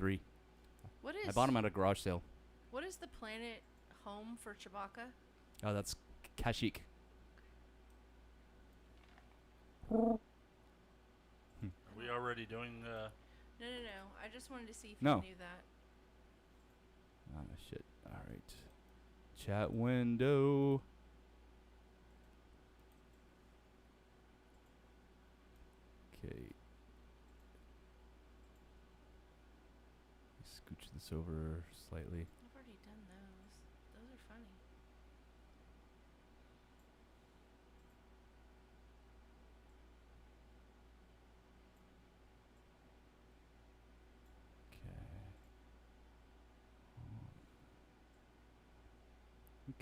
3. What is? I bought them at a garage sale. What is the planet home for Chewbacca? Oh, that's Kashyyyk. Are we already doing... No. I just wanted to see if No. you knew that. Oh, shit. All right. Chat window. Okay. Scooch this over slightly. I've already done those. Those are funny.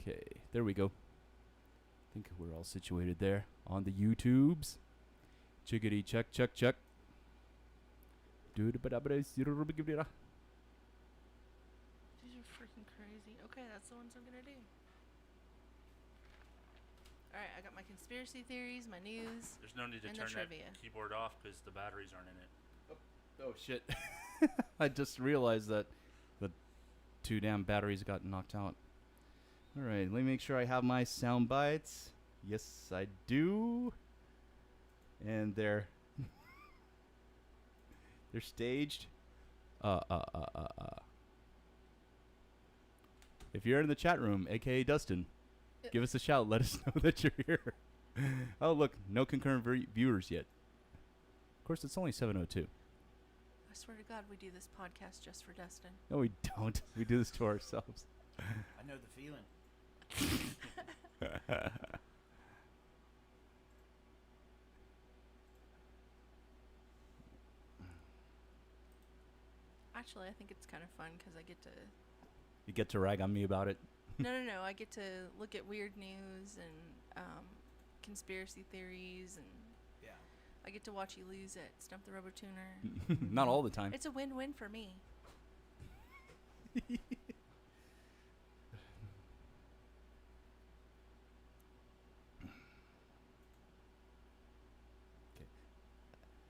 Okay, there we go. I think we're all situated there on the YouTubes. Chickadee check. These are freaking crazy. Okay, that's the ones I'm gonna do. Alright, I got my conspiracy theories, my news. There's no need to and turn the trivia. that keyboard off because the batteries aren't in it. Oh shit. I just realized that the 2 damn batteries got knocked out. Alright, let me make sure I have my sound bites. Yes, I do. And they're staged. If you're in the chat room, aka Dustin, give us a shout. Let us know that you're here. Oh, look, no concurrent viewers yet. Of course, it's only 7:02. I swear to God, we do this podcast just for Dustin. No, we don't. We do this to ourselves. I know the feeling. Actually, I think it's kind of fun because I get to... You get to rag on me about it? No. I get to look at weird news and conspiracy theories, and Yeah. I get to watch you lose at Stump the Robotuner. Not all the time. It's a win-win for me.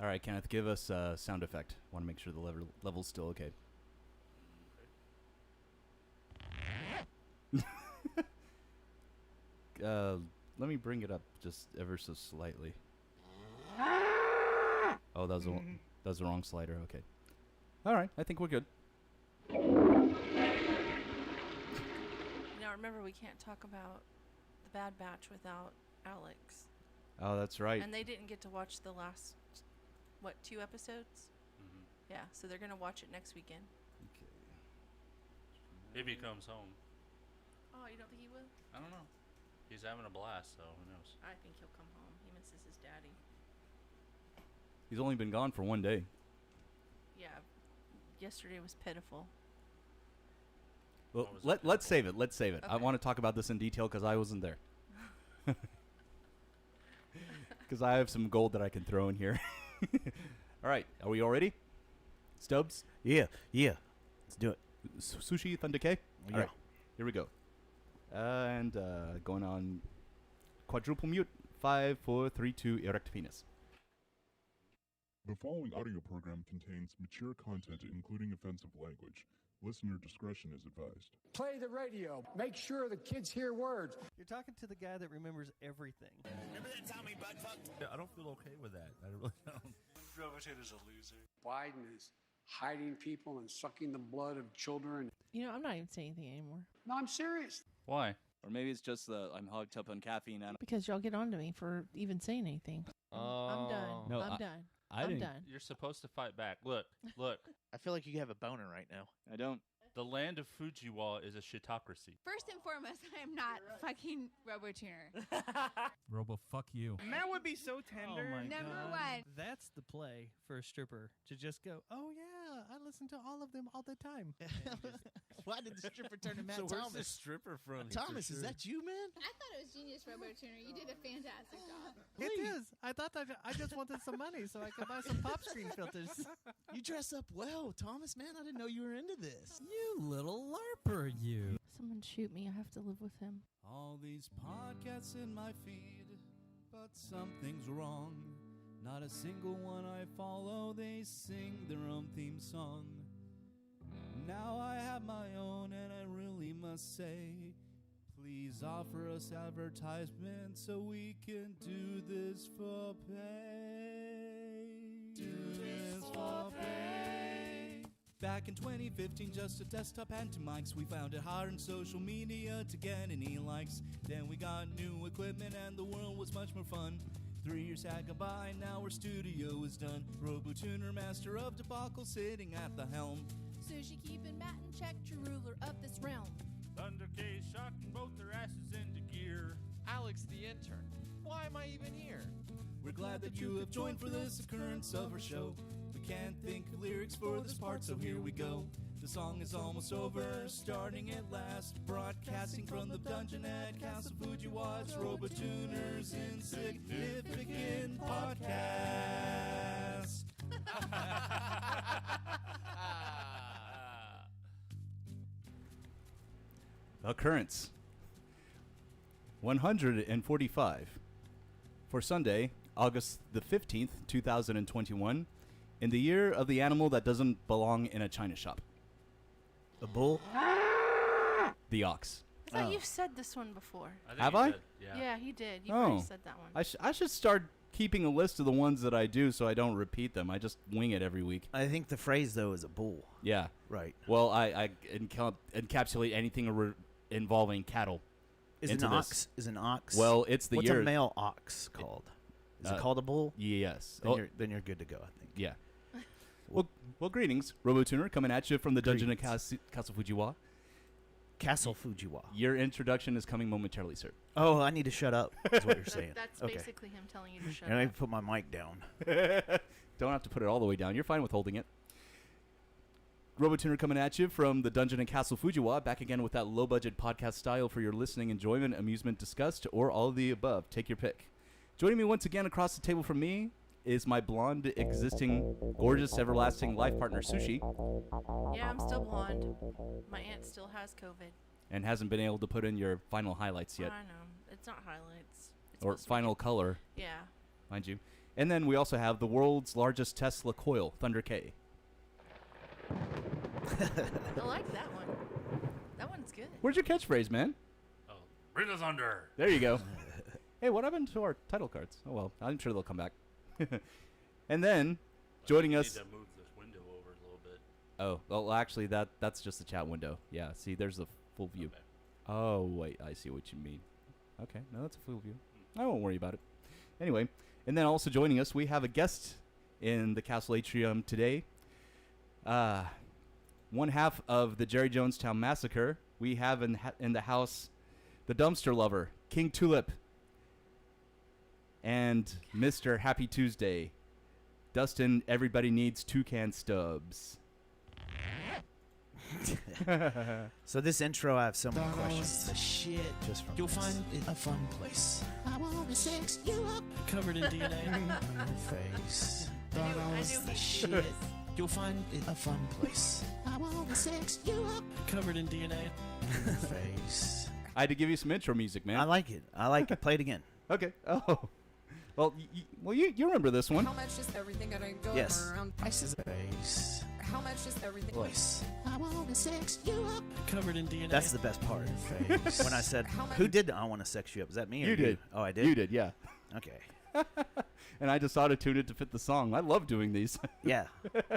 All right, Kenneth, give us a sound effect. Want to make sure the level's still okay. Let me bring it up just ever so slightly. Oh, that was the wrong slider. Okay. All right, I think we're good. Now, remember, we can't talk about the Bad Batch without Alex. Oh, that's right. And they didn't get to watch the last, 2 episodes? Mm-hmm. Yeah, so they're going to watch it next weekend. Okay. If he comes home. Oh, you don't think he will? I don't know. He's having a blast, so who knows? I think he'll come home. He misses his daddy. He's only been gone for 1 day. Yeah, yesterday was pitiful. Well, let's save it. Let's save it. I Okay. want to talk about this in detail because I wasn't there. Because I have some gold that I can throw in here. All right, are we all ready? Stubbs? Yeah. Let's do it. Sushi Thunder K? Yeah. All right, here we go. And going on quadruple mute. 5, 4, 3, 2, erect penis. The following audio program contains mature content, including offensive language. Listener discretion is advised. Play the radio. Make sure the kids hear words. You're talking to the guy that remembers everything. Remember that time we butt fucked? I don't feel okay with that. I really don't. Robotator's a loser. Biden is hiding people and sucking the blood of children. You know, I'm not even saying anything anymore. No, I'm serious. Why? Or maybe it's just I'm hogged up on caffeine. And Because y'all get on to me for even saying anything. I'm done. No, I'm done. I I'm didn't. done. You're supposed to fight back. Look. I feel like you have a boner right now. I don't. The land of Fujiwa is a shitocracy. First and foremost, I am not fucking RoboTuner. Robo, fuck you. That would be so tender. Oh my Number God. one. That's the play for a stripper, to just go, oh yeah, I listen to all of them all the time. Why did the stripper turn to Matt So where's Thomas? the stripper from? Thomas, is that you, man? I thought it was genius, RoboTuner. You did a fantastic job. It is. I thought that I just wanted some money so I could buy some pop screen filters. You dress up well, Thomas, man. I didn't know you were into this. You little LARPer, you. Someone shoot me. I have to live with him. All these podcasts in my feed, but something's wrong. Not a single one I follow, they sing their own theme song. must say, please offer us advertisement so we can do this for pay. Do this for pay. Back in 2015, just a desktop and two mics. We found it hard on social media to get any likes. Then we got new equipment and the world was much more fun. 3 years had gone by, now our studio is done. RoboTuner, master of debacle, sitting at the helm. Sushi keeping Matt in check, true ruler of this realm. Thunder K shocking both their asses into gear. Alex the intern. Why am I even here? We're glad that you have joined for this occurrence of our show. We can't think of lyrics for this part, so here we go. The song is almost over, starting at last. Broadcasting from the dungeon at Castle Fujiwa's RoboTuner's Insignificant Podcast. Occurrence 145 for Sunday, August the 15th, 2021, in the year of the animal that doesn't belong in a china shop. A bull? The ox. I thought you've said this one before. Have I? Yeah, he did. You've already said that one. I should start keeping a list of the ones that I do so I don't repeat them. I just wing it every week. I think the phrase, though, is a bull. Yeah. Right. Well, I encapsulate anything involving cattle. Is an ox? Is an ox? Well, it's the What's year. a male ox called? Is it called a bull? Yes. Then you're good to go, I think. Yeah. Well, greetings, RoboTuner, coming at you from the dungeon at Castle Fujiwa. Castle Fujiwa. Your introduction is coming momentarily, sir. Oh, I need to shut up, is what you're saying. That's okay. basically him telling you to shut And I up. put my mic down. Don't have to put it all the way down. You're fine with holding it. RoboTuner coming at you from the dungeon and Castle Fujiwa, back again with that low-budget podcast style for your listening enjoyment, amusement, disgust, or all of the above. Take your pick. Joining me once again across the table from me is my blonde, existing, gorgeous, everlasting life partner, Sushi. Yeah, I'm still blonde. My aunt still has COVID. And hasn't been able to put in your final highlights yet. I know. It's not highlights. It's Or final color, Yeah. mind you. And then we also have the world's largest Tesla coil, Thunder K. I like that one. That one's good. Where's your catchphrase, man? Oh, bring the thunder. There you go. Hey, what happened to our title cards? Oh, well, I'm sure they'll come back. And then, joining us... I need to move this window over a little bit. Oh, well, actually, that's just the chat window. Yeah, see, there's the full view. Okay. Oh, wait, I see what you mean. Okay, no, that's a full view. I won't worry about it. Anyway, and then also joining us, we have a guest in the Castle Atrium today. One half of the Jerry Jonestown Massacre. We have in the house the dumpster lover, King Tulip, and Mr. Happy Tuesday, Dustin. Everybody needs Toucan Stubbs. So this intro, I have so many questions. The shit. Just from You'll this. find it a fun place. I wanna sex you up. Covered in DNA. On your face. I knew The he shit. did. You'll find it a fun place. I wanna sex you up. Covered in DNA. On your face. I had to give you some intro music, man. I like it. I like it. Play it again. Okay. Oh. Well, you remember this one. How much is everything gonna go Yes. around? Face. How much is everything? Voice. I wanna sex you up. Covered in DNA. That's the best part. Face. When I said, How who much- did I want to sex you up? Is that me or You did. Oh, I did? You did, yeah. Okay. And I just auto-tuned it to fit the song. I love doing these. Yeah.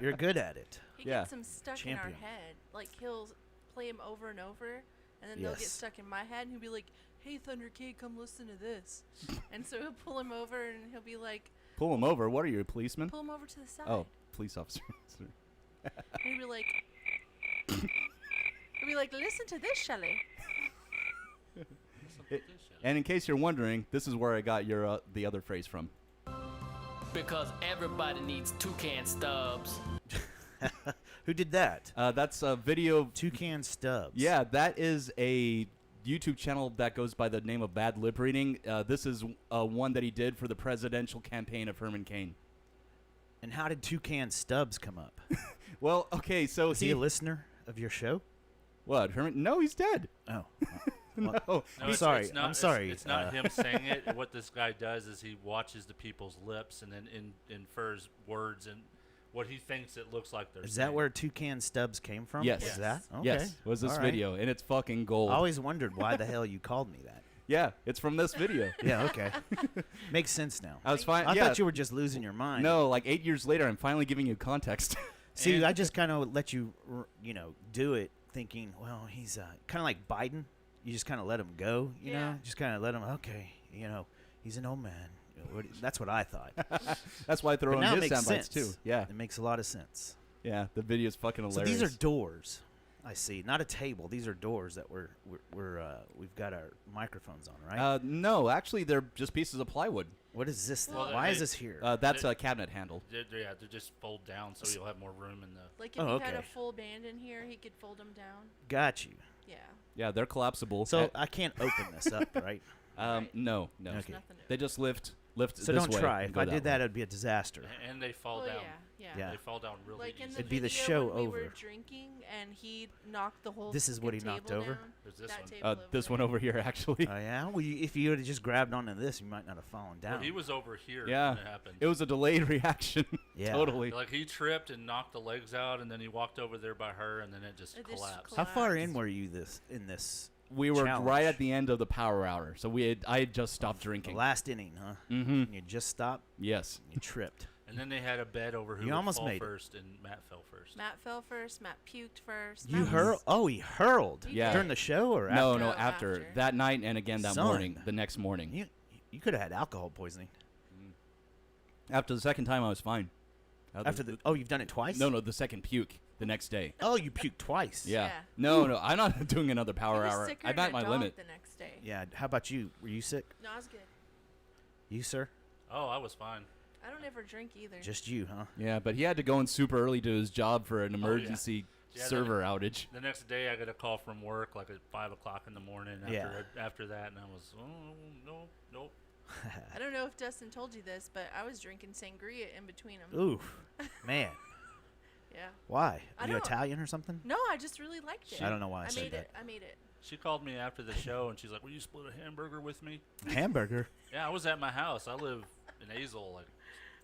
You're good at it. He Yeah. gets them stuck in our Champion. head. Like, he'll play them over and over, and then they'll get Yes. stuck in my head, and he'll be like, hey, Thunder Kid, come listen to this. And so he'll pull him over, and he'll be like, Pull him over. What are you, a policeman? pull him over to the side. Oh, police officer. And he'll be like, listen to this, Shelley. And in case you're wondering, this is where I got your the other phrase from. Because everybody needs Toucan Stubbs. Who did that? That's a video. Toucan Stubbs. Yeah, that is a YouTube channel that goes by the name of Bad Lip Reading. This is one that he did for the presidential campaign of Herman Cain. And how did Toucan Stubbs come up? Well, okay, so Is he a listener of your show? What, Herman? No, he's dead. Oh. No. No, I'm it's- sorry. it's not- I'm sorry. It's not him saying it. What this guy does is he watches the people's lips and then infers words and what he thinks it looks like they're Is saying. that where Toucan Stubbs came from? Yes. Was that? Okay. Yes. Was this All right. video, and it's fucking gold. I always wondered why the hell you called me that. Yeah, it's from this video. Yeah, okay. Makes sense now. I was fine. I yeah. thought you were just losing your mind. No, like 8 years later, I'm finally giving you context. See, I just kind of let you, do it thinking, well, he's kind of like Biden. You just kind of let him go, you know? Just kind of let him, okay, he's an old man. That's what I thought. That's why I throw But now in it his makes sound bites, sense. too. Yeah. It makes a lot of sense. Yeah, the video's fucking hilarious. So these are doors. I see. Not a table. These are doors that we've got our microphones on, right? No, actually, they're just pieces of plywood. What is this thing? Well, Why is this here? That's a cabinet handle. They're just fold down so you'll have more room in the. Like if he had a full band in here, he could fold them down. Got you. Yeah. Yeah, they're collapsible. So I can't open this up, right? No. Okay. They just lift So this don't way try. and If go I did way. that, it'd be a disaster. And they fall Oh, down. yeah. They fall down really Like in easy. the It'd be the video show when we were over. drinking and he knocked the whole. This is what he fucking knocked table over? down. There's this That one. table over This there. one over here, actually. Oh yeah. Well, if you would have just grabbed onto this, you might not have fallen down. Well, he was over here Yeah. when it happened. It was a delayed reaction. Yeah. Totally. Like he tripped and knocked the legs out, and then he walked over there by her, and then it just collapsed. How far in were you in this? We were challenge? right at the end of the power hour, so I had just stopped drinking. The last inning, huh? Mm-hmm. And you just stopped. Yes. You tripped. And then they had a bet over who You would almost fall made it. first, and Matt fell first. Matt fell first. Matt puked first. You That hurled? was- Oh, he hurled. He Yeah. During the show or No, after? no, No, after. after. That night and again that Son. morning, the next morning. You could have had alcohol poisoning. After the second time, I was fine. You've done it twice? No, the second puke the next day. Oh, you puked twice. Yeah. Yeah. No, I'm not doing another He power was hour. sicker I'm than at a my dog limit. the next day. Yeah. How about you? Were you sick? No, I was good. You, sir? Oh, I was fine. I don't ever drink either. Just you, huh? Yeah, but he had to go in super early to his job for an emergency Yeah, server outage. The next day, I got a call from work like at 5 o'clock in the morning. After that, and I was, nope. I don't know if Dustin told you this, but I was drinking sangria in between them. Oof, man. Yeah. Why? I Are you don't- Italian or something? No, I just really liked it. I don't know why I said made that. it. I made it. She called me after the show, and she's like, "Will you split a hamburger with me?" Hamburger? Yeah, I was at my house. I live in Azle, like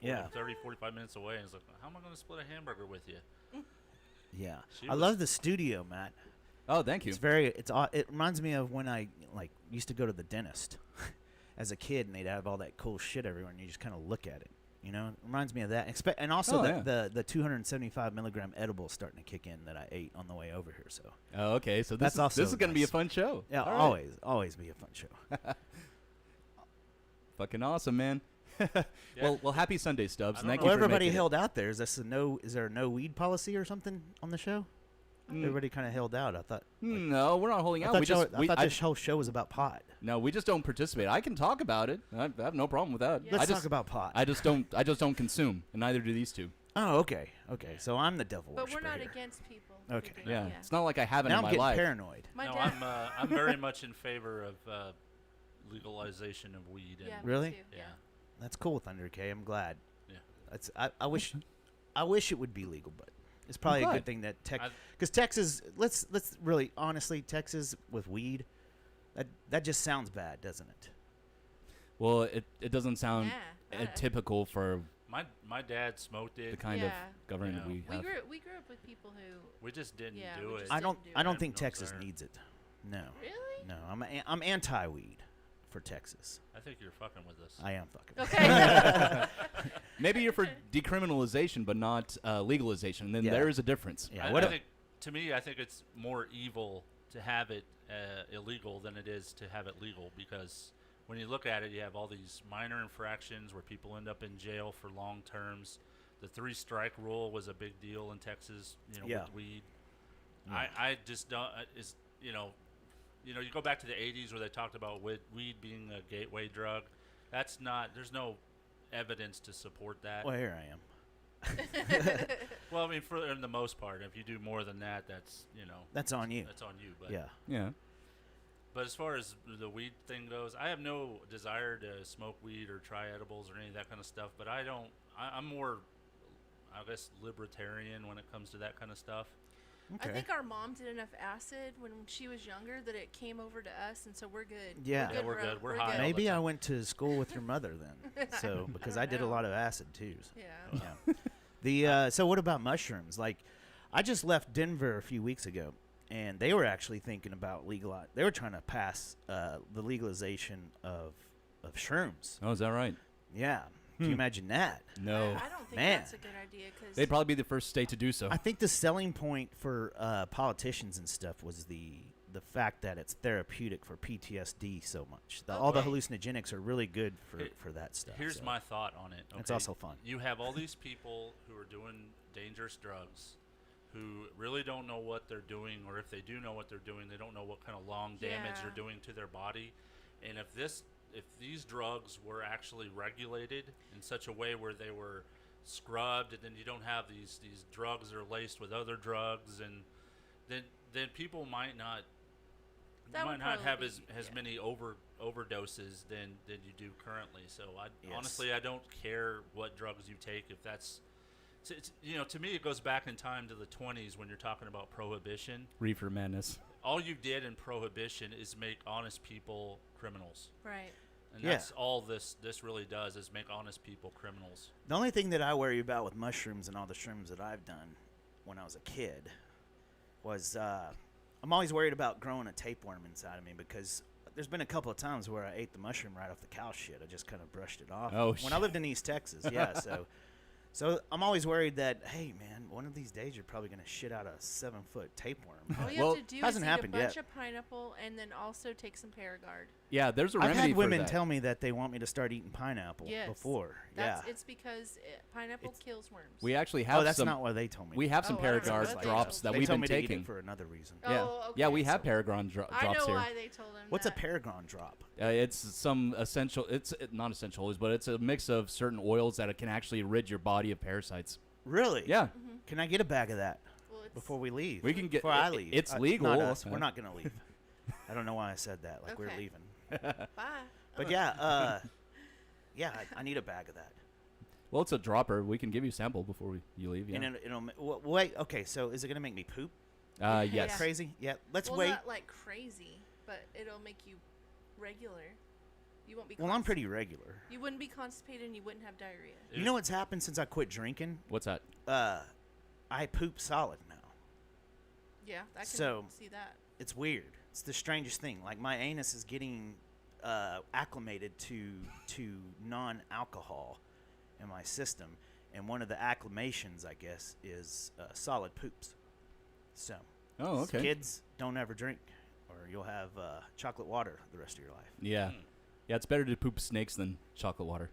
Yeah. 30, 45 minutes away. And it's like, how am I going to split a hamburger with you? Yeah. She I was- love the studio, Matt. Oh, thank you. It reminds me of when I used to go to the dentist as a kid, and they'd have all that cool shit everywhere, and you just kind of look at it. You know, it reminds me of that. And also the 275 milligram edible starting to kick in that I ate on the way over here. So. Oh, okay. So That's also this is going to be a nice. fun show. Yeah, All right. always be a fun show. Fucking awesome, man. Well, happy Sunday, Stubbs. Thank you Well, for everybody making it. held out there. Is there a no weed policy or something on the show? Everybody kind of held out. I thought. No, we're not holding out. I We thought, just this whole show was about pot. No, we just don't participate. I can talk about it. I have no problem with that. Let's talk about pot. I just don't consume, and neither do these two. Oh, okay. So I'm the devil But we're worshiper not here. against people. Okay. Yeah. It's not like I haven't Now in I'm my getting life. paranoid. My no, dad. I'm very much in favor of legalization of weed. And Yeah, me Really? too, Yeah. That's cool, Thunder K. I'm glad. Yeah. I wish it would be legal, but it's probably a glad. good thing that because Texas. Let's really honestly, Texas with weed, that just sounds bad, doesn't it? Well, it doesn't sound Yeah, typical for My dad smoked it. the kind of Yeah. government Yeah. we have. We grew up with people who. We just didn't Yeah, do we it. just I don't. didn't do I it. don't have think no Texas desire. needs it. No. Really? No. I'm anti-weed for Texas. I think you're fucking with us. I am fucking. Okay. Maybe you're for decriminalization, but not legalization. And then Yeah. there is a difference. Yeah. I think, to me, I think it's more evil to have it illegal than it is to have it legal, because when you look at it, you have all these minor infractions where people end up in jail for long terms. The 3-strike rule was a big deal in Texas, Yeah. with weed. Yeah. I just don't. You go back to the 80s where they talked about weed being a gateway drug. That's not. There's no evidence to support that. Well, here I am. Well, I mean, for the most part, if you do more than that, that's That's on you. That's on you. But Yeah. Yeah. But as far as the weed thing goes, I have no desire to smoke weed or try edibles or any of that kind of stuff. But I'm more, I guess, libertarian when it comes to that kind of stuff. I think our mom did enough acid when she was younger that it came over to us, and so we're good. Yeah. Yeah, we're good. We're high. Maybe I went to school with your mother then. So because I did a lot of acid too. So, Yeah. So what about mushrooms? Like, I just left Denver a few weeks ago, and they were actually thinking about They were trying to pass the legalization of shrooms. Oh, is that right? Yeah. Can you imagine that? No. I don't think Man. that's a good idea because They'd probably be the first state to do so. I think the selling point for politicians and stuff was the fact that it's therapeutic for PTSD so much. All the hallucinogenics are really good for that stuff. Here's my thought on it. Okay? It's also fun. You have all these people who are doing dangerous drugs who really don't know what they're doing, or if they do know what they're doing, they don't know what kind of long damage they're doing to their body. And if these drugs were actually regulated in such a way where they were scrubbed, and then you don't have these drugs that are laced with other drugs, and then people might not have as many overdoses than you do currently. So honestly, I don't care what drugs you take. If that's to me, it goes back in time to the 20s when you're talking about prohibition. Reefer madness. All you did in prohibition is make honest people criminals. Right. And that's all this really does, is make honest people criminals. The only thing that I worry about with mushrooms and all the shrooms that I've done when I was a kid was I'm always worried about growing a tapeworm inside of me, because there's been a couple of times where I ate the mushroom right off the cow shit. I just kind of brushed it off. Oh, when I lived in East Texas, So I'm always worried that, hey, man, one of these days you're probably going to shit out a 7-foot tapeworm. All you have to do is hasn't eat a happened bunch yet. of pineapple and then also take some Paragard. Yeah, there's a I've remedy had for women that. tell me that they want me to start eating pineapple before. It's because pineapple kills worms. We actually have that's not what they told me. We have some Paragard drops that we've been me taking. To eat it for another reason. Yeah, okay. Yeah, we have Paragon drops here. I know why they told him What's that. a Paragon drop? It's some essential. It's not essential oils, but it's a mix of certain oils that it can actually rid your body of parasites. Really? Yeah. Can I get a bag of that before we leave? We can get. Before I leave. It's legal. Not us. We're not going to leave. I don't know why I said that. Like we're leaving. Bye. But yeah, I need a bag of that. Well, it's a dropper. We can give you a sample before you leave. Yeah. And it'll wait. Okay, so is it going to make me poop? Yes. Crazy? Yeah. Let's well, wait. Not like crazy, but it'll make you regular. You won't be. Well, I'm pretty regular. You wouldn't be constipated, and you wouldn't have diarrhea. You know what's happened since I quit drinking? What's that? I poop solid now. Yeah, I can see that. It's weird. It's the strangest thing. Like my anus is getting acclimated to non-alcohol in my system, and one of the acclimations, I guess, is solid poops. So, okay. Kids, don't ever drink, or you'll have chocolate water the rest of your life. Yeah. Yeah, it's better to poop snakes than chocolate water.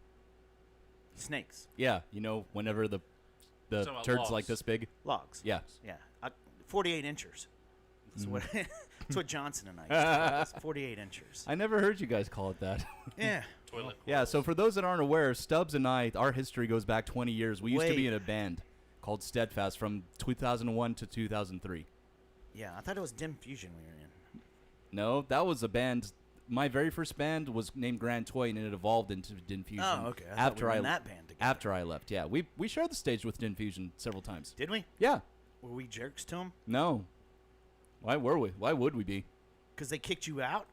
Snakes? Yeah, whenever the turd's like this big. Logs. Yeah. Yeah. 48 inchers. That's what that's what Johnson and I used to call it. 48 inchers. I never heard you guys call it that. Yeah. Toilet. Yeah, so for those that aren't aware, Stubbs and I, our history goes back 20 years. We used to be in a band called Steadfast from 2001 to 2003. Yeah, I thought it was Dim Fusion we were in. No, that was a band. My very first band was named Grand Toy, and it evolved into Dinfusion. Oh, okay. After we were in that band together. After I left, yeah. We shared the stage with Dinfusion several times. Did we? Yeah. Were we jerks to them? No. Why were we? Why would we be? Because they kicked you out?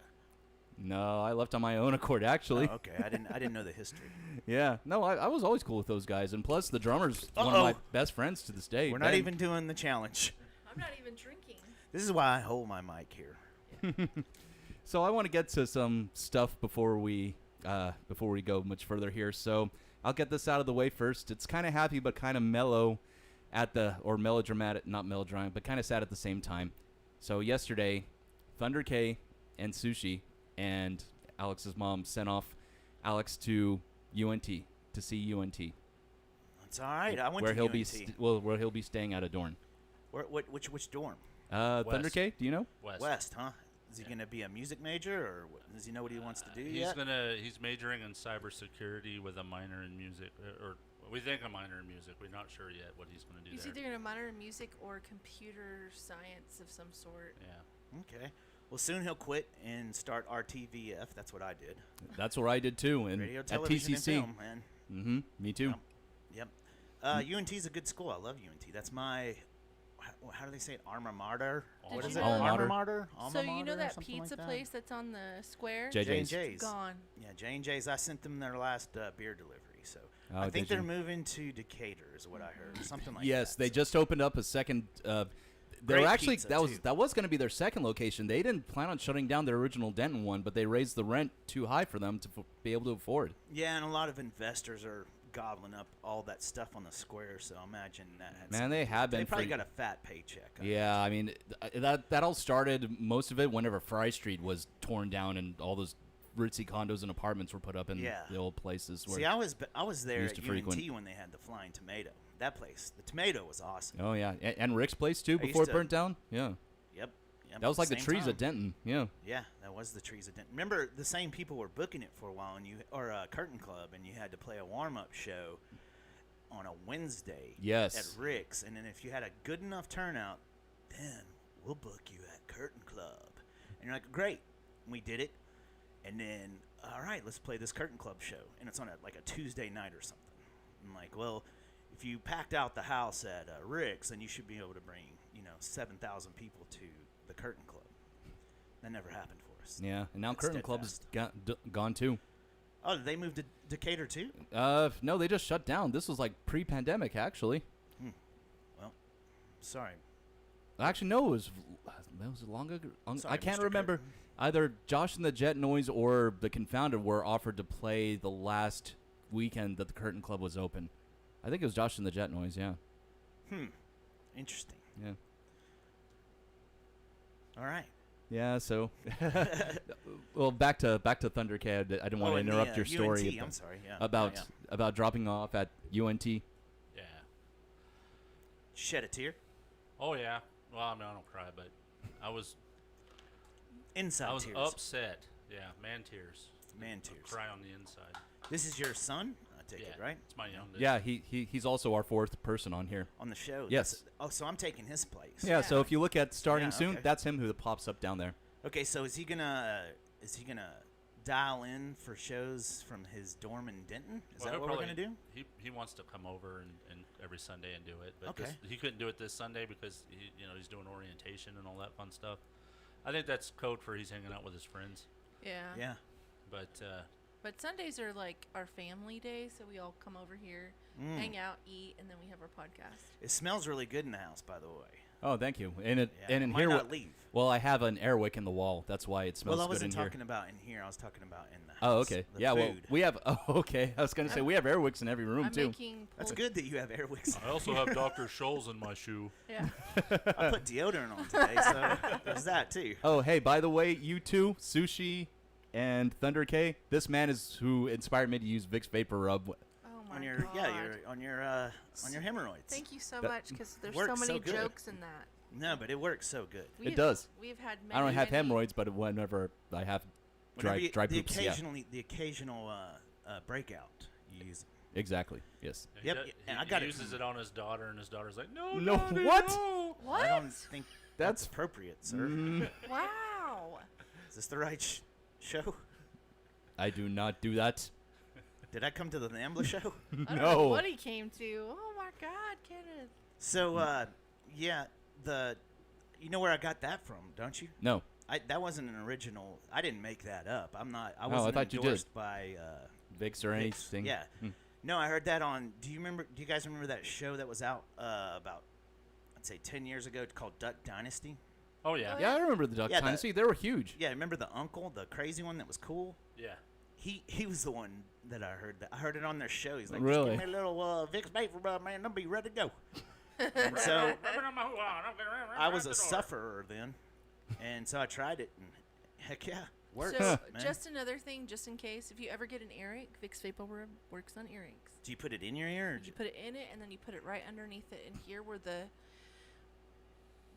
No, I left on my own accord, actually. Oh, okay. I didn't know the history. Yeah. No, I was always cool with those guys, and plus the drummer's one of my best friends to this day. We're not even doing the challenge. I'm not even drinking. This is why I hold my mic here. So I want to get to some stuff before we go much further here. So I'll get this out of the way first. It's kind of happy but kind of mellow or melodramatic, not melodramatic, but kind of sad at the same time. So yesterday, Thunder K and Sushi and Alex's mom sent off Alex to UNT to see UNT. That's all right. I went where to he'll UNT. where he'll be staying at a dorm. Which dorm? Thunder K, do you know? West, huh? Is he going to be a music major, or does he know what he wants to do He's yet? He's majoring in cybersecurity with a minor in music, or we think a minor in music. We're not sure yet what he's going to do. He's either going to minor in music or computer science of some sort. Yeah. Okay. Well, soon he'll quit and start RTVF. That's what I did. That's what I did too, and radio, at television, TCC. and film, man. Mm-hmm. Me too. Yep. UNT is a good school. I love UNT. That's my. How do they say it? Alma mater? What is it? Alma mater? So you know that pizza place that's on the square? J&J's. Gone. Yeah, J&J's. I sent them their last beer delivery. So Oh, I think did they're you? moving to Decatur, is what I heard. Something like that. Yes, they So just opened up a second. They Great were actually pizza, that was too. that was going to be their second location. They didn't plan on shutting down their original Denton one, but they raised the rent too high for them to be able to afford. Yeah, and a lot of investors are gobbling up all that stuff on the square. So I imagine that. Had Man, something they to do have with it. They been probably for- got a fat paycheck. Yeah, I mean that all started, most of it, whenever Fry Street was torn down and all those ritzy condos and apartments were put up in Yeah. the old places. Where See, I was there used at to frequent. UNT when they had the Flying Tomato. That place, the tomato was awesome. Oh yeah, and Rick's place too I before used it to- burnt down. Yeah, Yep. that was like the same trees time. at Denton. Yeah. Yeah, that was the trees of Denton. Remember, the same people were booking it for a while, and a curtain club, and you had to play a warm-up show on a Wednesday. Yes. At Rick's, and then if you had a good enough turnout, then we'll book you at Curtain Club. And you're like, great, we did it. And then, all right, let's play this Curtain Club show, and it's on like a Tuesday night or something. I'm like, well, if you packed out the house at Rick's, then you should be able to bring 7,000 people to the Curtain Club. That never happened for us. Yeah, and now At Curtain Club's Steadfast. gone too. Oh, did they move to Decatur too? No, they just shut down. This was like pre-pandemic, actually. Well, sorry. Actually, no, it was long ago. Sorry, I can't Mr. remember. Curtin. Either Josh and the Jet Noise or the Confounded were offered to play the last weekend that the Curtain Club was open. I think it was Josh and the Jet Noise. Yeah. Interesting. Yeah. All right. Yeah. So, well, back to Thunder K. I didn't want to and the, interrupt your story. UNT, I'm sorry. Yeah. About Yeah. about dropping off at UNT. Yeah. Shed a tear. Oh yeah. Well, I mean, I don't cry, but I was Inside tears. Upset. Yeah, man tears. Man tears. Cry on the inside. This is your son, I take it, right? It's my youngest. Yeah, he's also our fourth person on here. On the show. Yes. Oh, so I'm taking his place. Yeah. So if you look at starting Yeah, soon, okay. that's him who pops up down there. Okay, so is he gonna dial in for shows from his dorm in Denton? Is that he'll what we're probably- gonna do? He wants to come over and every Sunday and do it, but Okay. he couldn't do it this Sunday because he's doing orientation and all that fun stuff. I think that's code for he's hanging out with his friends. Yeah. Yeah. But Sundays are like our family day, so we all come over here, hang out, eat, and then we have our podcast. It smells really good in the house, by the way. Oh, thank you. And Yeah, and in might here, not leave. well, I have an airwick in the wall. That's why it smells Well, I good in wasn't here. talking about in here. I was talking about in the house. Oh, okay. The Yeah, well, food. we have. Oh, okay. I was gonna say we have airwicks in every room I'm too. making That's pulled- good that you have airwicks. I also have Dr. Scholl's in my shoe. Yeah. I put deodorant on today, so there's that too. Oh, hey, by the way, you two, Sushi and Thunder K, this man is who inspired me to use Vicks Vapor Rub. Oh my On your God. on your hemorrhoids. Thank you so That much, because there's works so many so good. jokes in that. No, but it works so good. It does. We've had I don't many, have many- hemorrhoids, but whenever I have Whenever dry the poops, yeah. occasional breakout, you use it. Exactly. Yes. Yep, He, and I he got it uses from- it on his daughter, and his daughter's like, no, No, Daddy, what? no." What? I don't think that's appropriate, sir. Wow. Is this the right show? I do not do that. Did I come to the NAMBLA show? I don't No. know what he came to. Oh my God, Kenneth. So, yeah, you know where I got that from, don't you? No. That wasn't an original. I didn't make that up. I I wasn't thought you did. endorsed by Vicks or Vicks. anything. Yeah. No, I heard that on. Do you guys remember that show that was out about, I'd say 10 years ago, called Duck Dynasty? Oh yeah. Yeah, I remember the Duck Yeah, Dynasty. They were huge. Yeah, remember the uncle, the crazy one that was cool? Yeah. He was the one that I heard. I heard it on their show. He's like, Really? just give me a little Vicks Vapor Rub, man. I'll be ready to go. And so I was a sufferer then, and so I tried it, and heck yeah, works. So, man. just another thing, just in case, if you ever get an earache, Vicks Vapor Rub works on earaches. Do you put it in your ear? Or You put it in it, and then you put it right underneath it, and here where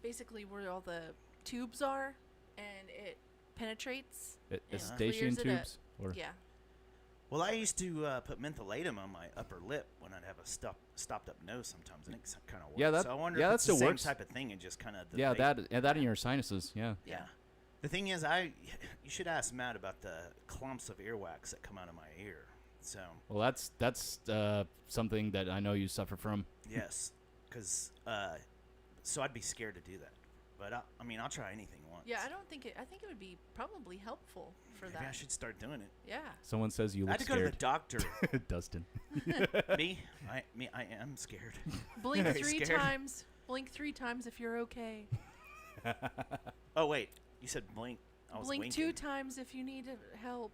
basically where all the tubes are, and it penetrates. and Eustachian clears it up. tubes? Or Yeah. Well, I used to put mentholatum on my upper lip when I'd have a stopped up nose sometimes, and it kind of works. Yeah, that- so I wonder yeah, if that it's the still same works. type of thing, and just kind of yeah, that in your sinuses. Yeah. Yeah. The thing is, you should ask Matt about the clumps of earwax that come out of my ear. So Well, that's something that I know you suffer from. yes, because so I'd be scared to do that. But I mean, I'll try anything once. Yeah, I think it would be probably helpful for Maybe that. I should start doing it. Yeah. Someone says you I look had to go to the doctor. Dustin. Me, I am scared. Blink Very 3 scared. times. Blink 3 times if you're okay. Oh wait, you said blink. I was Blink winking. 2 times if you need help.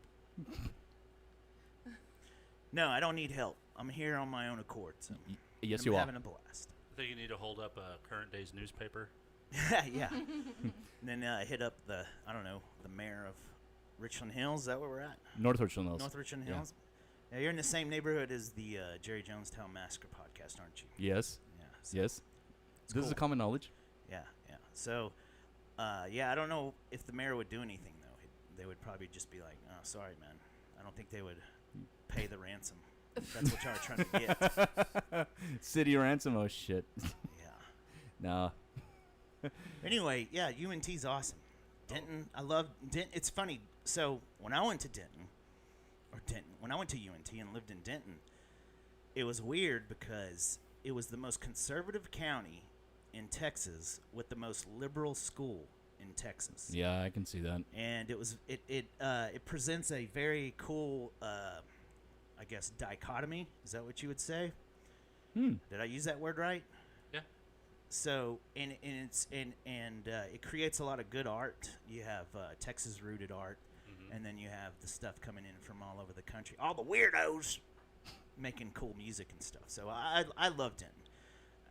No, I don't need help. I'm here on my own accord. So Yes, I'm you are. having a blast. I think you need to hold up a current day's newspaper. Yeah. And then hit up the mayor of Richland Hills. Is that where we're at? North Richland Hills. North Richland Yeah. Hills. Yeah, you're in the same neighborhood as the Jerry Jonestown Massacre podcast, aren't you? Yes. Yeah. So Yes. it's This is cool. common knowledge. Yeah. So, I don't know if the mayor would do anything though. They would probably just be like, "Oh, sorry, man. I don't think they would pay the ransom." That's what y'all are trying to get. City ransom. Oh shit. Yeah. Nah. Anyway, yeah, UNT's awesome. Denton, I love Denton. It's funny. So when I went to when I went to UNT and lived in Denton, it was weird because it was the most conservative county in Texas with the most liberal school in Texas. Yeah, I can see that. And it presents a very cool, I guess, dichotomy. Is that what you would say? Did I use that word right? Yeah. So it creates a lot of good art. You have Texas rooted art, and then you have the stuff coming in from all over the country. All the weirdos making cool music and stuff. So I loved it.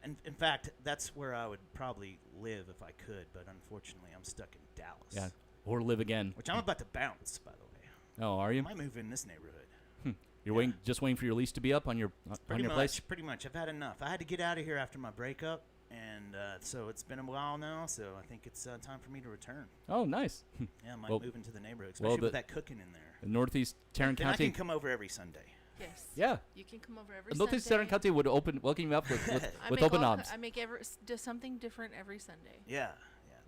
And in fact, that's where I would probably live if I could. But unfortunately, I'm stuck in Dallas. Yeah. Or live again. Which I'm about to bounce, by the way. Oh, are you? I might move in this neighborhood. You're just waiting for your lease to be up on your place. Pretty much. I've had enough. I had to get out of here after my breakup, and so it's been a while now. So I think it's time for me to return. Oh, nice. Yeah, I might Well- move into the neighborhood, especially with that cooking in there. The Northeast Tarrant Then I County. can come over every Sunday. Yes. Yeah. You can come over every Northeast Sunday. Tarrant County would welcome you up with I with make open all- arms. I make do something different every Sunday. Yeah.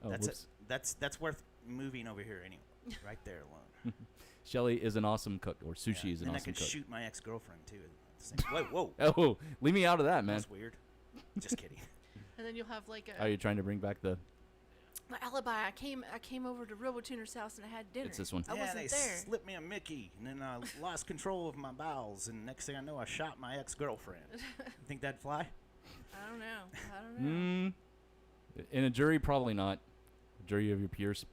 Oh, whoops. That's worth moving over here anyway. Right there alone. Shelly is an awesome cook, or sushi is an and awesome I could cook. shoot my ex-girlfriend too. At the same Whoa. Oh, leave me out of that, man. That's weird. Just kidding. And then you'll have like a Are you trying to bring back the? my alibi. I came over to RoboTuner's house and I had dinner. It's this one. I wasn't they there. slipped me a Mickey, and then I lost control of my bowels, and next thing I know, I shot my ex-girlfriend. You think that'd fly? I don't know. In a jury, probably not. A jury of your peers.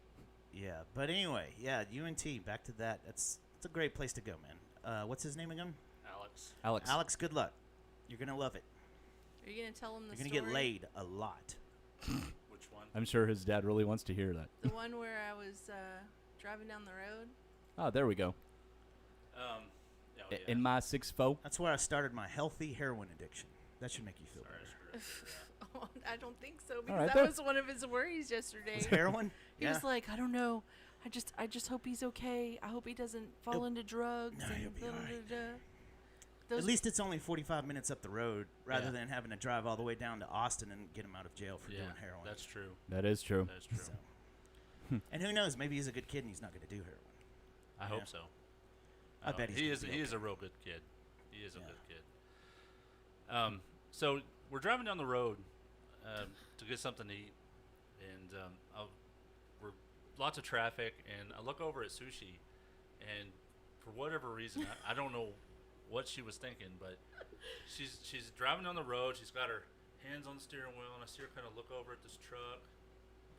Yeah, but anyway, yeah, UNT. Back to that. It's a great place to go, man. What's his name again? Alex. Alex, good luck. You're gonna love it. Are you gonna tell him the You're story? gonna get laid a lot. Which one? I'm sure his dad really wants to hear that. The one where I was driving down the road. Oh, there we go. Yeah. In my 6'4". That's where I started my healthy heroin addiction. That should make you feel better. Oh, I don't think so because right, that was one of his worries yesterday. Was heroin? He was like, I don't know. I just hope he's okay. I hope he doesn't fall into drugs. No, and he'll be all right. Those At least it's only 45 minutes up the road, rather than having to drive all the way down to Austin and get him out of jail for doing heroin. That's true. That is true. That's true. So. And who knows? Maybe he's a good kid and he's not going to do heroin. I hope so. I bet he he's is. gonna He be is a okay. real good kid. He is a good kid. So we're driving down the road to get something to eat, and we're lots of traffic, and I look over at Sushi, and for whatever reason, I don't know what she was thinking, but she's driving down the road. She's got her hands on the steering wheel, and I see her kind of look over at this truck,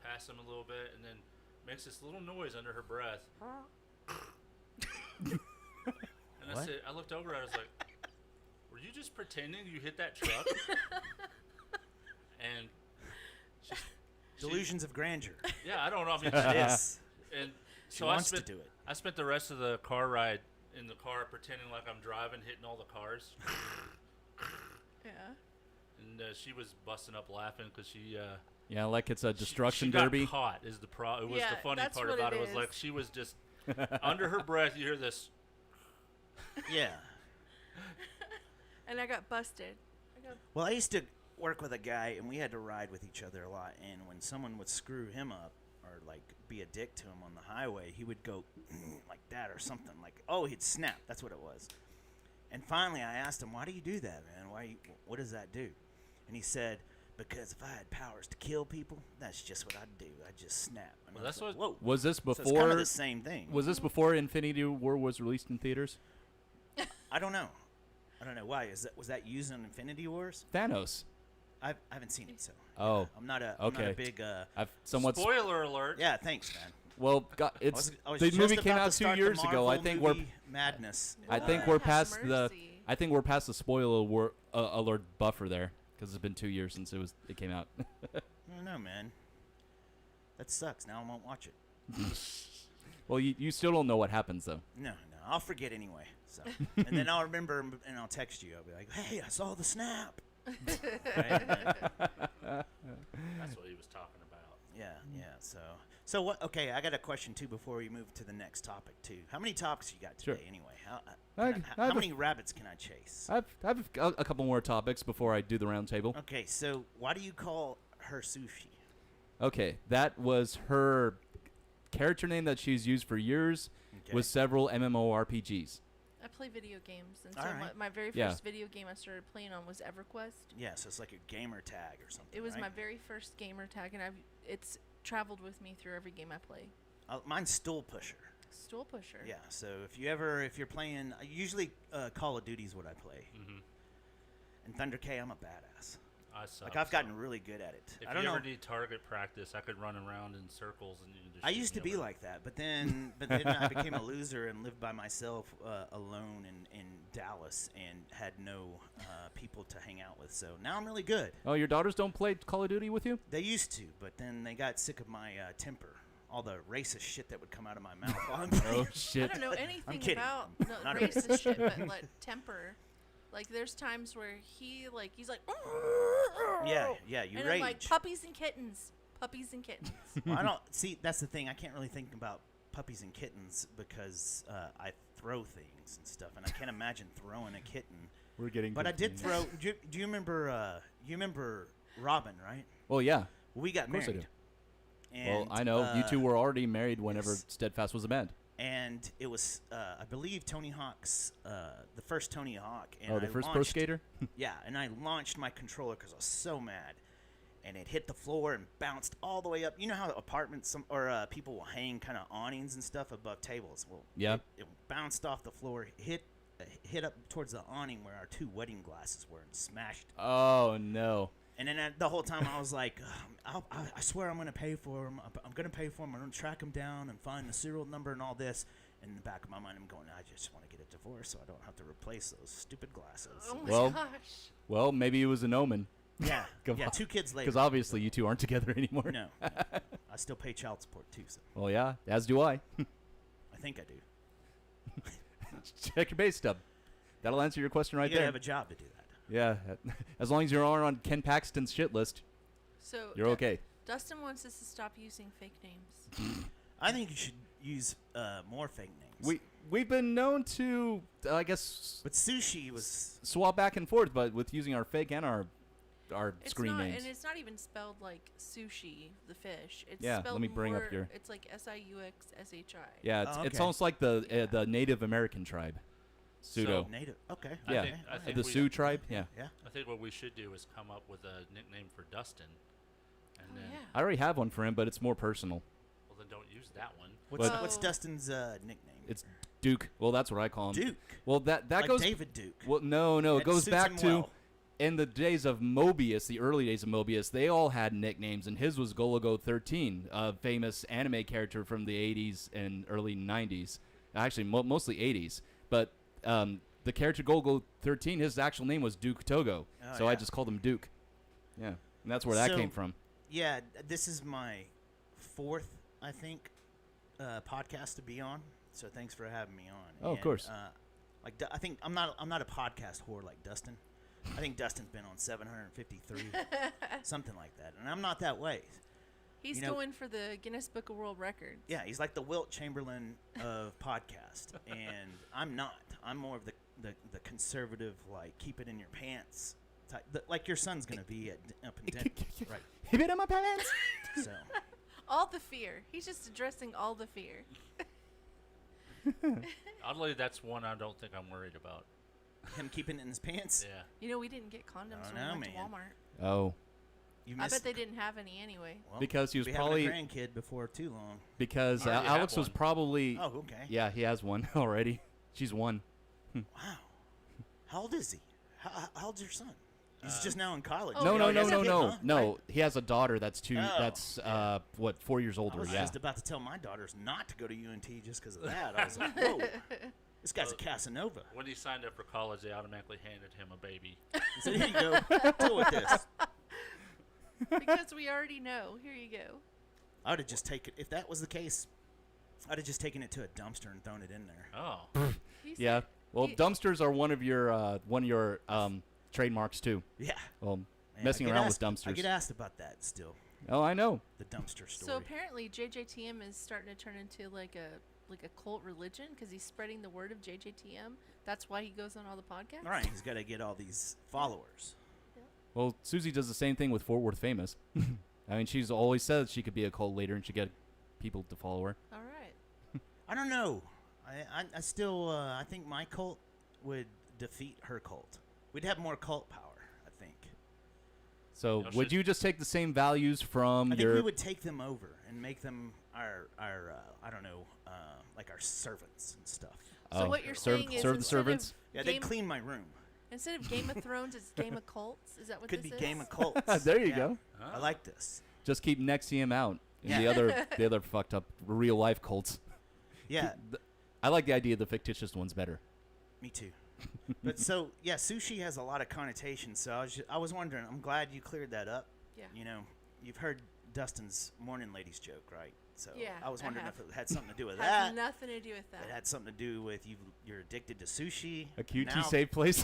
pass him a little bit, and then makes this little noise under her breath. And What? I looked over, I was like, were you just pretending you hit that truck? And Delusions of grandeur. Yeah, I don't know. I mean, Yes. And She so wants I spent, to do it. I spent the rest of the car ride in the car pretending like I'm driving, hitting all the cars. Yeah. And she was busting up laughing because she. Yeah, like it's a destruction she got derby. caught is the It was Yeah, the funny that's part what about it it was is. like she was just under her breath. You hear this. Yeah. And I got busted. Well, I used to work with a guy, and we had to ride with each other a lot. And when someone would screw him up or like be a dick to him on the highway, he would go like that or something. Like, oh, he'd snap. That's what it was. And finally, I asked him, "Why do you do that, man? What does that do?" And he said, because if I had powers to kill people, that's just what I'd do. I'd just snap. And Well, I was that's like, what- Whoa. Was this So before? it's kind of the same thing. Was this before Infinity War was released in theaters? I don't know. Why was that used in Infinity Wars? Thanos. I haven't seen it, so Oh, I'm not a big. I've somewhat. Spoiler alert. Yeah, thanks, man. Well, it's I was the just movie about came to out 2 start the years ago. I Marvel think we're movie madness. I think we're past the spoiler alert buffer there because it's been 2 years since it came out. I don't know, man. That sucks. Now I won't watch it. Well, you still don't know what happens though. No, I'll forget anyway. So, and then I'll remember and I'll text you. I'll be like, "Hey, I saw the snap." That's what he was talking about. Yeah. So what? Okay, I got a question too before we move to the next topic too. How many topics you got today Sure. anyway? How many rabbits can I chase? I have a couple more topics before I do the round table. Okay, so why do you call her Sushi? Okay, that was her character name that she's used for years with several MMORPGs. I play video games, and so Alright. my very first video game I started playing on was EverQuest. Yeah, so it's like a gamer tag or something. It was right? my very first gamer tag, and it's traveled with me through every game I play. Mine's Stool Pusher. Stool Pusher. Yeah, so if you're playing, usually Call of Duty is what I play. Mm-hmm. And Thunder K, I'm a badass. I suck. Like I've gotten really good at it. If I don't you know. ever need target practice, I could run around in circles and you can just. I shoot used to me be over. like that, but then I became a loser and lived by myself alone in Dallas and had no people to hang out with. So now I'm really good. Oh, your daughters don't play Call of Duty with you? They used to, but then they got sick of my temper. All the racist shit that would come out of my mouth while I'm playing. Oh shit! I don't know anything I'm kidding. about Not a racist shit, but like temper. Like there's times where he's like, Yeah, you and rage. I'm like puppies and kittens. Well, I don't see. That's the thing. I can't really think about puppies and kittens because I throw things and stuff, and I can't imagine throwing a kitten. We're getting. But confused. I did throw. Do you remember? You remember Robin, right? Well, yeah. We got Of course married. I do. Well, I know you two were already married whenever Steadfast was a band. And it was, I believe, Tony Hawk's, the first Tony Hawk. And the first pro skater? Yeah, and I launched my controller because I was so mad. And it hit the floor and bounced all the way up. You know how apartments or people will hang kind of awnings and stuff above tables? Well, yeah. It bounced off the floor, hit up towards the awning where our two wedding glasses were and smashed. Oh, no. And then the whole time I was like, I swear I'm going to pay for them. I'm going to pay for them. I'm going to track them down and find the serial number and all this. In the back of my mind, I'm going, I just want to get a divorce so I don't have to replace those stupid glasses. Oh my gosh. Well, maybe it was an omen. Yeah. 2 kids later. Because obviously you two aren't together anymore. No. I still pay child support too. So. Well, yeah, as do I. I think I do. Check your base stub. That'll answer your question right you there. You have a job to do that. Yeah, as long as you aren't on Ken Paxton's shit list, so you're okay. Dustin wants us to stop using fake names. I think you should use more fake names. We've been known to, I guess, but Sushi was swap back and forth, but with using our fake and our screen names. And it's not even spelled like sushi, the fish. It's yeah, spelled let me bring more, up your. It's like SIUXSHI. Yeah, it's almost like the Native American tribe. Pseudo. So native. Okay. Yeah. I think the Sioux tribe. Yeah. I think what we should do is come up with a nickname for Dustin. And then I already have one for him, but it's more personal. Well, then don't use that one. What's Dustin's nickname? It's Duke. Well, that's what I call him. Duke. Well, that like goes. David Duke. Well, no, it goes suits back him to. well. In the days of Mobius, the early days of Mobius, they all had nicknames, and his was Golago 13, a famous anime character from the 80s and early 90s. Actually, mostly 80s. But the character Golago 13, his actual name was Duke Togo, so I just called him Duke. Yeah, and that's where that came from. Yeah, this is my 4th, I think, podcast to be on. So thanks for having me on. Oh, of course. I think I'm not a podcast whore like Dustin. I think Dustin's been on 753, something like that, and I'm not that way. He's going for the Guinness Book of World Records. Yeah, he's like the Wilt Chamberlain of podcast, and I'm not. I'm more of the conservative, like keep it in your pants type, like your son's gonna be up in Denver, right? Keep it in my pants. So all the fear. He's just addressing all the fear. Oddly, that's one I don't think I'm worried about. Him keeping it in his pants? Yeah. You know, we didn't get condoms when we went to Walmart. Oh. I bet they didn't have any anyway. Well, because he was we probably having a grandkid before too long. Because I already Alex have was one. probably. Oh, okay. Yeah, he has one already. She's one. Wow. How old is he? How old's your son? He's just now in college. Oh, No, no, no, no, he's no, a kid, no, huh? no. He has a daughter that's Oh, That's what 4 years I older. was Yeah. just about to tell my daughters not to go to UNT just because of that. I was like, whoa, this guy's a Casanova. When he signed up for college, they automatically handed him a baby. He said, here you go. Deal with this. Because we already know. Here you go. I would have just taken, if that was the case, I'd have just taken it to a dumpster and thrown it in there. Oh. Yeah. Well, dumpsters are one of your trademarks too. Yeah. Well, Man, messing I get around asked- with dumpsters. I get asked about that still. Oh, I know. The dumpster story. So apparently JJTM is starting to turn into like a cult religion because he's spreading the word of JJTM. That's why he goes on all the podcasts. All right, he's got to get all these followers. Well, Susie does the same thing with Fort Worth Famous. I mean, she's always said she could be a cult leader and she get people to follow her. All right. I don't know. I still I think my cult would defeat her cult. We'd have more cult power, I think. So, would you just take the same values from I your? think we would take them over and make them our I don't know, like our servants and stuff. So what you're saying is serve the instead servants. Yeah, they'd clean my room. Instead of Game of Thrones, it's Game of Cults. Is that what Could this be is? Game of Cults. There you Yeah. go. I like this. Just keep Nexium out. And Yeah. the other fucked up real life cults. Yeah. I like the idea of the fictitious ones better. Me too. But so yeah, sushi has a lot of connotations. So I was wondering. I'm glad you cleared that up. Yeah. You know, you've heard Dustin's morning ladies joke, right? So Yeah, I was I wondering have. if it had something to do with Has that. nothing to do with that. It had something to do with you're addicted to sushi. A QT Now- safe place.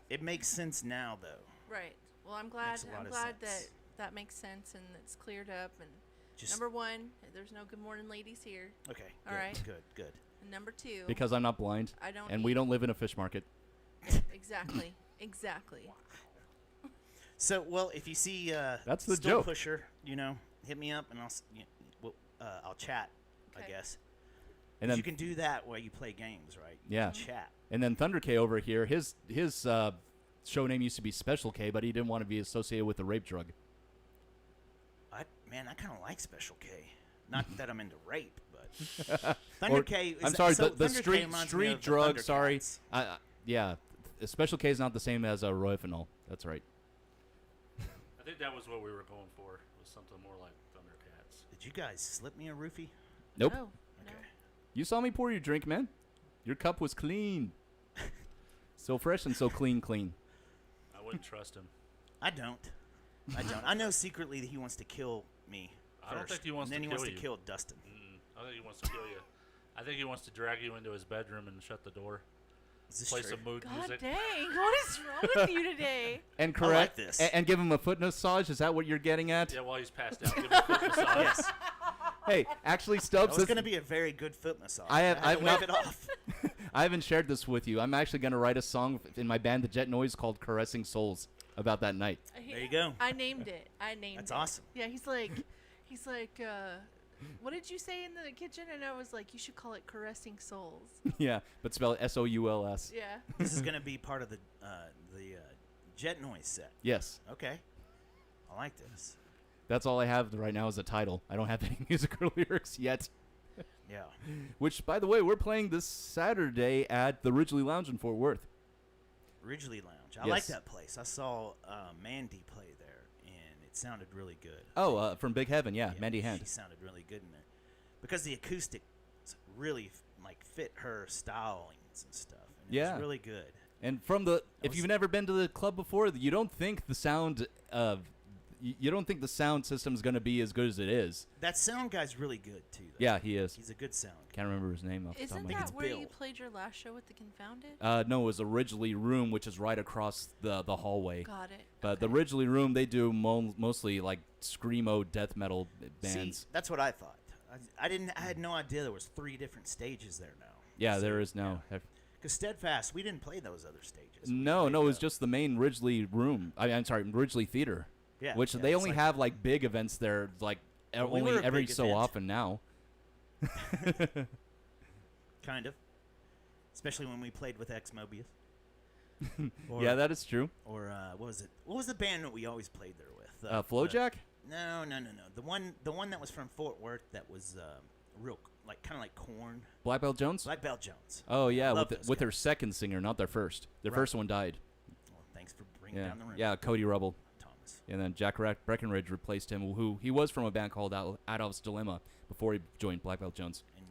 It makes sense now, though. Right. Well, I'm glad. Makes a lot I'm of glad sense. that makes sense and it's cleared up. And Just- number one, there's no good morning ladies here. Okay. All good, right. Good. And number two. Because I'm not blind. I don't And eat- we don't live in a fish market. Exactly. Exactly. So, well, if you see That's the Still joke. Pusher, you know, hit me up and I'll chat, I guess. And And then you can do that while you play games, right? You Yeah. can chat. And then Thunder K over here, his show name used to be Special K, but he didn't want to be associated with the rape drug. I kind of like Special K. Not that I'm into rape, but Thunder K. I'm sorry, so the Thunder K reminds me street of the drug. Sorry, Thundercats. yeah, Special K is not the same as rohypnol. That's right. I think that was what we were going for. Was something more like Thundercats. Did you guys slip me a roofie? Nope. No. Okay. You saw me pour your drink, man. Your cup was clean. So fresh and so clean. I wouldn't trust him. I don't. I know secretly that he wants to kill me first. I don't think he wants and then to he kill wants you. to kill Dustin. I think he wants to kill you. I think he wants to drag you into his bedroom and shut the door. Is this Play true? some mood God music. dang! What is wrong with you today? And I like correct. this. And give him a foot massage. Is that what you're getting at? Yeah, while he's passed out, give him a foot massage. Yes. Hey, actually, That Stubbs. was going to be a very good foot massage. I've had to not- wave it off. I haven't shared this with you. I'm actually going to write a song in my band, The Jet Noise, called "Caressing Souls" about that night. There you go. I named it. I named That's it. awesome. Yeah, he's like, what did you say in the kitchen? And I was like, you should call it Caressing Souls. Yeah, but spell it SOULS. Yeah. This is going to be part of the Jet Noise set. Yes. Okay. I like this. That's all I have right now as a title. I don't have any music or lyrics yet. Yeah. Which, by the way, we're playing this Saturday at the Ridgely Lounge in Fort Worth. Ridgely Lounge. I Yes. like that place. I saw Mandy play there, and it sounded really good. Oh, from Big Heaven, yeah, Mandy Hand. She sounded really good in it. Because the acoustics really fit her stylings and stuff. And it Yeah. was really good. And from if you've never been to the club before, you don't think the sound you don't think the sound system is going to be as good as it is. That sound guy's really good, too. Though. Yeah, he is. He's a good sound guy. Can't remember his name off the top Isn't of my that head. where you Bill. played your last show with the Confounded? No, it was the Ridgely Room, which is right across the hallway. Got it. But the Ridgely Room, they do mostly like screamo death metal bands. See, that's what I thought. I had no idea there was 3 different stages there now. Yeah, there is now. Because Steadfast, we didn't play those other stages. No, it was just the main Ridgely Room. I'm sorry, Ridgely Theater. Yeah, Which yeah, they it's only like- have like big events there, like Well, we only were a every big so event. often now. Kind of. Especially when we played with Ex Mobius. Yeah, that is true. Or what was it? What was the band that we always played there with? Flowjack? No. The one that was from Fort Worth that was real, like kind of like Corn. Black Belt Jones? Black Belt Jones. Oh, yeah, Love with those their guys. second singer, not their first. Their first one died. Well, thanks for bringing down the room. Yeah, Cody Rubble. Thomas. And then Jack Breckenridge replaced him, who he was from a band called Adolph's Dilemma before he joined Black Belt Jones. And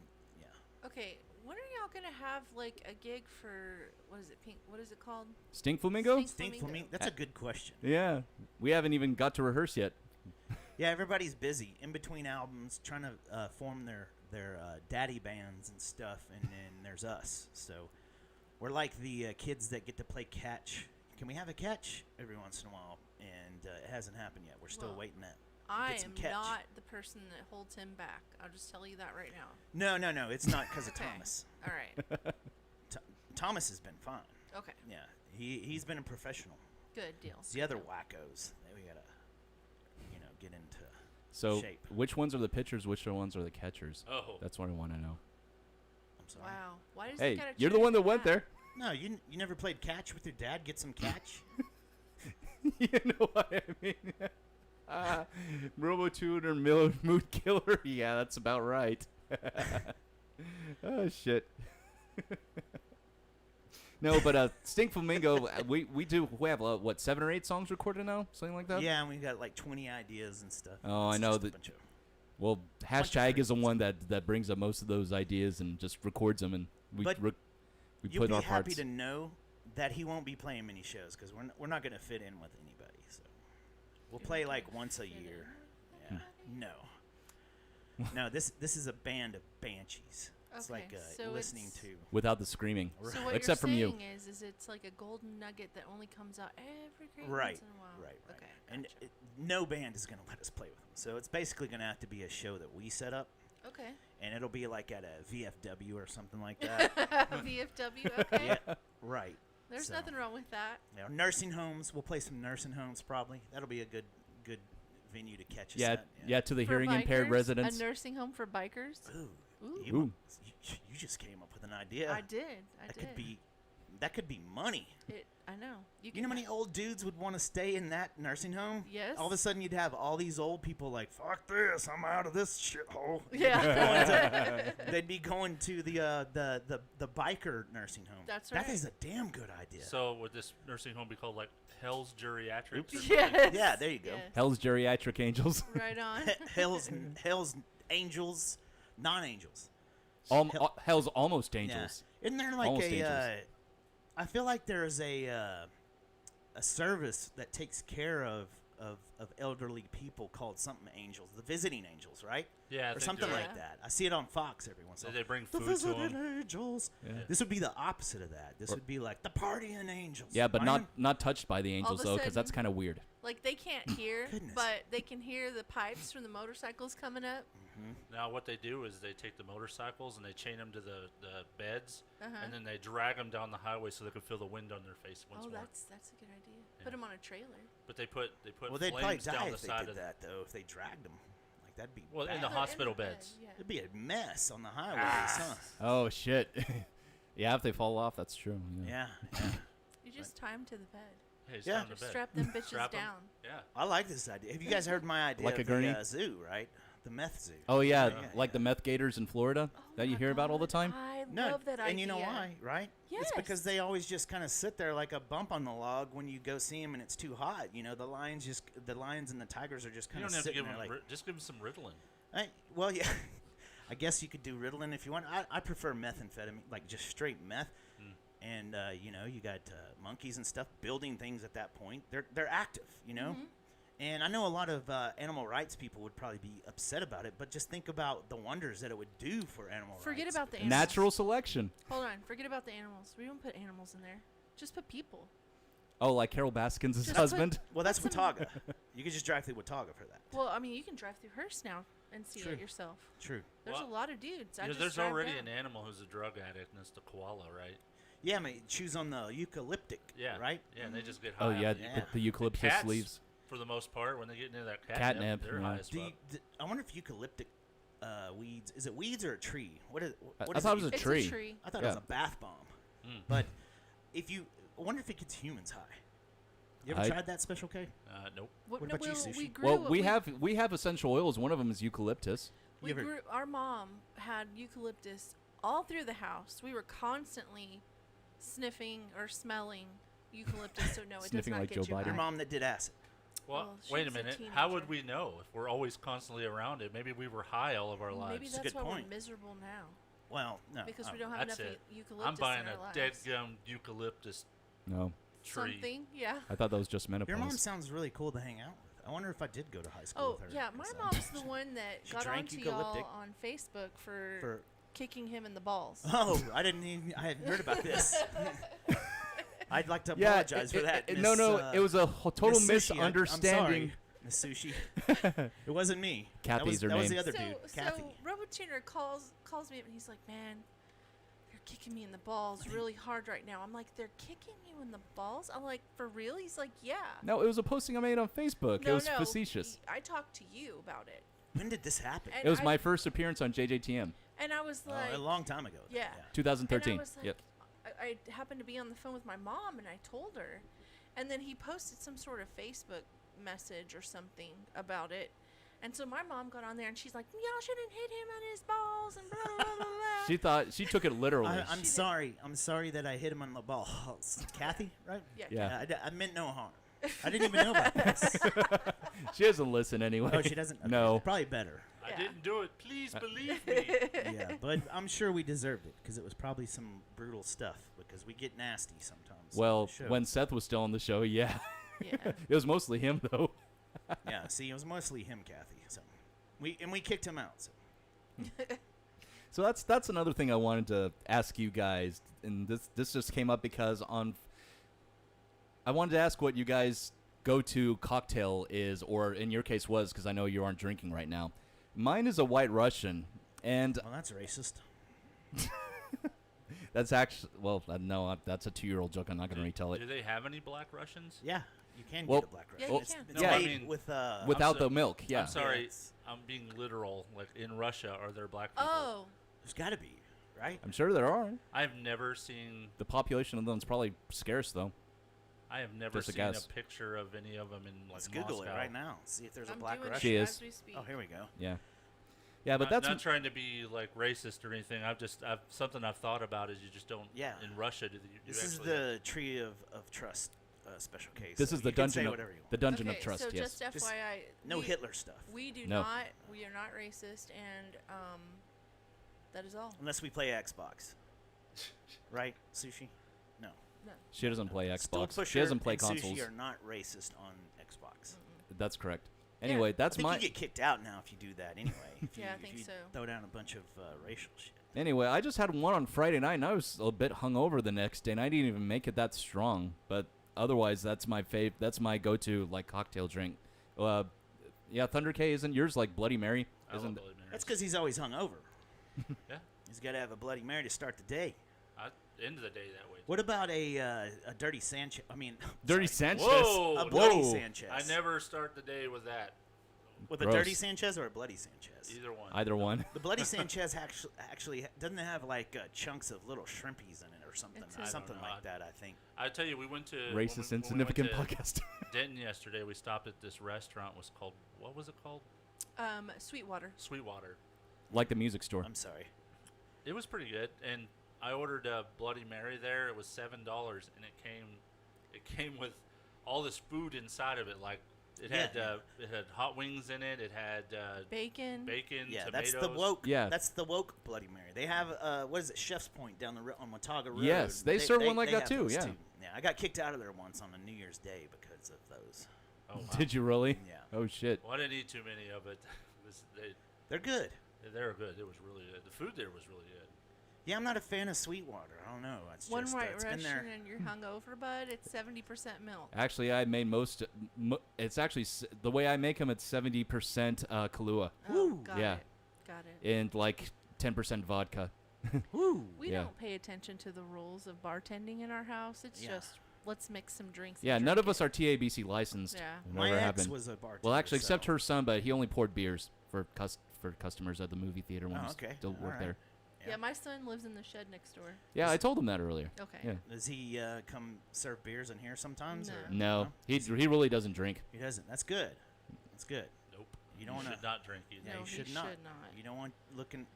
Okay, when are y'all gonna have like a gig for what is it? Pink? What is it called? Stink Flamingo? Stink Flamingo. That's a good question. Yeah, we haven't even got to rehearse yet. Yeah, everybody's busy in between albums, trying to form their daddy bands and stuff, and then there's us. So we're like the kids that get to play catch. Can we have a catch every once in a while? And it hasn't happened yet. We're still waiting that. I Get some am catch. not the person that holds him back. I'll just tell you that right now. No. It's not because of Okay. Thomas. All right. Thomas has been fine. Okay. Yeah, he's been a professional. Good deal. It's the other wackos that we gotta, get into So, shape. which ones are the pitchers? Which ones are the catchers? Oh. That's what I want to know. I'm sorry. Wow. Why does Hey, he gotta you're the check one that for went there. No, you never played catch with your dad. Get some catch. You know what I mean? Robo-tuner, mood killer. Yeah, that's about right. Oh, shit. No, but Stink Flamingo, we have, what, 7 or 8 songs recorded now? Something like that? Yeah, and we've got like 20 ideas and stuff. Oh, I It's know just a that. bunch of- Well, bunch of hashtag is the freaks. one that brings up most of those ideas and just records them, and we But we You'll put be our happy parts. to know that he won't be playing many shows because we're not going to fit in with anybody. So we'll play like once a year. Yeah. No, this is a band of banshees. It's Okay, like so listening it's- to. Without the screaming, So what except you're from you. saying is it's like a golden nugget that only comes out every great Right, once in a while. right. Okay. And no band is going to let us play with them. So it's basically going to have to be a show that we set up. Okay. And it'll be like at a VFW or something like that. VFW. Okay. Yeah, right. There's So, nothing wrong with that. nursing homes. We'll play some nursing homes probably. That'll be a good venue to catch us Yeah, at. yeah, to the For hearing impaired bikers? residents. A nursing home for bikers. Ooh. Ooh. You just came up with an idea. I did. That could be money. I know. You know how many old dudes would want to stay in that nursing home? Yes. All of a sudden, you'd have all these old people like, "Fuck this! I'm out of this shithole." Yeah. They'd be going to the biker nursing home. That's That right. is a damn good idea. So would this nursing home be called like Hell's Geriatrics? or Yes. something? Yeah, there you go. Yes. Hell's Geriatric Angels. Right on. Hell's angels, non-angels. Hell's almost angels. Yeah. Isn't there like Almost a? angels. I feel like there's a service that takes care of elderly people called something angels, the visiting angels, right? Yeah, I or think something you're like right. that. I see it on Fox every once in a Did while. they bring The food to visiting 'em? angels. Yeah. This would be the opposite of that. This would be like the partying angels. Yeah, but Partying- not touched by the All angels of a though, because that's sudden- kind of weird. Like they can't hear, Goodness. but they can hear the pipes from the motorcycles coming up. Now what they do is they take the motorcycles and they chain them to the beds, Uh-huh. and then they drag them down the highway so they can feel the wind on their face once Oh, more. that's a good idea. Put them on a trailer. But they put Well, they'd probably flames die down the if they side did of that, though. If they dragged them, like that'd be Well, in bad. the hospital beds. Yeah. It'd be a mess on the highways, huh? Oh shit. Yeah, if they fall off, that's true. Yeah. You just tie them to the bed. Hey, it's Yeah. down the Just bed. strap them bitches Strap 'em. down. Yeah. I like this idea. Have you guys heard my idea Like a of gurney? the zoo, right? The meth zoo. Oh yeah, Yeah, like the meth gators in Florida that you hear about all the time. I No, love that idea. and you know why, right? It's because they always just kind of sit there like a bump on the log when you go see them and it's too hot. You know, the lions and the tigers are just You kind of don't have to sitting give there them. like. Just give them some Ritalin. Well, yeah. I guess you could do Ritalin if you want. I prefer methamphetamine, like just straight meth. And you got monkeys and stuff building things at that point. They're active, you know. And I know a lot of animal rights people would probably be upset about it, but just think about the wonders that it would do for animal rights. Forget about the animals. Natural selection. Hold on. Forget about the animals. We don't put animals in there. Just put people. Oh, like Carol Baskins' Just husband. Well, that's put some- Watauga. You could just drive through Watauga for that. Well, I mean, you can drive through Hearst now and see True. it yourself. True. There's Well, a lot of dudes. I You know, just there's drive already down. an animal who's a drug addict, and it's the koala, right? Yeah, man, choose on the eucalyptic. Yeah. Right. Yeah, and they just get high. Oh off yeah, it. the eucalyptus Cats, leaves. for the most part, when they get into that Catnip, they're yeah. high as fuck. I wonder if eucalyptic weeds is it weeds or a tree? What is? I What is thought it was a It's tree. a tree. I thought it was Yeah. a bath bomb. Mm. But I wonder if it gets humans high. You ever tried that Special K? Nope. What about you, Sushi? We have essential oils. One of them is eucalyptus. Our mom had eucalyptus all through the house. We were constantly sniffing or smelling eucalyptus, so no, it does Sniffing not like get Joe you Biden. high. Your mom that did acid. Well, she wait a was a minute. teenager. How would we know if we're always constantly around it? Maybe we were high all of our lives. Maybe That's a that's good why point. we're miserable now. Well, no. Because we don't have That's enough it. eucalyptus I'm buying in our a lives. dead gum eucalyptus No. tree. Something, yeah. I thought that was just menopause. Your mom sounds really cool to hang out with. I wonder if I did go to high school Oh, with her. yeah, my 'cause, mom's the one that she got drank onto eucalyptic? y'all on Facebook for kicking him in the balls. Oh, I hadn't heard about this. I'd like to Yeah, apologize for that. no, it was a total Miss Sushi, misunderstanding. I'm sorry, Miss Sushi. It wasn't me. Kathy's her that was name. the other so, dude, Kathy. So RoboTuner calls me up and he's like, "Man, they're kicking me in the balls really hard right now." I'm like, "They're kicking you in the balls?" I'm like, "For real?" He's like, "Yeah." No, it was a posting I made on Facebook. No, it was no, facetious. I talked to you about it. When did this happen? And It was I- my first appearance on JJTM. And I was like, a long time ago. Yeah. 2013. And I was like, Yep. I happened to be on the phone with my mom, and I told her, and then he posted some sort of Facebook message or something about it, and so my mom got on there and she's like, "Y'all shouldn't hit him on his balls," and blah blah blah blah. She took it literally. I'm sorry. I'm sorry that I hit him on the balls. Kathy, right? Yeah. I meant no harm. I didn't even know about this. She doesn't listen anyway. Oh, she doesn't? Okay. No. Probably better. I didn't do it. Please believe me. Yeah, but I'm sure we deserved it because it was probably some brutal stuff because we get nasty sometimes. Well, on the show. when Seth was still on the show, yeah. Yeah. It was mostly him though. Yeah, see, it was mostly him, Kathy. So we kicked him out. So. So that's another thing I wanted to ask you guys, and this just came up because I wanted to ask what you guys' go-to cocktail is, or in your case was, because I know you aren't drinking right now. Mine is a White Russian, and well, that's racist. that's actually no, that's a 2-year-old joke. I'm not going to retell it. Do they have any Black Russians? Yeah, you can Well, get a Black Yeah, Russian. you It's- can. it's No, I made mean, with without the milk. Yeah. I'm sorry. Yes. I'm being literal. Like in Russia, are there black people? Oh, There's got to be, right? I'm sure there are. I've never seen. The population of them is probably scarce though. I have never Just a seen a guess. picture of any of them in like Let's Google Moscow. it right now. See if there's a I'm Black doing Russian. She it is. as we speak. Oh, here we go. Yeah. Yeah, but not, that's not trying to be like racist or anything. Something I've thought about is you just don't. Yeah. In Russia, do you This is actually the Tree of Trust special case. this so is the you can dungeon say of whatever you want. the dungeon Okay, of trust. so Yes. just FYI, No we- Hitler stuff. We do No. not. We are not racist, and that is all. Unless we play Xbox. Right, Sushi? No. No. She doesn't play Stool Xbox. Pusher She doesn't play and consoles. Sushi are not racist on Xbox. That's correct. Anyway, that's I think my. you get kicked out now if you do that anyway. If you, Yeah, I if think you so. throw down a bunch of racial shit. Anyway, I just had one on Friday night, and I was a bit hungover the next day, and I didn't even make it that strong. But otherwise, that's my That's my go-to like cocktail drink. Yeah, Thunder K isn't yours like Bloody Mary? I love Isn't Bloody Marys. That's because he's always hungover. Yeah. He's got to have a Bloody Mary to start the day. I end the day that way. What about a Dirty Sanchez? I mean, Dirty sorry. Sanchez? Whoa! A Bloody Whoa. Sanchez. I never start the day with that. With a Gross. Dirty Sanchez or a Bloody Sanchez? Either one. Either one. The Bloody Sanchez actually doesn't have like chunks of little shrimpies in it or something. It's Or a- something I don't know. like that, I think. I tell you, we went to Racist, when we went insignificant to podcast. Denton yesterday. We stopped at this restaurant. What was it called? Sweetwater. Sweetwater. Like the music store. I'm sorry. It was pretty good, and I ordered a Bloody Mary there. It was $7, and it came with all this food inside of it. Like it had hot wings in it. It had Bacon. Yeah, tomatoes. that's the woke. Yeah. That's the woke Bloody Mary. They have what is it, Chef's Point down the on Watauga Road. Yes, they serve one like they that have too, those yeah. Yeah, I got kicked out of there once on a New Year's Day because of those. Oh, wow. Did you really? Yeah. Oh shit. Well, I didn't eat too many of it. They're good. They were good. It was really good. The food there was really good. Yeah, I'm not a fan of Sweetwater. I don't know. It's One just, White it's been Russian there. and you're hungover, bud. It's 70% milk. Actually, I made it's actually the way I make them. It's 70% Kahlua. Oh, got Yeah. it. Got it. And like 10% vodka. Woo. We Yeah. don't pay attention to the rules of bartending in our house. It's Yeah. just let's mix some drinks. Yeah, and none drink of us it. are TABC licensed. Yeah. It My never ex happened. was a bartender. Well, actually, except so- her son, but he only poured beers for customers at the movie theater when Oh, he okay. still All worked right. there. Yeah, my son lives in the shed next door. Yeah, I told him that earlier. Okay. Yeah. Does he come serve beers in here sometimes? No. Or? No, he really doesn't drink. He doesn't. That's good. That's good. Nope. You don't want should not drink either. Yeah, No, you he should not. should not. You don't want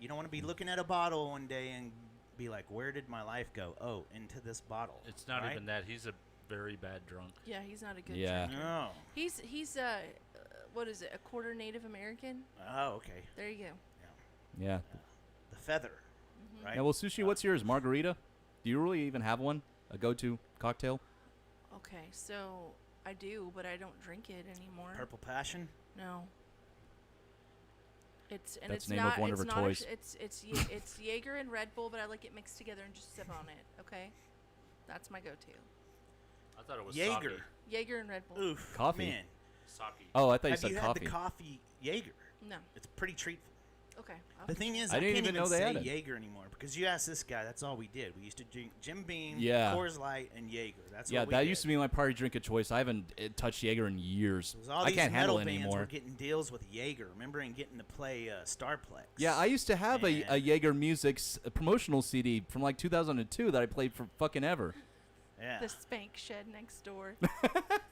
You don't want to be looking at a bottle one day and be like, "Where did my life go?" Oh, into this bottle. It's not right? even that. He's a very bad drunk. Yeah, he's not a good Yeah. drinker. No. He's what is it? A quarter Native American? Oh, okay. There you go. Yeah. The feather, right? Yeah. Well, Sushi, what's yours? Margarita? Do you really even have one? A go-to cocktail? Okay, so I do, but I don't drink it anymore. Purple Passion. No. It's That's it's the name not of one of it's her not toys. it's Jaeger and Red Bull, but I like it mixed together and just sip on it. Okay, that's my go-to. I thought it was Jaeger. sake. Jaeger and Red Bull. Oof. Coffee. Man. Sake. Oh, I thought you Have said you coffee. had the coffee Jaeger? No. It's pretty treatful. Okay. The thing is, I I, didn't can't even even know they say had it. Jaeger anymore because you ask this guy. That's all we did. We used to drink Jim Beam, Yeah. Coors Light, and Jaeger. That's Yeah, what we that did. used to be my party drink of choice. I haven't touched Jaeger in years. 'Cause all I these can't handle metal it bands anymore. were getting deals with Jaeger. Remember, and getting to play Starplex. Yeah, I used to have a Jaeger Music's promotional CD from like 2002 that I played for fucking ever. Yeah. The Spank Shed next door.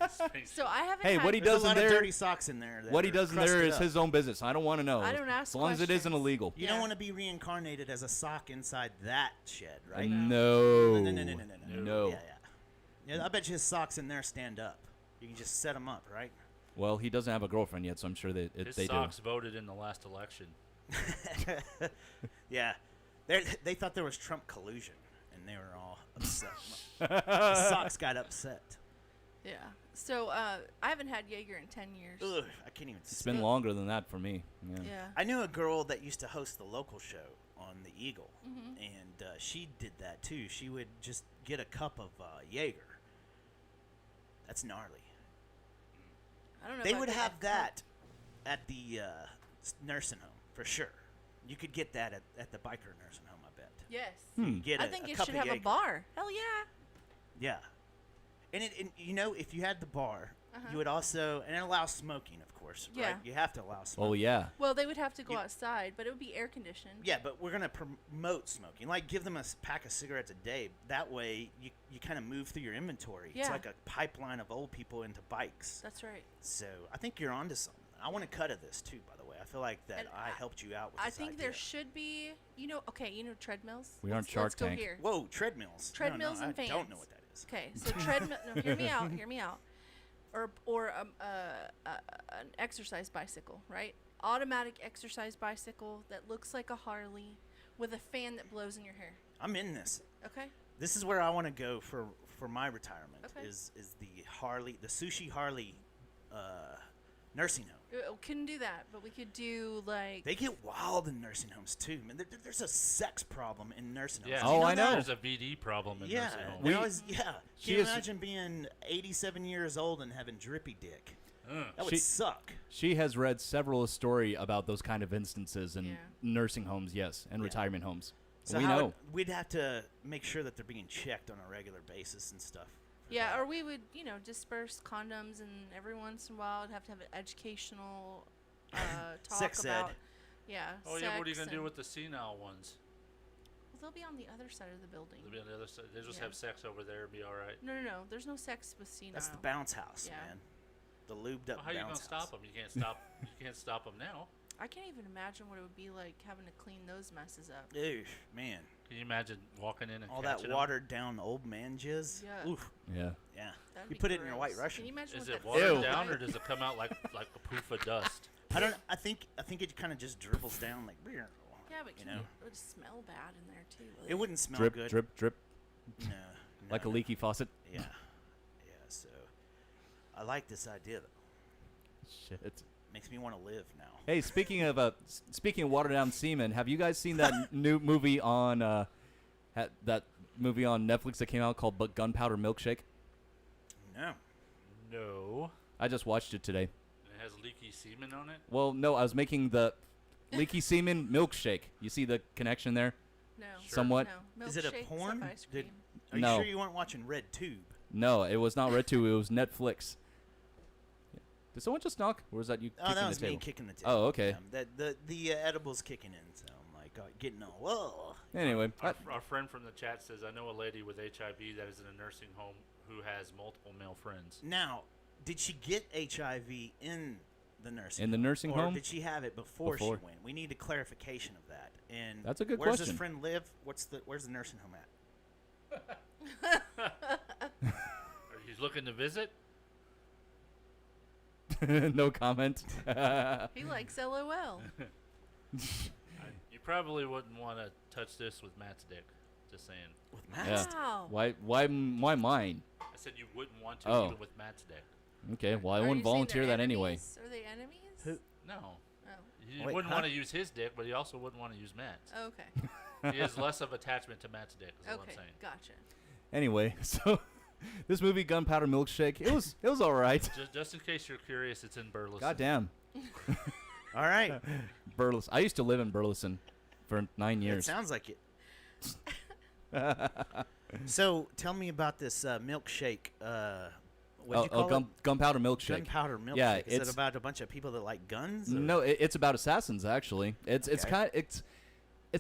Spank So I haven't. Hey, had what he There's does a lot in of there, dirty socks in there. that what he are does in there crusted is up. his own business. I don't want to know. I don't ask as long as it isn't questions. illegal. You don't want to be reincarnated as a sock inside that shed, right? No. No. Yeah. Yeah, I bet you his socks in there stand up. You can just set them up, right? Well, he doesn't have a girlfriend yet, so I'm sure that His they socks voted in the last election. Yeah. They thought there was Trump collusion, and they were all upset. The socks got upset. Yeah. So I haven't had Jaeger in 10 years. Ugh, I can't even It's been longer than that for me. Yeah. Yeah. I knew a girl that used to host the local show on the Eagle, Mhm. and she did that too. She would just get a cup of Jaeger. That's gnarly. I don't know. They if I would could have that at the nursing home for sure. You could get that at the biker nursing home, I bet. Yes. You could get I a- think a it cup should of have a Jaeger. bar. Hell yeah. Yeah. And you know, if you had the bar, Uh-huh. you would also, and it allows smoking, of course, Yeah. right? You have to allow smoking. Oh, yeah. Well, they would have to go outside, but it would be air conditioned. Yeah, but we're going to promote smoking. Like, give them a pack of cigarettes a day. That way, you kind of move through your inventory. It's Yeah. like a pipeline of old people into bikes. That's right. So I think you're onto something. I want to cut of this, too, by the way. I feel like that And I helped you out with I this think idea. there should be, treadmills. We aren't Let's Shark go Tank. here. Whoa, treadmills. Treadmills no, and I fans. don't know what that is. Okay, so treadmill. No, hear me out. Hear me out. Or an exercise bicycle, right? Automatic exercise bicycle that looks like a Harley with a fan that blows in your hair. I'm in this. Okay. This is where I want to go for my retirement. Okay. Is the Sushi Harley nursing home. Couldn't do that, but we could do like. They get wild in nursing homes too, man. There's a sex problem in nursing homes. Yeah. Do you I know. There's a VD problem in Yeah, nursing homes. there was- yeah. She Can you is- imagine being 87 years old and having drippy dick? That would She- suck. She has read several story about those kind of instances in Yeah. nursing homes, yes, and retirement homes. So we how know. would- we'd have to make sure that they're being checked on a regular basis and stuff. Yeah, or we would, disperse condoms, and every once in a while, I'd have to have an educational talk Sex ed. about. Yeah. Oh yeah, what are you sex gonna do and- with the senile ones? Well, they'll be on the other side of the building. They'll be on the other side. They just Yeah. have sex over there and be all right. No. There's no sex with senile. That's the bounce house, Yeah. man. The lubed up Well, how are you gonna bounce stop house. them? You can't stop. You can't stop them now. I can't even imagine what it would be like having to clean those messes up. Oof, man. Can you imagine walking in and All that catching 'em? watered down old man jizz. Yeah. Oof. Yeah. Yeah. That'd You be put it in your White gross. Russian. Can you imagine Is what it that watered feels down, like? or does it come out like a poof of dust? I don't. I think it kind of just dribbles down like beer. Yeah, but you can know. it would smell bad in there too. It wouldn't smell Drip, good. drip, drip. No. Like a leaky faucet. Yeah. Yeah. So, I like this idea though. Shit. Makes me want to live now. Hey, speaking of watered down semen, have you guys seen that new movie on that movie on Netflix that came out called Gunpowder Milkshake? No. No. I just watched it today. It has leaky semen on it. Well, no, I was making the leaky semen milkshake. You see the connection there? No. Somewhat. No. Is it a Milkshakes porn? of ice cream. Are No. you sure you weren't watching Red Tube? No, it was not RedTube. It was Netflix. Did someone just knock, or was that you? Oh, kicking that was the me table? kicking the table. Oh, okay. The edible's kicking in, so I'm like, getting all, whoa. Anyway, Our friend from the chat says, I know a lady with HIV that is in a nursing home who has multiple male friends. Now, did she get HIV in the nursing In the nursing or home? did she have it before she went? We need a clarification of that. And That's a good where's question. this friend live? Where's the nursing home at? Are you looking to visit? No comment. He likes LOL. You probably wouldn't want to touch this with Matt's dick. Just saying. With Yeah. Wow. Why mine? I said you wouldn't want to Oh. even with Matt's dick. Okay, well I Are wouldn't you saying volunteer they're that anyway. enemies? Are they enemies? Who? No. Oh. You Wait, wouldn't huh? want to use his dick, but you also wouldn't want to use Matt's. Okay. He has less of attachment to Matt's dick, is all Okay. I'm saying. Gotcha. Anyway, so this movie Gunpowder Milkshake, it was all right. Just in case you're curious, it's in Burleson. God damn. All right. Burleson. I used to live in Burleson for 9 It years. sounds like it. So tell me about this milkshake. What do you call it? Gunpowder Milkshake. Gunpowder milkshake. Yeah, Is it about a bunch of people that like guns? Or? No, it's about assassins actually. It's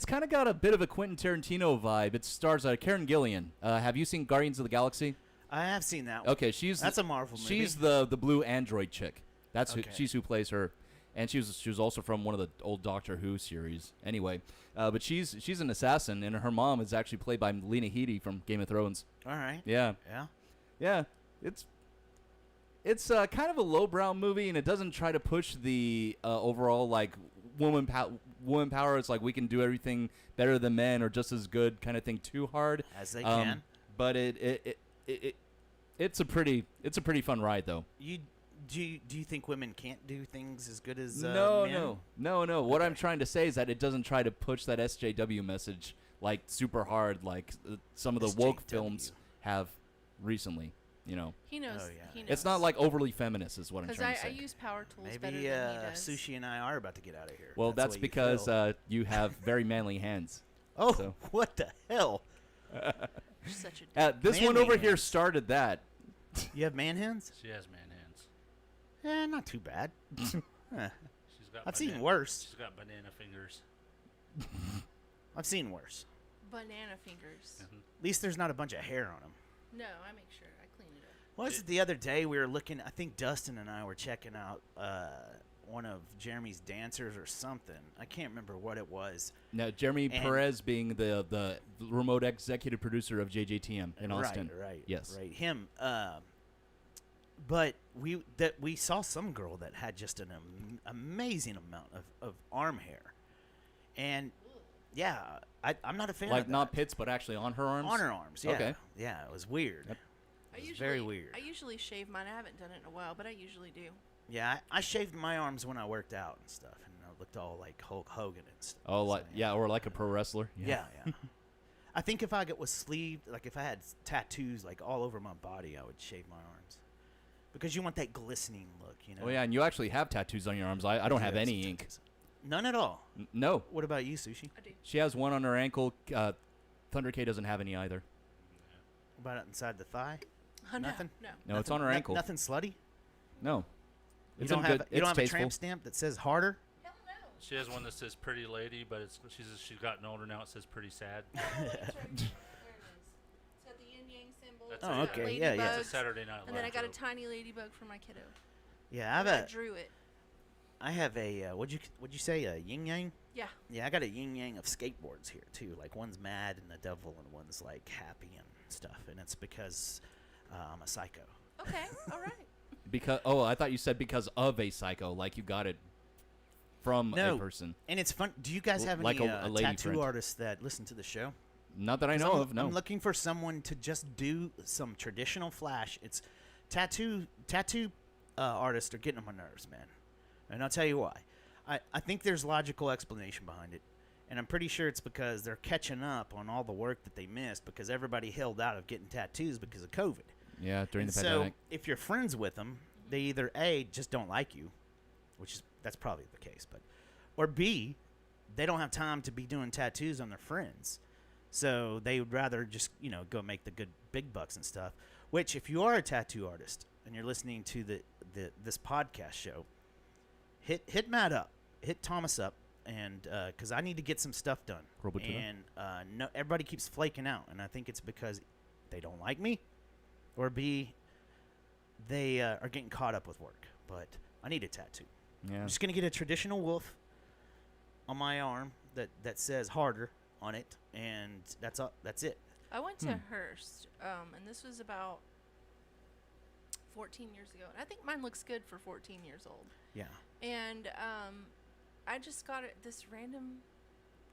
kind of got a bit of a Quentin Tarantino vibe. It stars Karen Gillian. Have you seen Guardians of the Galaxy? I have seen that one. Okay, that's a Marvel movie. She's the blue android chick. That's Okay. she's who plays her, and she was also from one of the old Doctor Who series. Anyway, but she's an assassin, and her mom is actually played by Lena Headey from Game of Thrones. All right. Yeah. Yeah. Yeah. It's kind of a lowbrow movie, and it doesn't try to push the overall like woman power. It's like we can do everything better than men or just as good kind of thing too hard. As they can. But it's a pretty fun ride though. Do you think women can't do things as good as No. men? What I'm trying to say is that it doesn't try to push that SJW message like super hard like some of the woke SJW. films have recently. You know. He knows. Oh, yeah. He knows. It's not like overly feminist, is what I'm Because trying to I say. use power tools better Maybe than he does. Sushi and I are about to get out of here. Well, that's the way you because feel. you have very manly hands. Oh, so. what the hell? You're such a This one Manly over here hands. started that. You have man hands? She has man hands. Not too bad. She's got I've seen worse. She's got banana fingers. I've seen worse. banana fingers. At least there's not a bunch of hair on them. No, I make sure I clean it up. What was it the other day? We were looking. I think Dustin and I were checking out one of Jeremy's dancers or something. I can't remember what it was. Now, Jeremy And- Perez being the remote executive producer of JJTM in Austin. Right. Yes. Right. Him. But we saw some girl that had just an amazing amount of arm hair, and yeah, I'm not a fan. Like of that. not pits, but actually on her arms. On her arms. Yeah. Okay. Yeah, it was weird. Yep. It was very weird. I usually shave mine. I haven't done it in a while, but I usually do. Yeah, I shaved my arms when I worked out and stuff, and I looked all like Hulk Hogan and stuff. Oh, like yeah, or like a pro wrestler. Yeah. I think if I was sleeved, like if I had tattoos like all over my body, I would shave my arms. Because you want that glistening look, you know. Oh yeah, and you actually have tattoos on your arms. I don't have do have any some ink. None at all. No. What about you, Sushi? I do. She has one on her ankle. Thunder K doesn't have any either. What about inside the thigh? Oh, no, Nothing. no. No, it's on her ankle. Nothing slutty. No. You It's don't in have good- you don't it's have a tasteful. tramp stamp that says harder. She has one that says "Pretty Lady," but she's gotten older now. It says "Pretty Sad." There it is. It's got the yin yang symbol. That's it's a- got okay, yeah, yeah. That's a ladybugs, Saturday Night And then I Live got a joke. tiny ladybug for my kiddo. Yeah, I drew it. I have a what'd you say, a yin yang? Yeah. Yeah, I got a yin yang of skateboards here too. Like one's mad and the devil, and one's like happy and stuff. And it's because I'm a psycho. Okay. All right. Because I thought you said because of a psycho, like you got it from a person. And it's fun. Do you guys have Like any a lady tattoo friend. artists that listen to the show? Not that I 'Cause know I'm, of. No. I'm looking for someone to just do some traditional flash. It's tattoo artists are getting on my nerves, man. And I'll tell you why. I think there's logical explanation behind it. And I'm pretty sure it's because they're catching up on all the work that they missed because everybody held out of getting tattoos because of COVID. Yeah, during And the so pandemic. if you're friends with them, they either A, just don't like you, that's probably the case, or B, they don't have time to be doing tattoos on their friends. So they would rather just, go make the good big bucks and stuff. Which, if you are a tattoo artist and you're listening to this podcast show, hit Matt up, hit Thomas up, and because I need to get some stuff done. And no, everybody keeps flaking out, and I think it's because they don't like me, or B, they are getting caught up with work. But I need a tattoo. Yeah. I'm just gonna get a traditional wolf on my arm that says harder on it, and that's it. I went to Hearst, and this was about 14 years ago. And I think mine looks good for 14 years old. Yeah. And I just got this random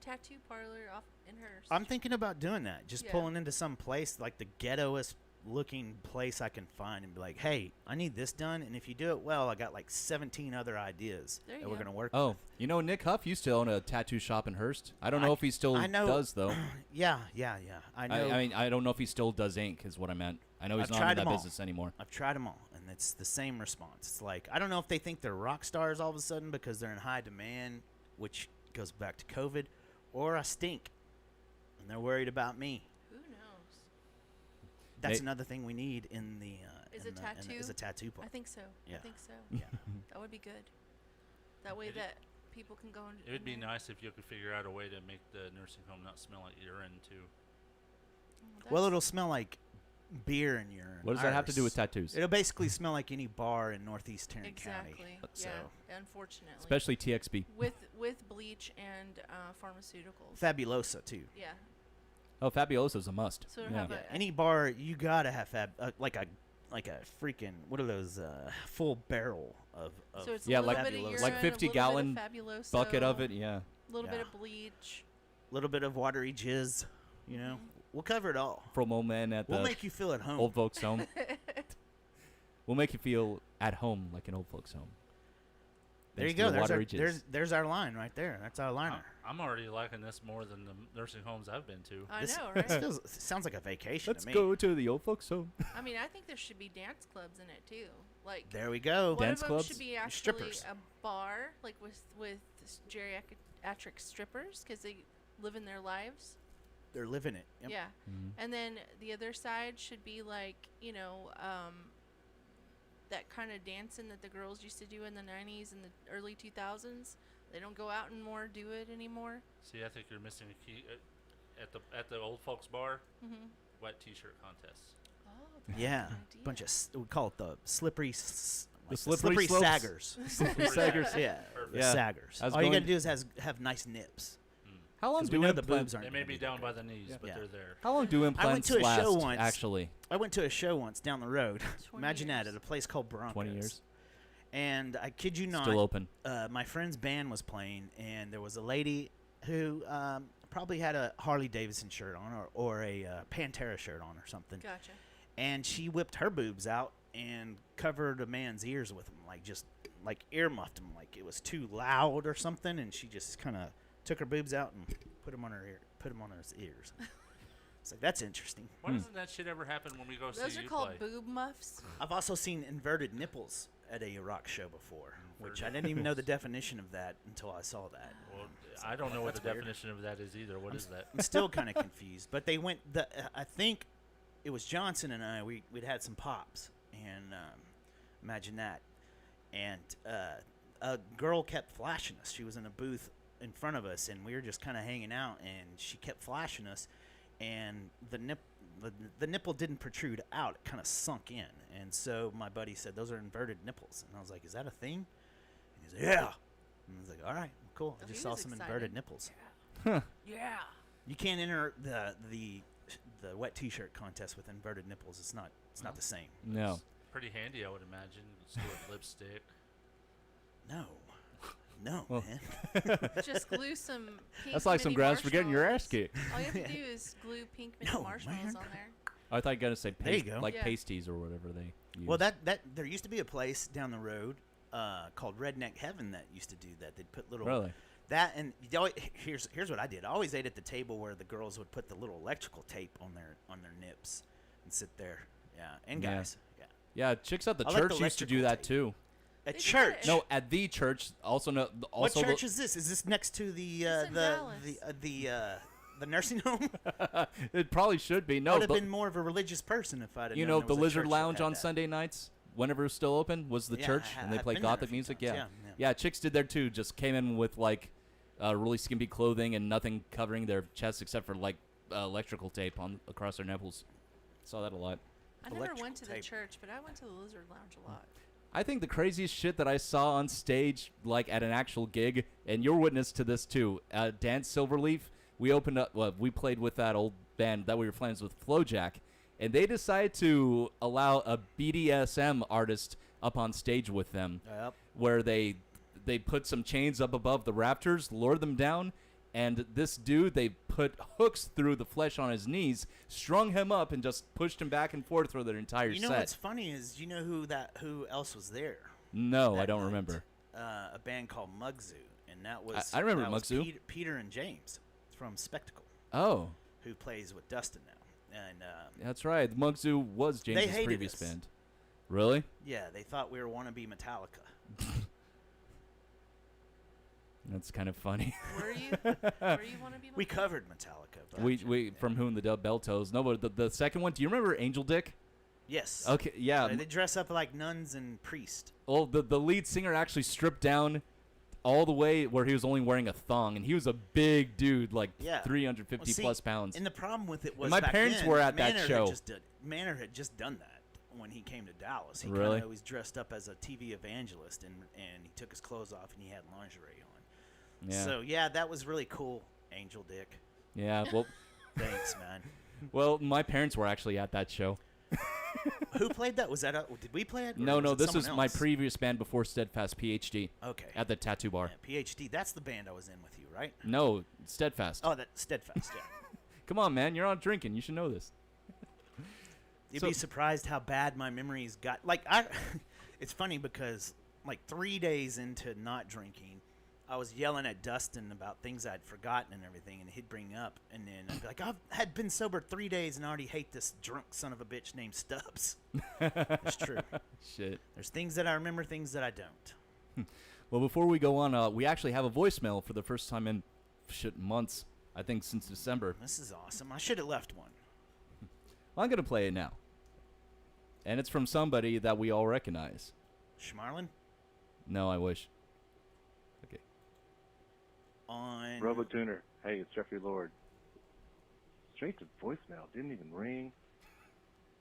tattoo parlor off in Hearst. I'm thinking about doing that. Just Yeah. pulling into some place, like the ghettoest looking place I can find, and be like, hey, I need this done, and if you do it well, I got like 17 other ideas There you that we're go. going to work Oh, with. you know, Nick Huff used to own a tattoo shop in Hearst. I don't know if he still I know, does, though. Yeah. I know. I mean, I don't know if he still does ink, is what I meant. I know he's I've not tried in that them all. business anymore. I've tried them all, and it's the same response. It's like, I don't know if they think they're rock stars all of a sudden because they're in high demand, which goes back to COVID, or I stink, and they're worried about me. Who knows? That's another thing we need in the Is in a the- tattoo? is a tattoo part. I think so. Yeah. I think so. Yeah. That would be good. That way that people can go and. It would be nice if you could figure out a way to make the nursing home not smell like urine too. Well, it'll smell like beer and urine. What does that have to do with Iris. tattoos? It'll basically smell like any bar in Northeast Tarrant Exactly. County. Yeah. Unfortunately. Especially TXB. With bleach and pharmaceuticals. Fabulosa too. Yeah. Oh, Fabulosa's a must. So it'll yeah. have Any bar, you gotta have like a freaking, what are those, full barrel of So it's yeah, a little like bit of urine, like a little 50 bit of gallon Fabuloso, bucket of it. Yeah. A little bit of bleach. A little bit of watery jizz, you know. We'll cover it all. From old man at We'll the make you feel at home. old folks home. We'll make you feel at home like an old folks home. There you Thanks to go. the There's our, watery jizz. there's our line right there. That's our liner. I'm already liking this more than the nursing homes I've been to. I This- know, this right? feels- sounds like a vacation Let's to me. go to the old folks home. I mean, I think there should be dance clubs in it too. Like There we go. one Dance of them clubs? should be actually Strippers. a bar, like with geriatric strippers, because they live in their lives. They're living it. Yep. Yeah. And then the other side should be like, that kind of dancing that the girls used to do in the 90s and the early 2000s. They don't go out and do it anymore. See, I think you're missing a key at the old folks bar. Mhm. Wet T-shirt contests. Oh, that's Yeah. a good idea. Bunch of we call it the slippery. The slippery slopes. saggers. Slippery saggers. Yeah. Perfect. The Yeah. saggers. I was All you going- gotta do is have nice nips. How long 'Cause do we know the implant- boobs aren't They may gonna be that down good. by the knees, but Yeah. they're there. How long do implants to a last? show once. Actually, I went to a show once down the road. 20 Imagine that, years. at a place called Broncos. 20 years. And I kid you not, Still open. My friend's band was playing, and there was a lady who probably had a Harley Davidson shirt on or a Pantera shirt on or something. Gotcha. And she whipped her boobs out and covered a man's ears with them, like earmuffed him, like it was too loud or something. And she just kind of took her boobs out and put them on his ears. It's like, that's interesting. Why doesn't that shit ever happen when we go Those see are you called play? boob muffs. I've also seen inverted nipples at a rock show before, which I didn't even know the definition of that until I saw that. Well, I don't know what the That's weird. definition of that is either. What is that? I'm still kind of confused. But they went. I think it was Johnson and I. We'd had some pops, and imagine that. And a girl kept flashing us. She was in a booth in front of us, and we were just kind of hanging out. And she kept flashing us, and the nipple didn't protrude out. It kind of sunk in. And so my buddy said, "Those are inverted nipples." And I was like, "Is that a thing?" And he said, "Yeah." And I was like, "All right, cool. I Oh, just he saw was some excited. inverted nipples." Yeah. You can't enter the wet T-shirt contest with inverted nipples. It's not the same. No. Pretty handy, I would imagine. Just with lipstick. No, Well. man. Just glue some pink That's like some mini grounds for getting your ass marshmallows. kicked. All you have to do is glue pink mini No, marshmallows man. on there. I thought you were gonna say There you go. like Yeah. pasties or whatever they use. Well, that there used to be a place down the road called Redneck Heaven that used to do that. They'd put little Really? that, and here's what I did. I always ate at the table where the girls would put the little electrical tape on their nips and sit there. Yeah, and Yeah. guys. Yeah. Yeah, chicks at the I like church the used to do electrical that too. At They do church. that No, at the church. Also, no. What Also, church is this? Is this next to the It's in Dallas. the nursing home? it probably should be. I No, would have but been more of a religious person if I'd have you known know there the was a Lizard church that Lounge had on that. Sunday nights, whenever it was still open, was the Yeah, church, I and they have played been there a gothic few music. times. Yeah. Yeah. Chicks did there too. Just came in with like really skimpy clothing and nothing covering their chests except for like electrical tape on across their nipples. Saw that a lot. I never went to the church, but I went to the Lizard Lounge a lot. I think the craziest shit that I saw on stage, like at an actual gig, and you're witness to this too. Dance Silverleaf, we opened up. Well, we played with that old band that we were friends with, Flowjack, and they decided to allow a BDSM artist up on stage with them, where they put some chains up above the rafters, lowered them down, and this dude, they put hooks through the flesh on his knees, strung him up, and just pushed him back and forth through their entire set. You know what's funny is, you know who else was there? No, I don't remember. A band called Mugzoo, and that was I remember that was Mugzoo. Peter and James from Spectacle. Oh, who plays with Dustin now? And that's right. Mugzoo was James's previous band. Really? Yeah, they thought we were wannabe Metallica. That's kind of funny. Were you wannabe? We covered Metallica. But we From Whom the Dove Bell Tolls. No, but the second one. Do you remember Angel Dick? Yes. Okay. Yeah. They dress up like nuns and priests. Well, the lead singer actually stripped down all the way where he was only wearing a thong, and he was a big dude, like 350 plus pounds. And the problem with it was and my back parents then, were at Manor that show. Manor had just done that when he came to Dallas. He Really? kind of was dressed up as a TV evangelist, and he took his clothes off and he had lingerie on. Yeah. So yeah, that was really cool, Angel Dick. Yeah. Well. Thanks, man. Well, my parents were actually at that show. Who played that? Was that did we play it? No, this was my previous band before Steadfast, PhD. Okay. At the Tattoo Bar. Yeah, PhD. That's the band I was in with you, right? No, Steadfast. Oh, that Steadfast. Yeah. Come on, man. You're not drinking. You should know this. You'd be surprised how bad my memories got. Like it's funny because like 3 days into not drinking, I was yelling at Dustin about things I'd forgotten and everything, and he'd bring up, and then I'd be like, I had been sober 3 days and I already hate this drunk son of a bitch named Stubbs. It's true. Shit. There's things that I remember, things that I don't. Well, before we go on, we actually have a voicemail for the first time in months. I think since December. This is awesome. I should have left one. Well, I'm going to play it now. And it's from somebody that we all recognize. Schmarlin? No, I wish. On RoboTuner. Hey, it's Jeffrey Lord. Straight to voicemail. Didn't even ring.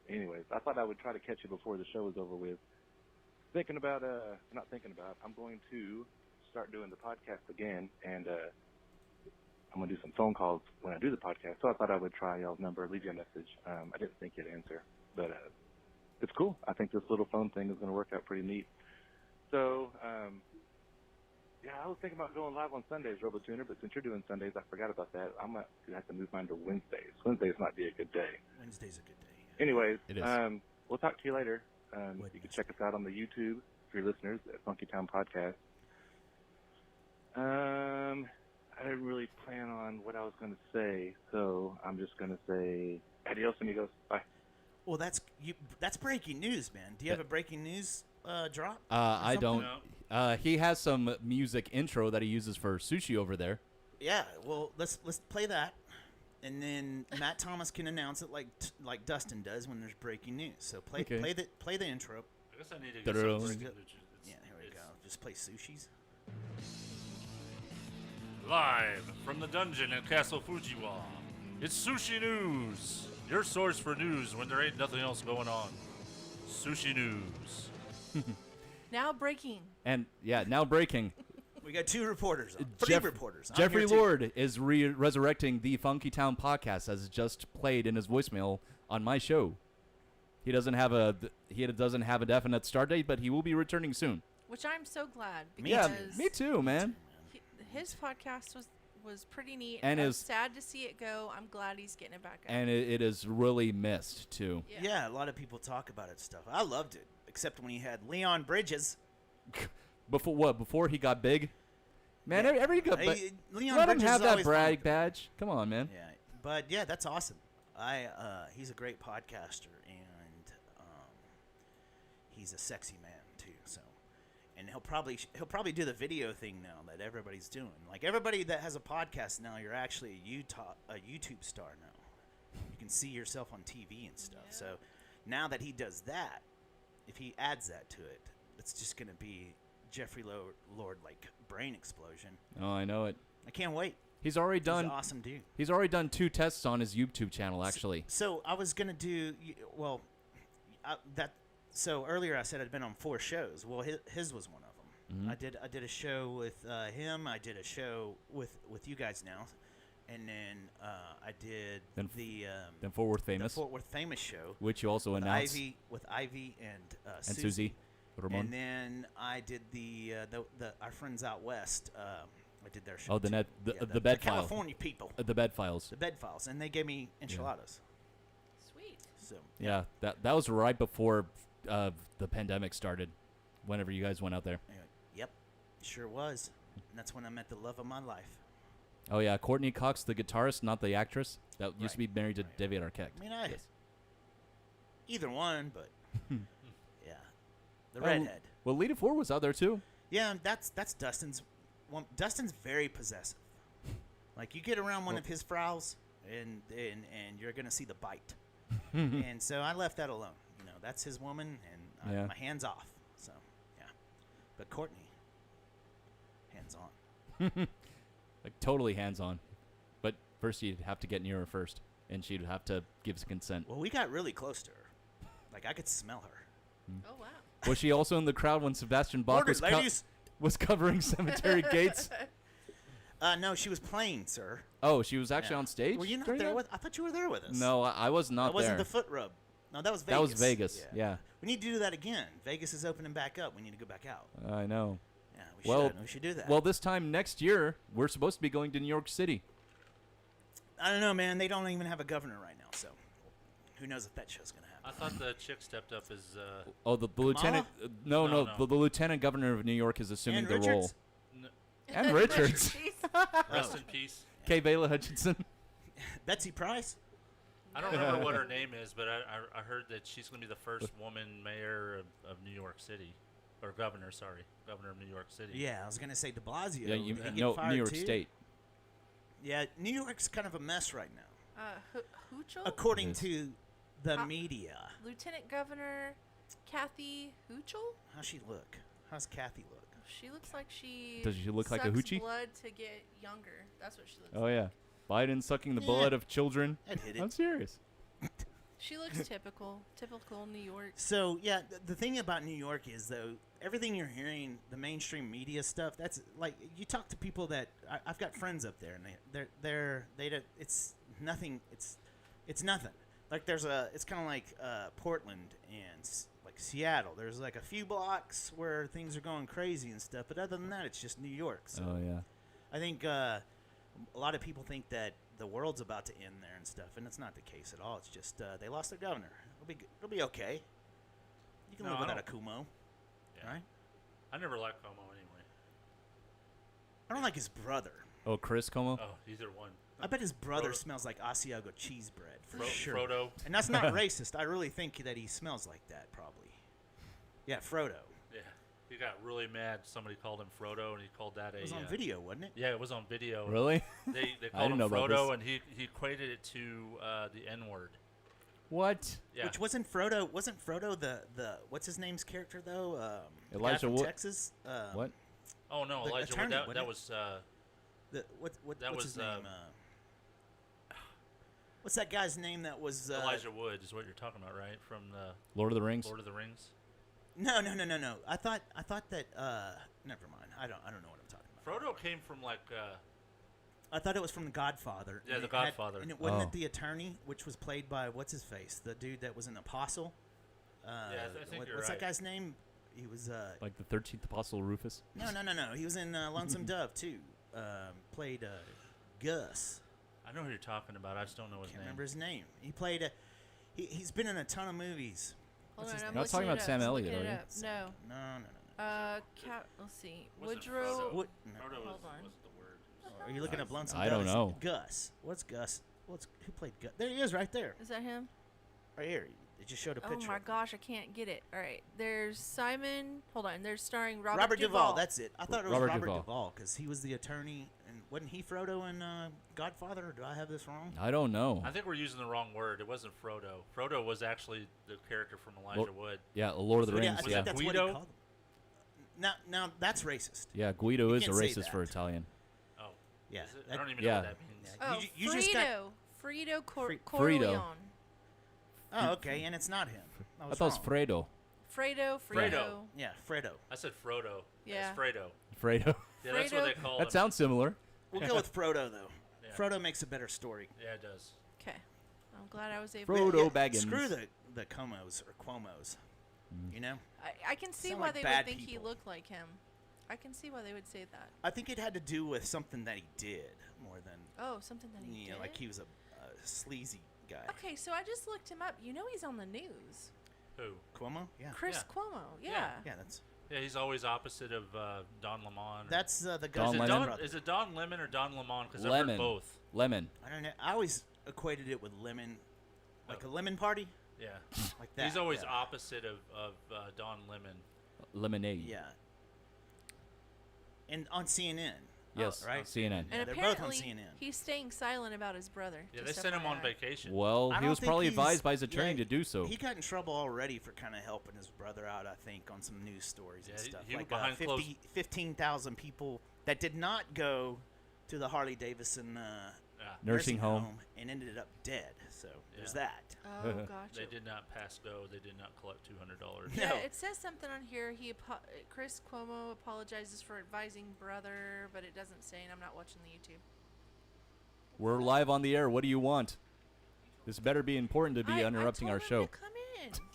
Anyways, I thought I would try to catch you before the show was over with. I'm going to start doing the podcast again, and I'm going to do some phone calls when I do the podcast. So I thought I would try y'all's number, leave you a message. I didn't think you'd answer, but it's cool. I think this little phone thing is going to work out pretty neat. So, yeah, I was thinking about going live on Sundays, RoboTuner, but since you're doing Sundays, I forgot about that. I'm going to have to move mine to Wednesdays. Wednesdays might be a good day. Wednesday's a good day. Yeah. Anyways, it is. We'll talk to you later. You can check us out on the YouTube for your listeners at Funky Town Podcast. I didn't really plan on what I was going to say, so I'm just going to say adios, amigos. Bye. Well, that's breaking news, man. Do you have a breaking news drop? I don't. No. He has some music intro that he uses for sushi over there. Yeah, well, let's play that, and then Matt Thomas can announce it like Dustin does when there's breaking news. So play the intro. I guess I need to get some yeah, here we go. Just play sushis. Live from the dungeon at Castle Fujiwa, it's Sushi News, your source for news when there ain't nothing else going on. Sushi News. Now breaking. And now breaking. We got two reporters. Three reporters. Jeffrey Lord is resurrecting the Funky Town podcast as just played in his voicemail on my show. He doesn't have a definite start date, but he will be returning soon. Which I'm so glad. Yeah, me too, man. His podcast was pretty neat. And I'm sad to see it go. I'm glad he's getting it back up. And it is really missed too. Yeah, a lot of people talk about it stuff. I loved it, except when he had Leon Bridges. Before what? Before he got big? Man, every good. Leon let Bridges him have that always brag badge. Come on, man. Yeah, but yeah, that's awesome. He's a great podcaster, and he's a sexy man too. So, and he'll probably do the video thing now that everybody's doing. Like everybody that has a podcast now, you're actually a YouTube star now. You can see yourself on TV and stuff. Yeah. So now that he does that, if he adds that to it, it's just gonna be Jeffrey Lord like brain explosion. Oh, I know it. I can't wait. He's already He's done. an awesome dude. He's already done 2 tests on his YouTube channel, actually. So I was gonna do well. So earlier I said I'd been on 4 shows. Well, his was one of them. Mhm. I did a show with him. I did a show with you guys now, and then I did Then Fort Worth Famous. the Fort Worth Famous show, Which you also with announced. with Ivy and And Susie Ramon. And then I did the our friends out west. I did their show. Oh, the too. net, the, Yeah, the bed files. California people. The bed files. The bed files, and they gave me enchiladas. Sweet. So Yeah, that was right before the pandemic started. Whenever you guys went out there. anyway, yep, sure was. And that's when I met the love of my life. Oh yeah, Courtney Cox, the guitarist, not the actress. That used to be married to David Arquette. I mean, either one, but yeah, the Oh, redhead. Well, Lita Ford was out there too. Yeah, that's Dustin's. Well, Dustin's very possessive. Like you get around one of his frowls, and you're gonna see the bite. And so I left that alone. You know, that's his woman, and Yeah. my hands off. So yeah, but Courtney, hands on. Like totally hands on. But first you'd have to get near her first, and she'd have to give us consent. Well, we got really close to her. Like I could smell her. Oh wow. Was she also in the crowd when Sebastian Bach Ordered, was covering Cemetery Gates? No, she was playing, sir. Oh, she was actually Yeah. on stage? Were you not during there that? with? I thought you were there with us. No, I was not That wasn't there. the foot rub. No, that was Vegas. That was Vegas, yeah. We need to do that again. Vegas is opening back up. We need to go back out. I know. Yeah, we Well, should. We should do that. Well, this time next year, we're supposed to be going to New York City. I don't know, man. They don't even have a governor right now, so who knows if that show's gonna happen. I thought the chick stepped up as. Oh, the lieutenant. No, No, no. The lieutenant governor of New York is assuming And the role. Richards? And Richards. Rest in peace. Kay Baylor Hutchinson. Betsy Price. I don't remember what her name is, but I heard that she's going to be the first woman mayor of New York City. Or governor, sorry. Governor of New York City. Yeah, I was gonna say De Blasio. Yeah, Did he get no, fired New York too? State. Yeah, New York's kind of a mess right now, Hoochel? according to the media. Lieutenant Governor Kathy Hoochel? How's she look? How's Kathy look? She looks like she. Does she look like a sucks hoochie? blood to get younger. That's what she looks Oh, like. yeah. Biden sucking the Yeah. blood of children. I'd hit it. I'm serious. She looks typical New York. So yeah, the thing about New York is though, everything you're hearing, the mainstream media stuff. That's like you talk to people that I've got friends up there, and they don't. It's nothing. It's nothing. Like it's kind of like Portland and like Seattle. There's like a few blocks where things are going crazy and stuff, but other than that, it's just New York. So Oh, yeah. I think a lot of people think that the world's about to end there and stuff, and it's not the case at all. It's just they lost their governor. It'll be okay. You can No, live I without a don't- Kumo, Yeah. right? I never liked Como anyway. I don't like his brother. Oh, Chris Como? Oh, either one. I bet his brother Frodo. smells like Asiago cheese bread for Fro- sure. Frodo. And that's not racist. I really think that he smells like that, probably. Yeah, Frodo. Yeah. He got really mad. Somebody called him Frodo, and he called that a. It was on video, wasn't it? Yeah, it was on video. Really? They I called didn't him know about Frodo, this. and he equated it to the N word. What? Yeah. Which wasn't Frodo. Wasn't Frodo the what's his name's character though? The guy Elijah from Wood. Texas. What? Oh no, the Elijah attorney, Wood. That wasn't it? was. That what's was, his name? What's that guy's name that was Elijah Wood is what you're talking about, right? From the Lord of the Rings? Lord of the Rings. No. I thought that. Never mind. I don't know what I'm talking about. Frodo came from like. I thought it was from The Godfather. Yeah, and The it had- Godfather. and it wasn't Oh. it the attorney, which was played by what's his face, the dude that was an apostle. I think you're what's right. that guy's name? He was Like the 13th Apostle Rufus? no. He was in Lonesome Dove too. Played Gus. I know who you're talking about. I just don't know his Can't name. remember his name. He played. He's been in a ton of movies. Hold What's on, his I'm name? You're not talking looking about it Sam up. I'm Elliott, looking are it you? up. No. No. Let's see. Wasn't Woodrow. Frodo. What? Frodo Hold was on. the word. Are you looking up Lonesome I Dove? don't know. Gus. What's Gus? Who played Gus? There he is, right there, Is that him? right here. It just showed a Oh picture. my gosh, I can't get it. All right, there's Simon. Hold on, there's starring Robert, Robert Duvall. Duvall. That's it. I thought it was Robert Robert Duvall. Duvall because he was the attorney, and wasn't he Frodo in Godfather? Or do I have this wrong? I don't know. I think we're using the wrong word. It wasn't Frodo. Frodo was actually the character from Elijah Wood. Yeah, Lord of the So, Rings, I think yeah. that's what he Guido? called him. Now that's racist. Yeah, Guido You is a can't say racist for that. Italian. Oh. Yeah. Is it? I don't even Yeah. know what that means. Yeah. Oh, You just got. Frito Frito. Corleone. Oh, okay, and it's not him. I thought it was Fredo. Fredo. Yeah, Fredo. I said Frodo. Yeah. It's Fredo. Fredo. Yeah, that's what they call That him. sounds similar. We'll go with Frodo though. Yeah. Frodo makes a better story. Yeah, it does. Okay. I'm glad I was able Frodo to. Baggins. Screw the Comos or Cuomos. You know. I can see Sound why like they bad would think he people. looked like him. I can see why they would say that. I think it had to do with something that he did more than Oh, something that he you know, did? like he was a sleazy guy. Okay, so I just looked him up. You know he's on the news. Who? Cuomo? Yeah. Chris Yeah. Cuomo. Yeah. Yeah, that's Yeah, he's always opposite of Don Lemon. that's the guy. Don is, it Lemon. Don, is it Don Lemon or Don Lemon? Because I've Lemon. heard both. Lemon. I don't know. I always equated it with lemon, like a lemon party. Yeah. Like that. He's always yeah. opposite of Don Lemon. Lemonade. Yeah. And on CNN. Yes. right. CNN. And they're both on apparently, CNN. he's staying silent about his brother. Yeah, they just sent him on FYI. vacation. Well, I he don't was think probably he's- advised by his attorney yeah, to do so. He got in trouble already for kind of helping his brother out, I think, on some news stories and Yeah, stuff. he was like behind 15,000 people that did not go to the Harley Davidson Nursing home. and ended up dead. So there's Yeah. that. Oh, gotcha. They did not pass go. They did not collect $200. Yeah, No. it says something on here. Chris Cuomo apologizes for advising brother, but it doesn't say, and I'm not watching the YouTube. We're live on the air. What do you want? This better be important to be interrupting I our told show. him to come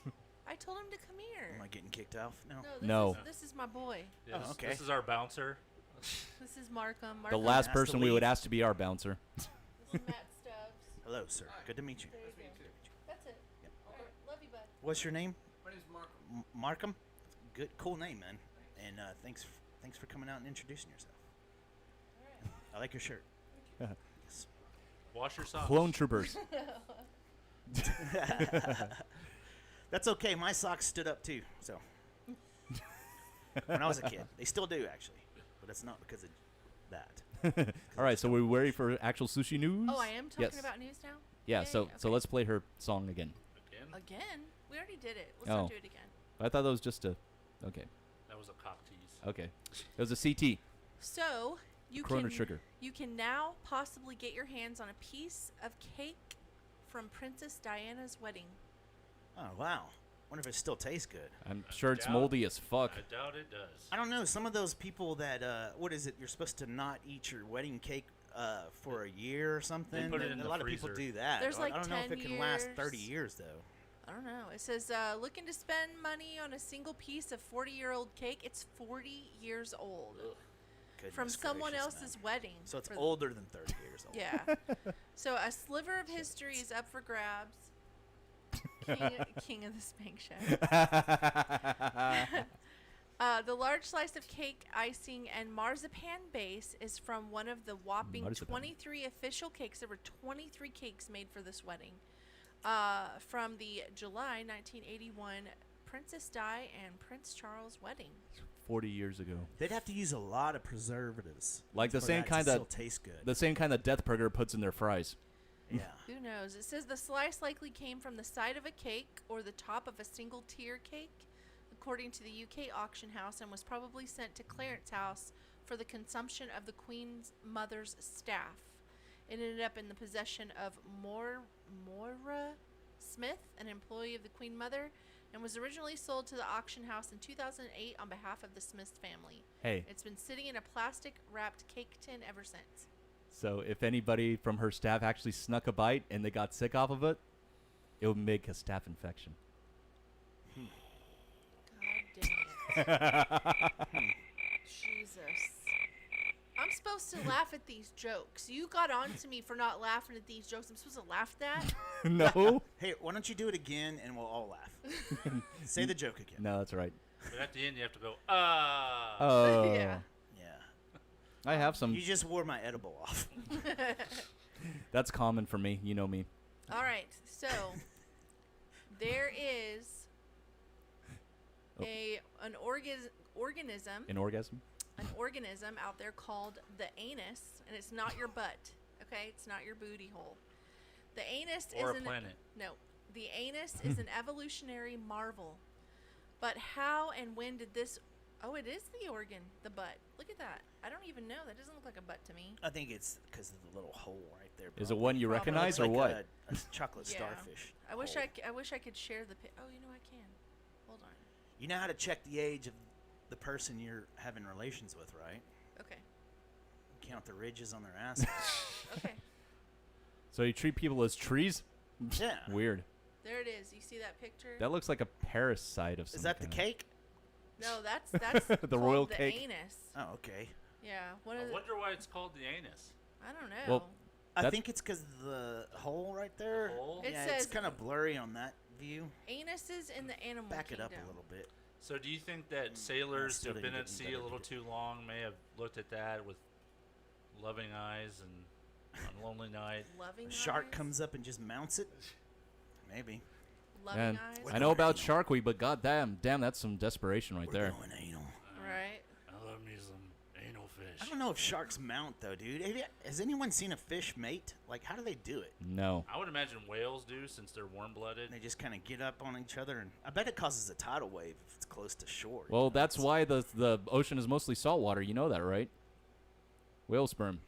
in. I told him to come here. Am I getting kicked off? No. No. This is my boy. Yeah, Oh, okay. This is our bouncer. This is Markham. The Markham. last Has to person we would leave. ask to be our bouncer. This is Matt Stubbs. Hello, sir. Good to meet you. There you go. That's it. All right. Love you, bud. What's your name? My name's Markham. Markham. Good, cool name, man. And thanks for coming out and introducing yourself. I like your shirt. Yes. Wash your socks. Clone troopers. That's okay. My socks stood up too. So when I was a kid, they still do actually, but it's not because of that. All right, so we're ready for actual sushi news? Oh, I am talking Yes. about news now? Yeah, Yay, so let's play her song again. Again? We already did it. Let's Oh. not do it again. I thought that was just a... Okay. That was a cock tease. Okay. It was a CT. So you Corner can sugar. you can now possibly get your hands on a piece of cake from Princess Diana's wedding. Oh wow! Wonder if it still tastes good. I'm sure it's moldy as fuck. I doubt it does. I don't know. Some of those people that what is it? You're supposed to not eat your wedding cake for a year or something. put it in a the lot of people freezer. do that. There's like I don't know if 10 it can last 30 years. years though. I don't know. It says looking to spend money on a single piece of 40-year-old cake. It's 40 years old. From Goodness someone gracious, else's man. wedding. So it's for older than 30 years old. Yeah. So a sliver of history is up for grabs. King of the Spank Show. The large slice of cake, icing, and marzipan base is from one of the whopping Marzipan. 23 official cakes. There were 23 cakes made for this wedding. From the July 1981 Princess Di and Prince Charles wedding. 40 years ago. They'd have to use a lot of preservatives. Like the for same that to kind still of... taste good. The same kind of Death Burger puts in their fries. Yeah. Who knows? It says the slice likely came from the side of a cake or the top of a single tier cake, according to the UK auction house, and was probably sent to Clarence House for the consumption of the Queen's mother's staff. It ended up in the possession of Moira Smith, an employee of the Queen Mother, and was originally sold to the auction house in 2008 on behalf of the Smiths family. Hey. It's been sitting in a plastic wrapped cake tin ever since. So if anybody from her staff actually snuck a bite and they got sick off of it, it would make a staph infection. God damn it. Jesus. I'm supposed to laugh at these jokes. You got on to me for not laughing at these jokes. I'm supposed to laugh at that? No. Hey, why don't you do it again and we'll all laugh? Say the joke again. No, that's right. But at the end, you have to go, ah. Oh. Yeah. I have some. You just wore my edible off. That's common for me. You know me. All right. So there is an organism. An orgasm? An organism out there called the anus, and it's not your butt. Okay, it's not your booty hole. The anus Or is a planet. No, the anus is an evolutionary marvel. But how and when did this Oh, it is the organ, the butt. Look at that. I don't even know. That doesn't look like a butt to me. I think it's because of the little hole right there. Is it one you Probably. recognize or Like what? A chocolate Yeah. starfish. I wish hole. I wish I could share the Oh, you know I can. Hold on. You know how to check the age of the person you're having relations with, right? Okay. Count the ridges on their asses. Okay. So you treat people as trees? Yeah. Weird. There it is. You see that picture? That looks like a parasite of some Is that the kind. cake? No, that's The called royal the cake? anus. Oh, okay. Yeah. One I of the, wonder why it's called the anus. I don't know. Well, I think it's because of the hole right there. Hole? It yeah, says it's kind of blurry on that view. anuses in the animal Back kingdom. it up a little bit. So do you think that sailors still who've didn't been get at any sea a better little to too long may have looked at that with loving eyes and on a lonely night? Loving A shark eyes? comes up and just mounts it. Maybe. Loving Man, eyes. I know about Shark Week, but goddamn, that's some desperation right there. Going anal. Right. I love me some anal fish. I don't know if sharks mount though, dude. Has anyone seen a fish mate? Like, how do they do it? No. I would imagine whales do since they're warm-blooded. They just kind of get up on each other, and I bet it causes a tidal wave if it's close to shore. Well, that's why the ocean is mostly saltwater. You know that, right? Whale sperm.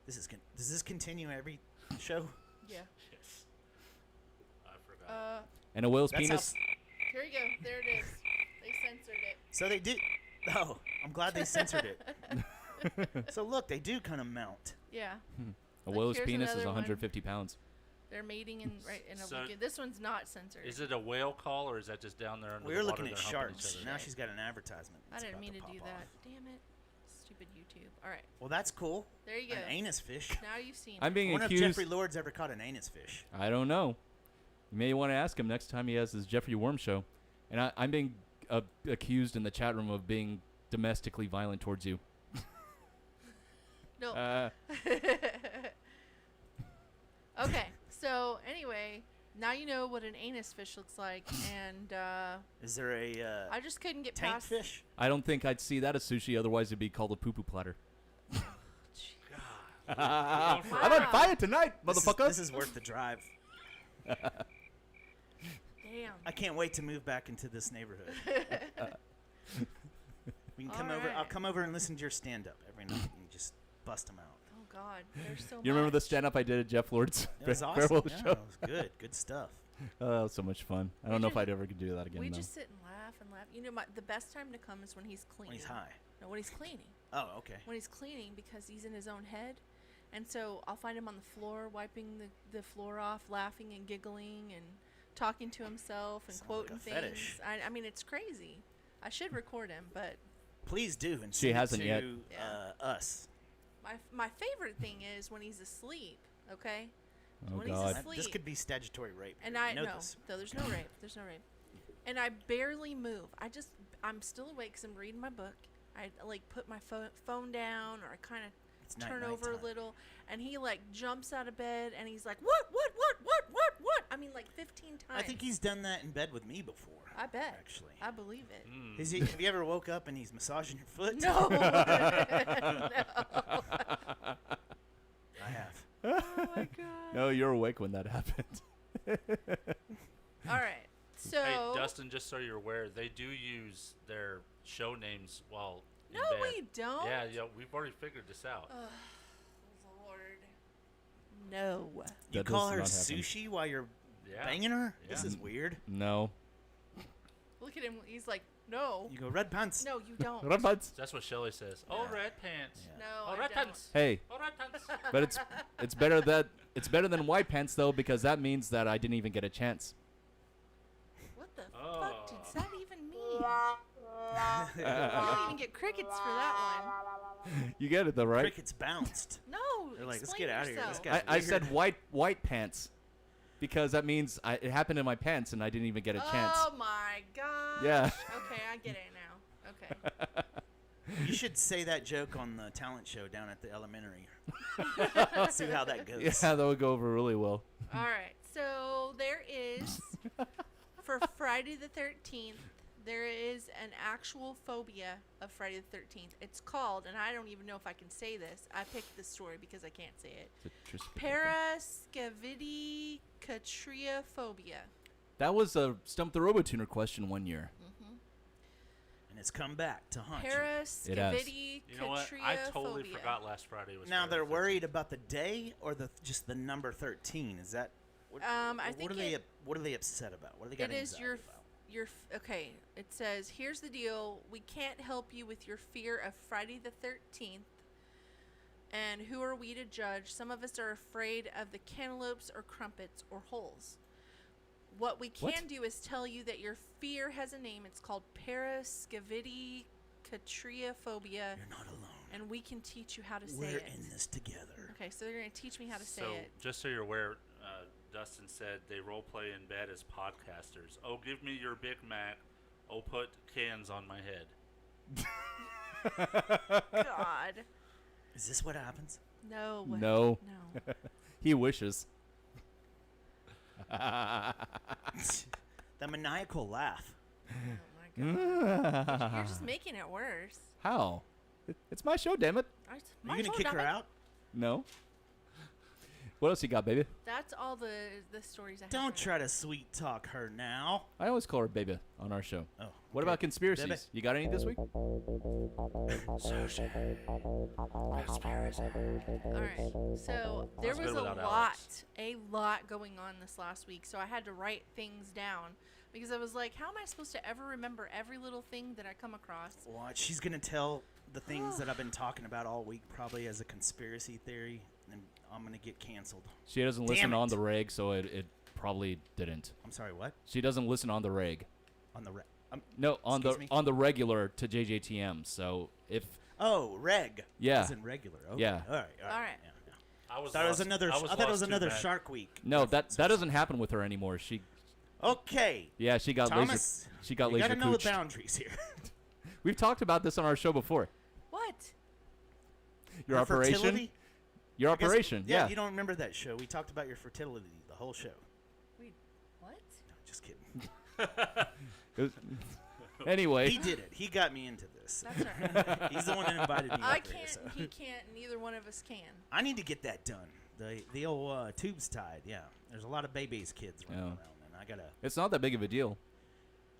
Does this continue every show? Yeah. Yes. I forgot. And a whale's That's penis. Here you go. There it is. They censored it. So they do. Oh, I'm glad they censored it. So look, they do kind of mount. Yeah. A Like, whale's here's penis is another one. 150 pounds. They're mating in in a So- weekend. This one's not censored. Is it a whale call or is that just down there under We the were water looking at they're humping each sharks. other? Now she's got an advertisement. I that's didn't about mean to pop do off. that. Damn it. Stupid YouTube. All right. Well, that's cool. There you go. An anus fish. Now you've seen I'm it. being I wonder if accused. Jeffrey Lord's ever caught an anus fish. I don't know. You may want to ask him next time he has his Jeffrey Worm show. And I'm being accused in the chat room of being domestically violent towards you. No. Okay. So anyway, now you know what an anus fish looks like, and Is there a I just couldn't get tank past. fish? I don't think I'd see that as sushi. Otherwise, it'd be called a poo-poo platter. I'm on fire tonight, motherfucker. This is worth the drive. Damn. I can't wait to move back into this neighborhood. We can come All over. I'll right. come over and listen to your stand-up every night and just bust them out. Oh God, there's so You remember the much. stand-up I did at Jeff Lord's It was farewell awesome. Yeah, show? it was good. Good stuff. Oh, that was so much fun. I don't know if I'd ever could do that again, We though. just sit and laugh and laugh. You know, the best time to come is when he's cleaning. When he's high. No, when he's cleaning. Oh, okay. When he's cleaning because he's in his own head. And so I'll find him on the floor, wiping the floor off, laughing and giggling and talking to himself and Sounds like quoting a things. fetish. I mean, it's crazy. I should record him, but Please do. And She send it hasn't to, yet. Us. my favorite thing is when he's asleep, okay? Oh, when God. he's asleep. This could be statutory rape. And You I know no, this. no, there's no rape. There's no rape. And I barely move. I'm still awake because I'm reading my book. I like put my phone down, or I kind of turn over a nighttime. little, and he like jumps out of bed and he's like, what? I mean, like 15 times. I think he's done that in bed with me before. I bet. Actually. I believe it. Have you ever woke up and he's massaging your foot? No. No. I have. Oh my God. No, you're awake when that happened. All right. So. Hey, Dustin, just so you're aware, they do use their show names while in No, bed. we don't. Yeah, we've already figured this out. Lord. No. You That call does her not happen. sushi while you're Yeah. banging her? This Yeah. is weird. No. Look at him. He's like, no. You go red pants. No, you don't. Red pants. That's what Shelly says. Oh, red pants. No, Oh, I red don't. pants. Hey, Oh, red pants. but it's better than white pants though, because that means that I didn't even get a chance. What the Oh. fuck does that even mean? You don't even get crickets for that one. You get it though, right? Crickets bounced. No. They're like, let's explain get out of here. yourself. This guy's I said white pants, because that means it happened in my pants and I didn't even get a chance. Oh my gosh. Yeah. Okay, I get it now. Okay. You should say that joke on the talent show down at the elementary. See how that goes. Yeah, that would go over really well. All right. So there is, for Friday the 13th, there is an actual phobia of Friday the 13th. It's called, and I don't even know if I can say this. I picked this story because I can't say it. Paraskevidicatria phobia. That was a Stump the Robotuner question one year. And and it's come back to haunt you. Parascovity. You know what? I totally forgot last Friday was. Now Friday they're the 13th. worried about the day or just the number 13. Is that? I think what are they upset about? What are they got It is anxiety about? okay. It says, here's the deal. We can't help you with your fear of Friday the 13th. And who are we to judge? Some of us are afraid of the cantaloupes or crumpets or holes. What we can do is tell you that your fear has a name. It's called parascovity catriophobia. You're not alone. And we can teach you how to say We're it. in this together. Okay, so they're going to teach me how to say it. Just so you're aware, Dustin said they role play in bed as podcasters. Oh, give me your Big Mac. Oh, put cans on my head. God. Is this what happens? No. No. He wishes. The maniacal laugh. Oh my God. You're just making it worse. How? It's my show, damn it. Are you gonna kick her out? No. What else you got, baby? That's all the stories I have. Don't try to sweet talk her now. I always call her baby on our show. Oh. What about conspiracies? Baby. You got any this week? All right. So there That's was good a without lot going on this last week. So I had to write things down because I was like, how am I supposed to ever remember every little thing that I come across? Well, she's gonna tell the things that I've been talking about all week probably as a conspiracy theory, and I'm gonna get canceled. She doesn't listen on the reg, so it probably didn't. I'm sorry, what? She doesn't listen on the reg. On the reg? No, on the regular to JJTM. So if reg. Yeah. As in regular. Okay. Yeah. All right. Yeah. I thought it was another Shark Week. No, that doesn't happen with her anymore. She. Okay. Yeah, she got Thomas, laser. She got you laser. gotta know the cooched. boundaries here. We've talked about this on our show before. What? Your Her operation. fertility? Your I guess- operation. Yeah, Yeah. you don't remember that show? We talked about your fertility the whole show. Wait, what? No, just kidding. Anyway. He did it. He got me into this. That's all right. He's the one that invited me. I up here, can't. so. He can't. Neither one of us can. I need to get that done. The old tubes tied. Yeah, there's a lot of baby's kids running around, and I gotta. It's not that big of a deal.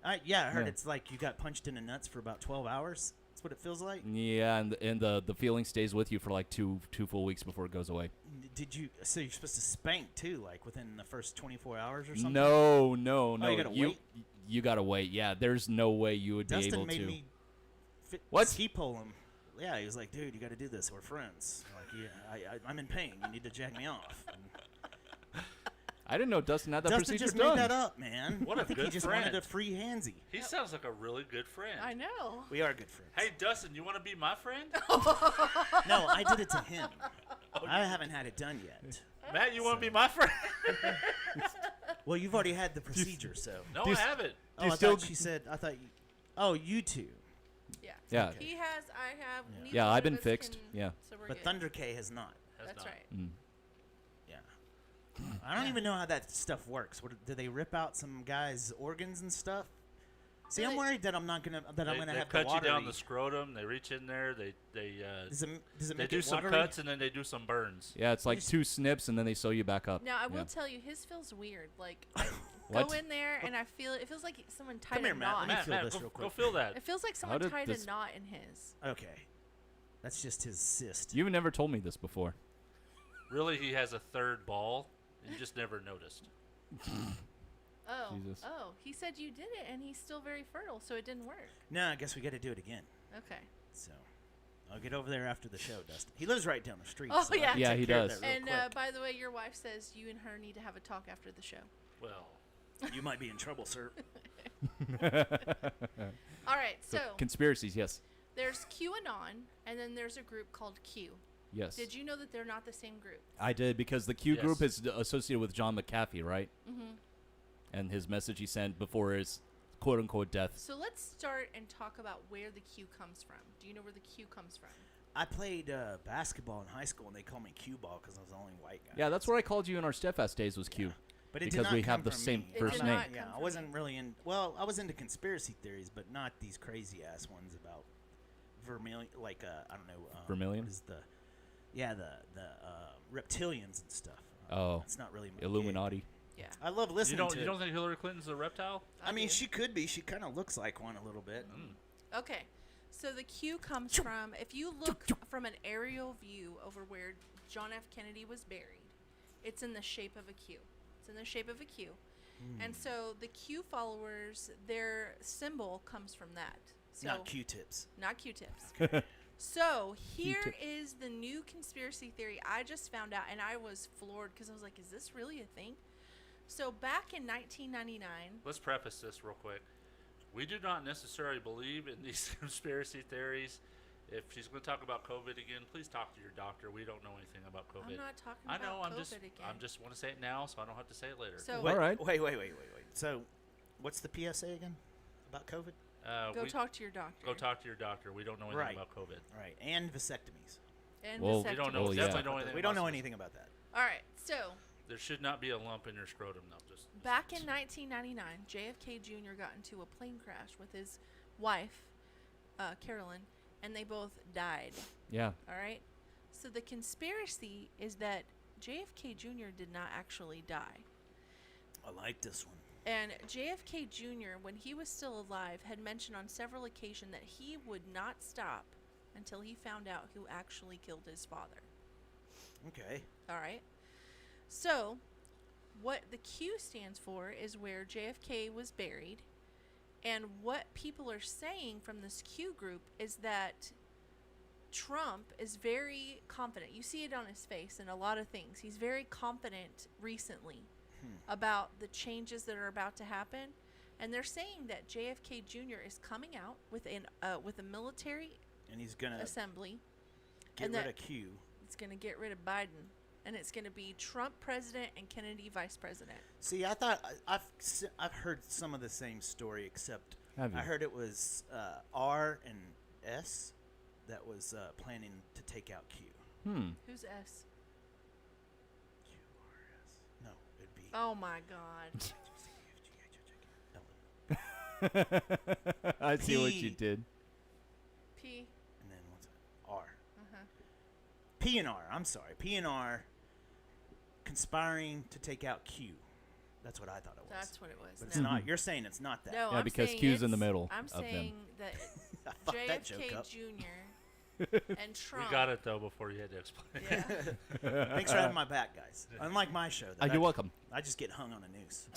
I heard it's like you got punched in the nuts for about 12 hours. That's what it feels like. Yeah, and the feeling stays with you for like two full weeks before it goes away. Did you? So you're supposed to spank too, like within the first 24 hours or something? No. You gotta wait? You gotta wait. Yeah, there's no way you would Dustin be able made to. me ski pole him. Yeah, he was like, dude, you got to do this. We're friends. Like, yeah, I'm in pain. You need to jack me off. And I didn't know Dustin had that Dustin procedure just done. made that up, man. What a I think good he just friend. wanted a free handsy. He sounds like a really good friend. I know. We are good friends. Hey, Dustin, you want to be my friend? No, I did it to him. I haven't had it done yet. Matt, you want to be my friend? Well, you've already had the procedure, so. No, I haven't. Oh, I thought she said. I thought. You two. Yeah. Yeah. Okay. He has. I have. neither Yeah, one I've of been us fixed. can- Yeah. So we're But good. Thunder K has not. That's right. Yeah. I don't even know how that stuff works. Do they rip out some guy's organs and stuff? See, I'm worried that I'm not gonna They have the cut you watery. down the scrotum. They reach in there. They Does it they make do it some watery? cuts and then they do some burns. Yeah, it's like 2 snips and then they sew you back up. Now I will Yeah. tell you, his feels weird. Like I What? go in there and I feel it feels like someone tied Come here, a Matt. knot. Let me feel Matt, this go, real quick. go feel that. It feels like someone did tied this- a knot in his. Okay, that's just his cyst. You've never told me this before. Really, he has a third ball. You just never noticed. Oh, Jesus. he said you did it, and he's still very fertile, so it didn't work. No, I guess we got to do it again. Okay. So, I'll get over there after the show, Dustin. He lives right down the street. Oh, so I yeah. can Yeah, take he care of does. that real And quick. by the way, your wife says you and her need to have a talk after the show. Well, You might be in trouble, sir. All right, so Conspiracies, yes. there's QAnon, and then there's a group called Q. Yes. Did you know that they're not the same group? I did because the Q Yes. group is associated with John McAfee, right? Mm-hmm. And his message he sent before his quote-unquote death. So let's start and talk about where the Q comes from. Do you know where the Q comes from? I played basketball in high school, and they called me Q ball because I was the only white guy. Yeah, that's what I called you in our Steadfast days was Q. But it did because not we come have the from same me. It first did name. not Yeah, come I from wasn't you. really in. Well, I was into conspiracy theories, but not these crazy ass ones about vermilion. Like I don't know. Vermilion? What is the? Yeah, the reptilians and stuff. Oh. It's not really my Illuminati. gig. Yeah. I love listening to. you don't think Hillary Clinton's a reptile? I mean, she could be. She kind of looks like one a little bit. Okay. So the Q comes from, if you look from an aerial view over where John F. Kennedy was buried, it's in the shape of a Q. It's in the shape of a Q. And so the Q followers, their symbol comes from that. So Not Q-tips. Not Q-tips. So here is the new conspiracy theory I just found out, and I was floored because I was like, is this really a thing? So back in 1999... Let's preface this real quick. We do not necessarily believe in these conspiracy theories. If she's going to talk about COVID again, please talk to your doctor. We don't know anything about COVID. I'm not talking I know. about I'm COVID just. again. I'm just want to say it now, so I don't have to say it later. So Wait. So, what's the PSA again about COVID? Go talk to your doctor. Go talk to your doctor. We don't know anything about COVID. Right, and vasectomies. And we don't know. Definitely know anything. We don't know anything about that. All right, so there should not be a lump in your scrotum. No, just back in 1999, JFK Jr. got into a plane crash with his wife, Carolyn, and they both died. Yeah. All right. So the conspiracy is that JFK Jr. did not actually die. I like this one. And JFK Jr., when he was still alive, had mentioned on several occasions that he would not stop until he found out who actually killed his father. Okay. All right. So, what the Q stands for is where JFK was buried. And what people are saying from this Q group is that Trump is very confident. You see it on his face in a lot of things. He's very confident recently about the changes that are about to happen. And they're saying that JFK Jr. is coming out with a military and he's gonna assembly. Get rid of Q. It's going to get rid of Biden. And it's going to be Trump president and Kennedy vice president. See, I thought I've heard some of the same story, except I heard it was R and S that was planning to take out Q. Who's S? QRS. No, it'd be. Oh my God. I see what you did. P. And then what's it? R. P and R. I'm sorry. P and R conspiring to take out Q. That's what I thought it was. That's what it was. But it's not. You're saying it's not that. No, yeah, I'm because saying Q's in the middle I'm of them. saying that JFK Jr. and Trump. We got it though before you had to explain. Yeah. Thanks for having my back, guys. Unlike my show, You're welcome. I just get hung on a noose.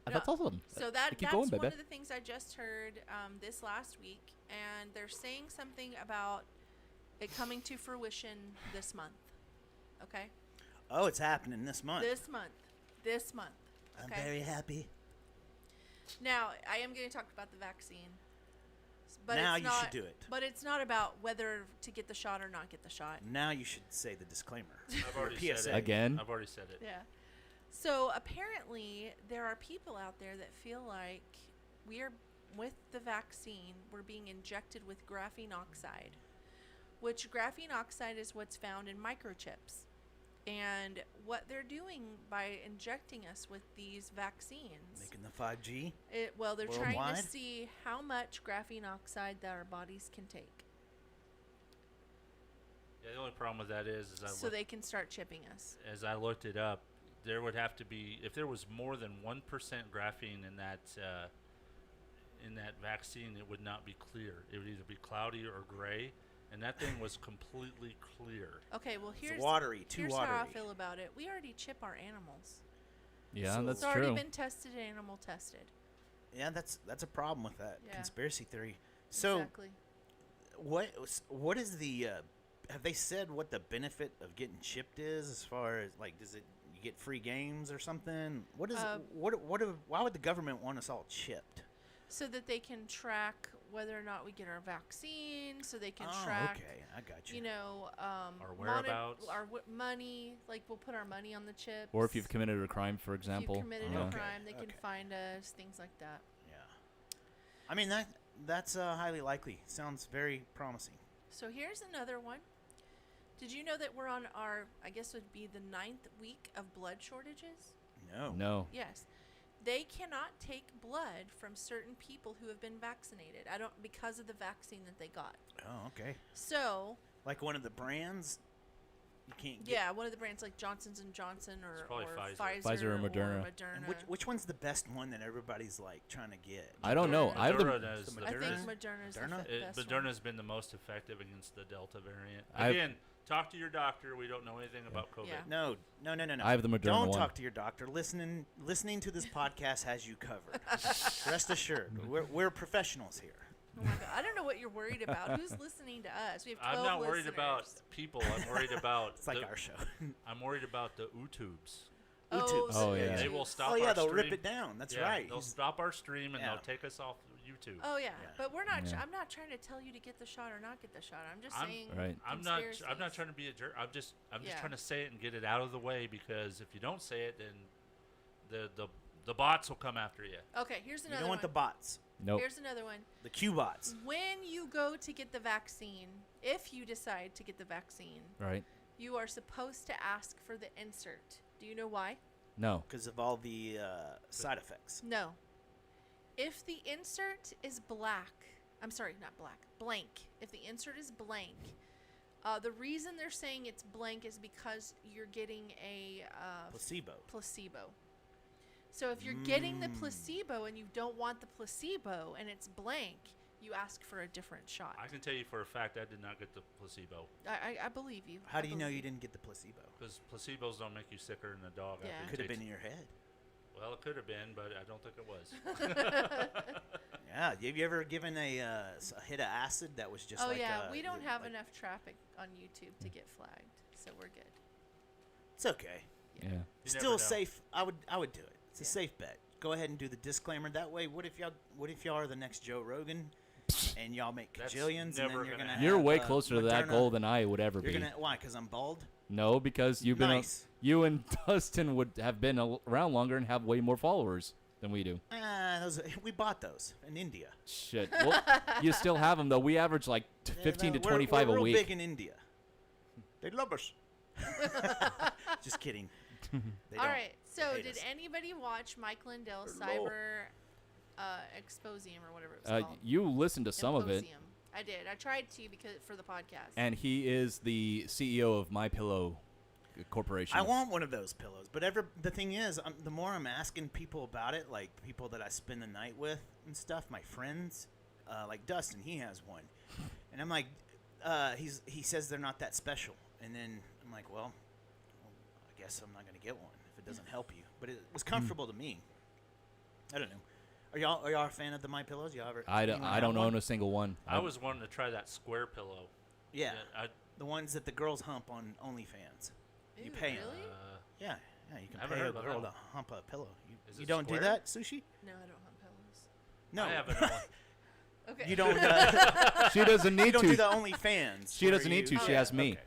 That's awesome. So that's going, one baby. of the things I just heard this last week, and they're saying something about it coming to fruition this month. Okay. Oh, it's happening this month. This month. Okay? I'm very happy. Now, I am going to talk about the vaccine. But now it's you not, should do it. But it's not about whether to get the shot or not get the shot. Now you should say the disclaimer. I've already PSA. said it. Again? I've already said it. Yeah. So apparently there are people out there that feel like we are, with the vaccine, we're being injected with graphene oxide, which graphene oxide is what's found in microchips. And what they're doing by injecting us with these vaccines, Making the 5G. they're worldwide? trying to see how much graphene oxide that our bodies can take, Yeah, the only problem with that is so they can start chipping us. as I looked it up, there would have to be, if there was more than 1% graphene in that vaccine, it would not be clear. It would either be cloudy or gray, and that thing was completely clear. Okay, well here's watery, here's how I feel about it. We already chip our animals. Yeah, So- that's It's already true. been tested, animal tested. Yeah, that's a problem with that Yeah. conspiracy theory. So, Exactly. what is the? Have they said what the benefit of getting chipped is? As far as like, does it you get free games or something? What is why would the government want us all chipped? So that they can track whether or not we get our vaccine, so they can Oh, track, okay, I got you. you know, Our whereabouts. our money, like we'll put our money on the chips. Or if you've committed a crime, for If example. you've committed Yeah. a crime, they can find us, things like that. Yeah, I mean that's highly likely. Sounds very promising. So here's another one. Did you know that we're on our, I guess it would be the 9th week of blood shortages? No. Yes. They cannot take blood from certain people who have been vaccinated. Because of the vaccine that they got. Oh, okay. So, Like one of the brands. You can't get. Yeah, one of the brands like Johnson's and Johnson or probably Pfizer. Pfizer or Moderna. And which one's the best one that everybody's like trying to get? I don't know. I have the. Moderna is I think Moderna's the best one. Moderna's been the most effective against the Delta variant. I've- Again, talk to your doctor. We don't know anything about COVID. Yeah. No. I have the Moderna Don't one. talk to your doctor. Listening to this podcast has you covered. Rest assured, we're professionals here. Oh my God. I don't know what you're worried about. Who's listening to us? We have 12 I'm not worried listeners. about people. I'm worried about. It's like our show. I'm worried about the YouTubes. YouTubes. Oh, yeah. They will stop. Oh yeah, our they'll stream. rip it down. That's Yeah, right. They'll stop our stream and Yeah. they'll take us off YouTube. Oh yeah, but we're not. Yeah. I'm not trying to tell you to get the shot or not get the shot. I'm just I'm- saying. Right. I'm not trying to be a jerk. I'm just Yeah. trying to say it and get it out of the way, because if you don't say it, then the bots will come after you. Okay, here's You another don't one. want the bots. Nope. Here's another one. The Q-bots. When you go to get the vaccine, if you decide to get the vaccine, Right. you are supposed to ask for the insert. Do you know why? No. Because of all the side effects. No. If the insert is black, I'm sorry, not black, blank. If the insert is blank, the reason they're saying it's blank is because you're getting a placebo. So if you're getting the placebo and you don't want the placebo and it's blank, you ask for a different shot. I can tell you for a fact I did not get the placebo. I believe you. How do you know you didn't get the placebo? Because placebos don't make you sicker than a dog. Yeah. after Could have you been in take your head. Well, it could have been, but I don't think it was. Yeah. Have you ever given a hit of acid that was just Oh like yeah, we don't have enough traffic on YouTube to get flagged, so we're good. It's okay. Yeah. You Still never know. safe. I would do it. It's a safe bet. Go ahead and do the disclaimer. That way, what if y'all are the next Joe Rogan, and y'all make That's kajillions, and never then you're gonna gonna You're have, way closer to that Moderna. goal than I would ever You're be. gonna why? Because I'm bald. No, because you've been. Nice. You and Dustin would have been around longer and have way more followers than we do. We bought those in India. Shit. Well, you still have them though. We average like 15 to 25 we're a real week. big in India. They love us. Just kidding. They All don't. right. So They hate did us. anybody watch Mike Lindell's Hello. Cyber Exposium or whatever it was called? You listened to some of it, Imposium. I did. I tried to because for the podcast. and he is the CEO of My Pillow Corporation. I want one of those pillows, but the thing is, the more I'm asking people about it, like people that I spend the night with and stuff, my friends, like Dustin, he has one, and I'm like, he says they're not that special, and then I'm like, well, I guess I'm not gonna get one if it doesn't help you, but it was comfortable to me. I don't know. Are y'all a fan of the My Pillows? Y'all ever? I anyone have don't one? own a single one. I was wanting to try that square pillow. Yeah, I, the ones that the girls hump on OnlyFans. You Ew, pay 'em. really? Yeah, you can I haven't pay heard a about girl that to hump a pillow. Is You it don't do square? that, Sushi? No, I don't have pillows. No, I haven't. One. Okay. You don't. She doesn't need you don't to. do the OnlyFans. She where doesn't need to. you- She has me. No,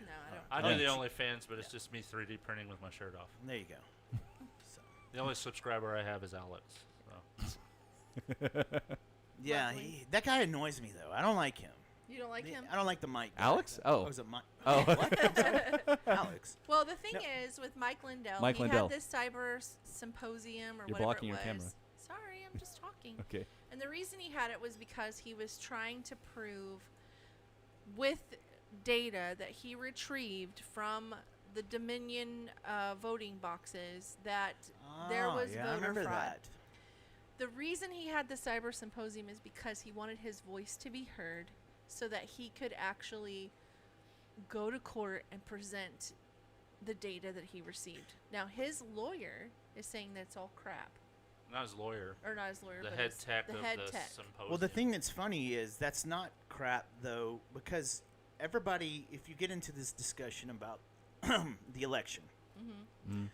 I don't. I do the OnlyFans, but it's just me 3D printing with my shirt off. There you go. So. The only subscriber I have is Alex. So. Yeah, Lovely. that guy annoys me though. I don't like him. You don't like him? I don't like the Mike. guy. Alex? Oh. was it Mike? Oh. What? Alex. Well, the thing No. is, with Mike Lindell, Mike he Lindell. had this cyber symposium or You're whatever blocking it your was. camera. Sorry, I'm just talking. Okay. And the reason he had it was because he was trying to prove with data that he retrieved from the Dominion voting boxes that there Oh, was yeah, I voter remember fraud. that. The reason he had the cyber symposium is because he wanted his voice to be heard so that he could actually go to court and present the data that he received. Now, his lawyer is saying that's all crap. Not his lawyer. Or not his lawyer, The but head his- tech the of head the tech. symposium. Well, the thing that's funny is that's not crap though, because everybody, if you get into this discussion about the election, Mm-hmm.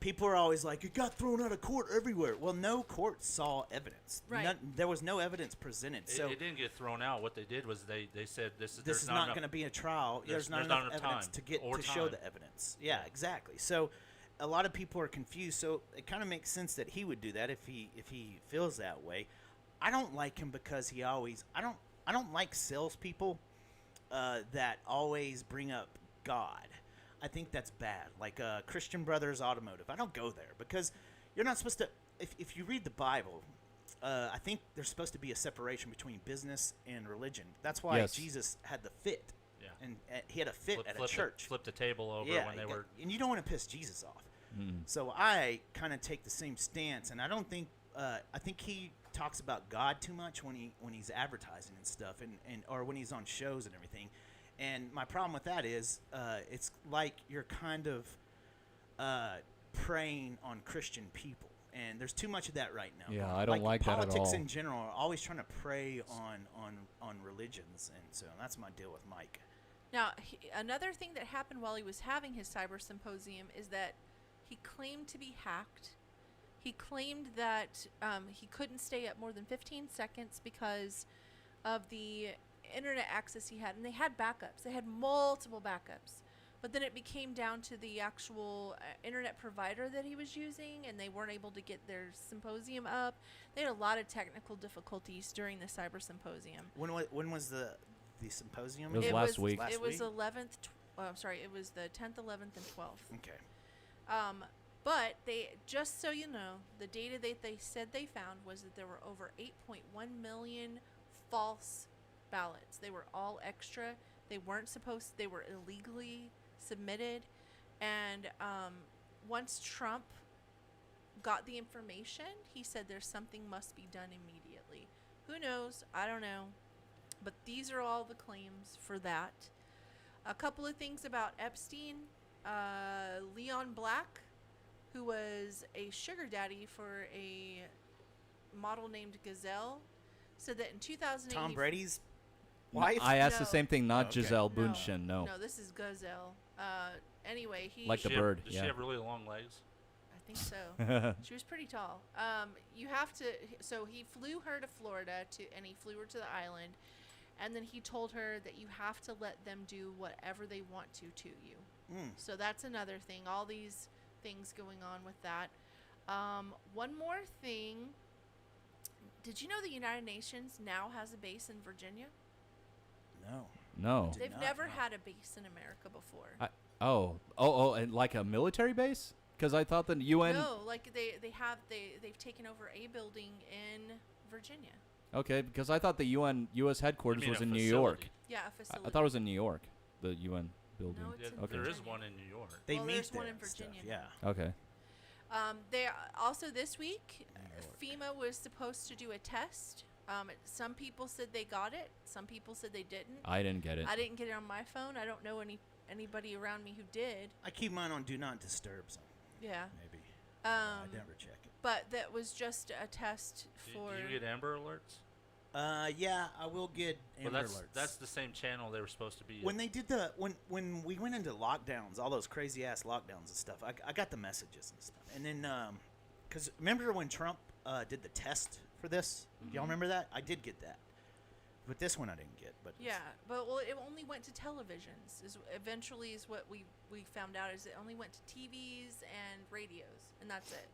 people are always like, "It got thrown out of court everywhere." Well, no court saw evidence. Right. There was no evidence presented. So it didn't get thrown out. What they did was they said this is this is not going to be a trial. There's not enough evidence time to get or to show time. the evidence. Yeah, exactly. So a lot of people are confused. So it kind of makes sense that he would do that if he feels that way. I don't like him because he always I don't like salespeople that always bring up God. I think that's bad. Like Christian Brothers Automotive. I don't go there because you're not supposed to. If you read the Bible, I think there's supposed to be a separation between business and religion. That's why Yes. Jesus had the fit. Yeah. and he had a fit at a church. Flipped the table over when they were. And you don't want to piss Jesus off. Mm. So I kind of take the same stance, and I don't think I think he talks about God too much when he's advertising and stuff, and or when he's on shows and everything. And my problem with that is it's like you're kind of preying on Christian people, and there's too much of that right now. Yeah, I don't like that at all. Politics in general are always trying to prey on religions, and so that's my deal with Mike. Now, another thing that happened while he was having his cyber symposium is that he claimed to be hacked. He claimed that he couldn't stay up more than 15 seconds because of the internet access he had. And they had backups. They had multiple backups. But then it became down to the actual internet provider that he was using, and they weren't able to get their symposium up. They had a lot of technical difficulties during the cyber symposium. When was the symposium? It was last week. It was 11th. It was the 10th, 11th, and 12th. Okay. But they, just so you know, the data that they said they found was that there were over 8.1 million false ballots. They were all extra. They weren't supposed. They were illegally submitted. And once Trump got the information, he said there's something must be done immediately. Who knows? I don't know. But these are all the claims for that. A couple of things about Epstein. Leon Black, who was a sugar daddy for a model named Gazelle, said that in 2008... Tom Brady's wife? I asked the same thing, not Giselle Bundchen, no. No, this is Gazelle. Anyway, he... Like the bird, Does she have really long legs? I think so. She was pretty tall. You have to... So he flew her to Florida, and he flew her to the island, and then he told her that you have to let them do whatever they want to you. So that's another thing. All these things going on with that. One more thing. Did you know the United Nations now has a base in Virginia? No. They've never had a base in America before. And like a military base? Because I thought the UN... No, like they've taken over a building in Virginia. Okay, because I thought the U.S. headquarters was in New York. Yeah, a facility. I thought it was in New York, the UN building. No, it's in okay. There is one in New York. There's one in Virginia. Okay. They also this week, FEMA was supposed to do a test. Some people said they got it. Some people said they didn't. I didn't get it. I didn't get it on my phone. I don't know anybody around me who did. I keep mine on Do Not Disturb. So yeah. Maybe. I never check it. But that was just a test for... Do you get Amber Alerts? Yeah, I will get Amber Alerts. That's the same channel they were supposed to be when they did when we went into lockdowns, all those crazy ass lockdowns and stuff, I got the messages and stuff. And then because remember when Trump did the test for this? Y'all remember that? I did get that, but this one I didn't get. But but it only went to televisions. Eventually is what we found out is it only went to TVs and radios, and that's it.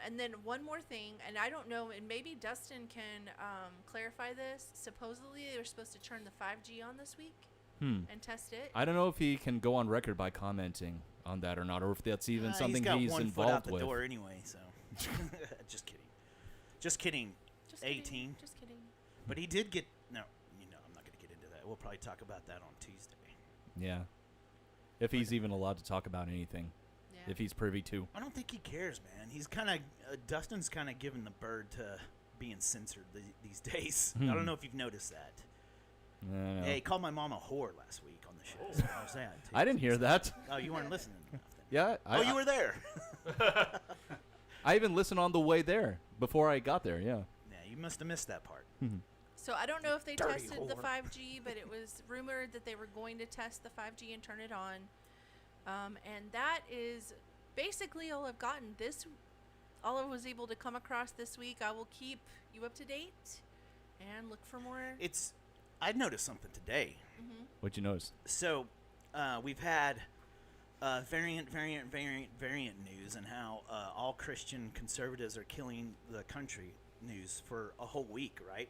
And then one more thing, and I don't know, and maybe Dustin can clarify this. Supposedly they were supposed to turn the 5G on this week and test it. I don't know if he can go on record by commenting on that or not, or if that's even something he's involved foot out the with. door anyway, so just kidding. Just kidding. 18. Just kidding. But he did get I'm not going to get into that. We'll probably talk about that on Tuesday. Yeah. If he's even allowed to talk about anything. If he's privy to. I don't think he cares, man. He's kind of Dustin's kind of given the bird to being censored these days. I don't know if you've noticed that. No. Hey, he called my mom a whore last week on the show. So I was saying. I didn't hear that. Oh, you weren't listening. Yeah. You were there. I even listened on the way there before I got there. Yeah. Yeah, you must have missed that part. So I don't know if they Dirty tested the whore. 5G, but it was rumored that they were going to test the 5G and turn it on. And that is basically all I've gotten all I was able to come across this week. I will keep you up to date and look for more. I noticed something today. What'd you notice? So, we've had variant news and how all Christian conservatives are killing the country news for a whole week, right?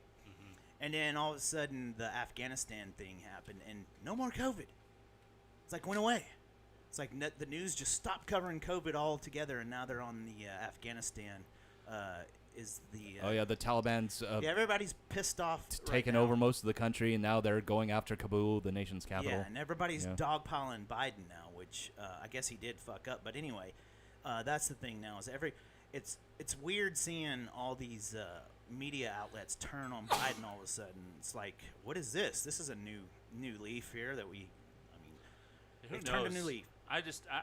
And then all of a sudden the Afghanistan thing happened and no more COVID. It's like went away. It's like the news just stopped covering COVID altogether, and now they're on the Afghanistan is the Oh yeah, the Taliban's yeah, everybody's pissed off taking over most of the country, and now they're going after Kabul, the nation's capital. Yeah, and everybody's dogpiling Biden now, which I guess he did fuck up. But anyway, that's the thing now is it's weird seeing all these media outlets turn on Biden all of a sudden. It's like, what is this? This is a new leaf here that we. Who They've knows? turned a new leaf.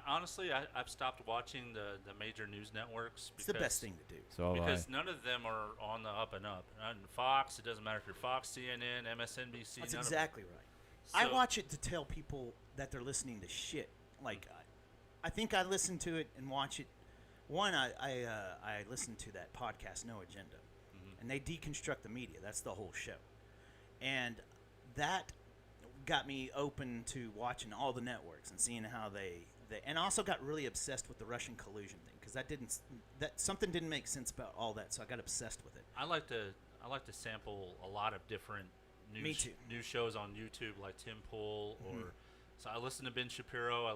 Honestly, I've stopped watching the major news networks. It's the best thing to do. So because none of them are on the up and up. And Fox, it doesn't matter if you're Fox, CNN, MSNBC. That's none exactly of right. So I watch it to tell people that they're listening to shit. Like, I think I listen to it and watch it. One, I listen to that podcast, No Agenda, and they deconstruct the media. That's the whole show, and that got me open to watching all the networks and seeing how they and I also got really obsessed with the Russian collusion thing because something didn't make sense about all that, so I got obsessed with it. I like to sample a lot of different news shows on YouTube, like Tim Pool, or so I listen to Ben Shapiro. I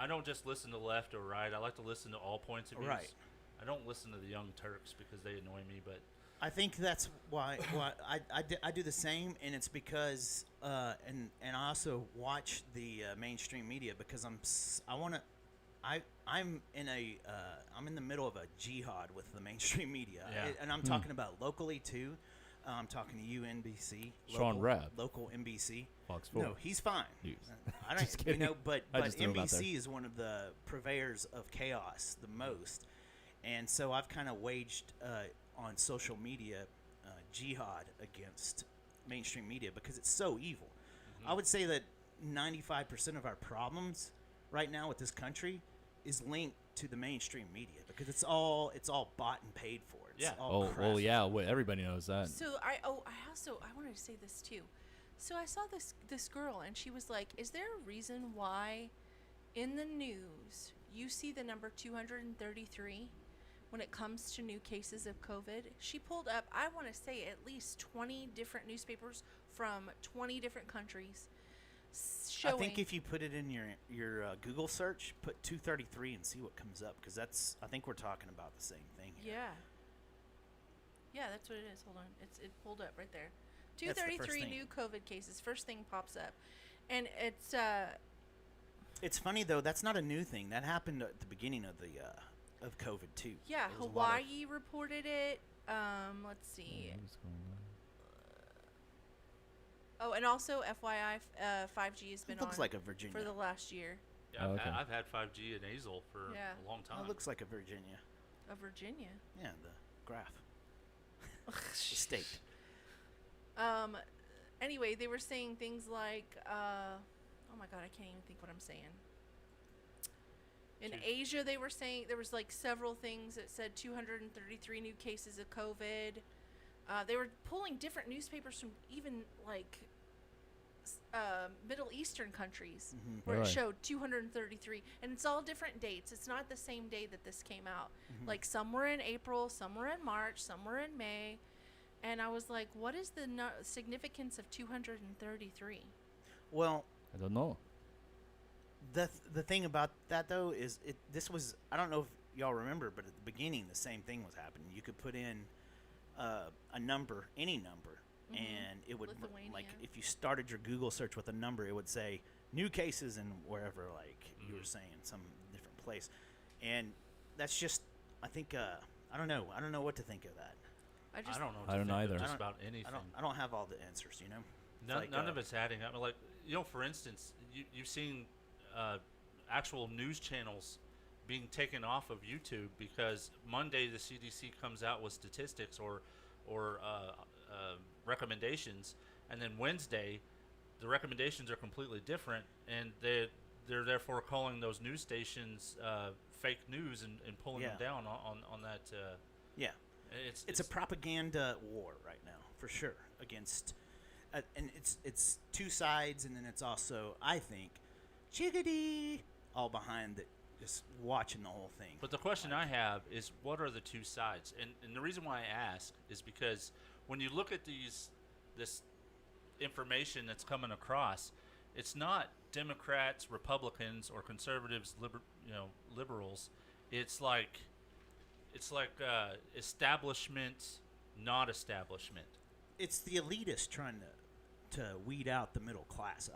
don't just listen to left or right. I like to listen to all points of view. Right. I don't listen to the Young Turks because they annoy me, but I think that's why I do the same, and it's because and I also watch the mainstream media because I'm in the middle of a jihad with the mainstream media, and I'm talking about locally too. I'm talking to you, NBC, Sean Rabb, local NBC. Fox 4. No, he's fine. I don't, Just kidding. But just threw him out there. NBC is one of the purveyors of chaos the most, and so I've kind of waged on social media jihad against mainstream media because it's so evil. I would say that 95% of our problems right now with this country is linked to the mainstream media because it's all bought and paid for. It's all crap. Everybody knows that. So I wanted to say this too. So I saw this girl and she was like, "Is there a reason why in the news you see the number 233 when it comes to new cases of COVID?" She pulled up, I want to say, at least 20 different newspapers from 20 different countries showing. I think if you put it in your Google search, put 233 and see what comes up because I think we're talking about the same thing here. Yeah, that's what it is. Hold on, it pulled up right there. That's the first 233 thing. new COVID cases. First thing pops up, and it's. It's funny though. That's not a new thing. That happened at the beginning of the of COVID too. Yeah, Hawaii reported it. Let's see. Oh, and also FYI, 5G has been looks on like a Virginia for the last year. Yeah, I've had 5G and Azle for a long time. It looks like a Virginia. A Virginia. Yeah, the graph. The state. Anyway, they were saying things like, oh my God, I can't even think what I'm saying. In Asia, they were saying there was like several things that said 233 new cases of COVID. They were pulling different newspapers from even like Middle Eastern countries where it showed 233, and it's all different dates. It's not the same day that this came out. Like some were in April, some were in March, some were in May. And I was like, what is the significance of 233? Well, I don't know. The thing about that though is this was, I don't know if y'all remember, but at the beginning the same thing was happening. You could put in a number, any number, and it would like if you started your Google search with a number, it would say new cases in wherever, like you were saying, some different place. And that's just, I think I don't know what to think of that. I don't know. I don't either. Just about anything. I don't have all the answers, you know. None of it's adding up. Like, for instance, you've seen actual news channels being taken off of YouTube because Monday the CDC comes out with statistics or recommendations, and then Wednesday the recommendations are completely different, and they're therefore calling those news stations fake news and pulling them down on that. Yeah. It's a propaganda war right now, for sure, against, and it's two sides, and then it's also, I think, chickadee all behind it, just watching the whole thing. But the question I have is, what are the two sides? And the reason why I ask is because when you look at this information that's coming across, it's not Democrats, Republicans, or conservatives, liberals. It's like it's like establishment, not establishment. It's the elitists trying to weed out the middle class.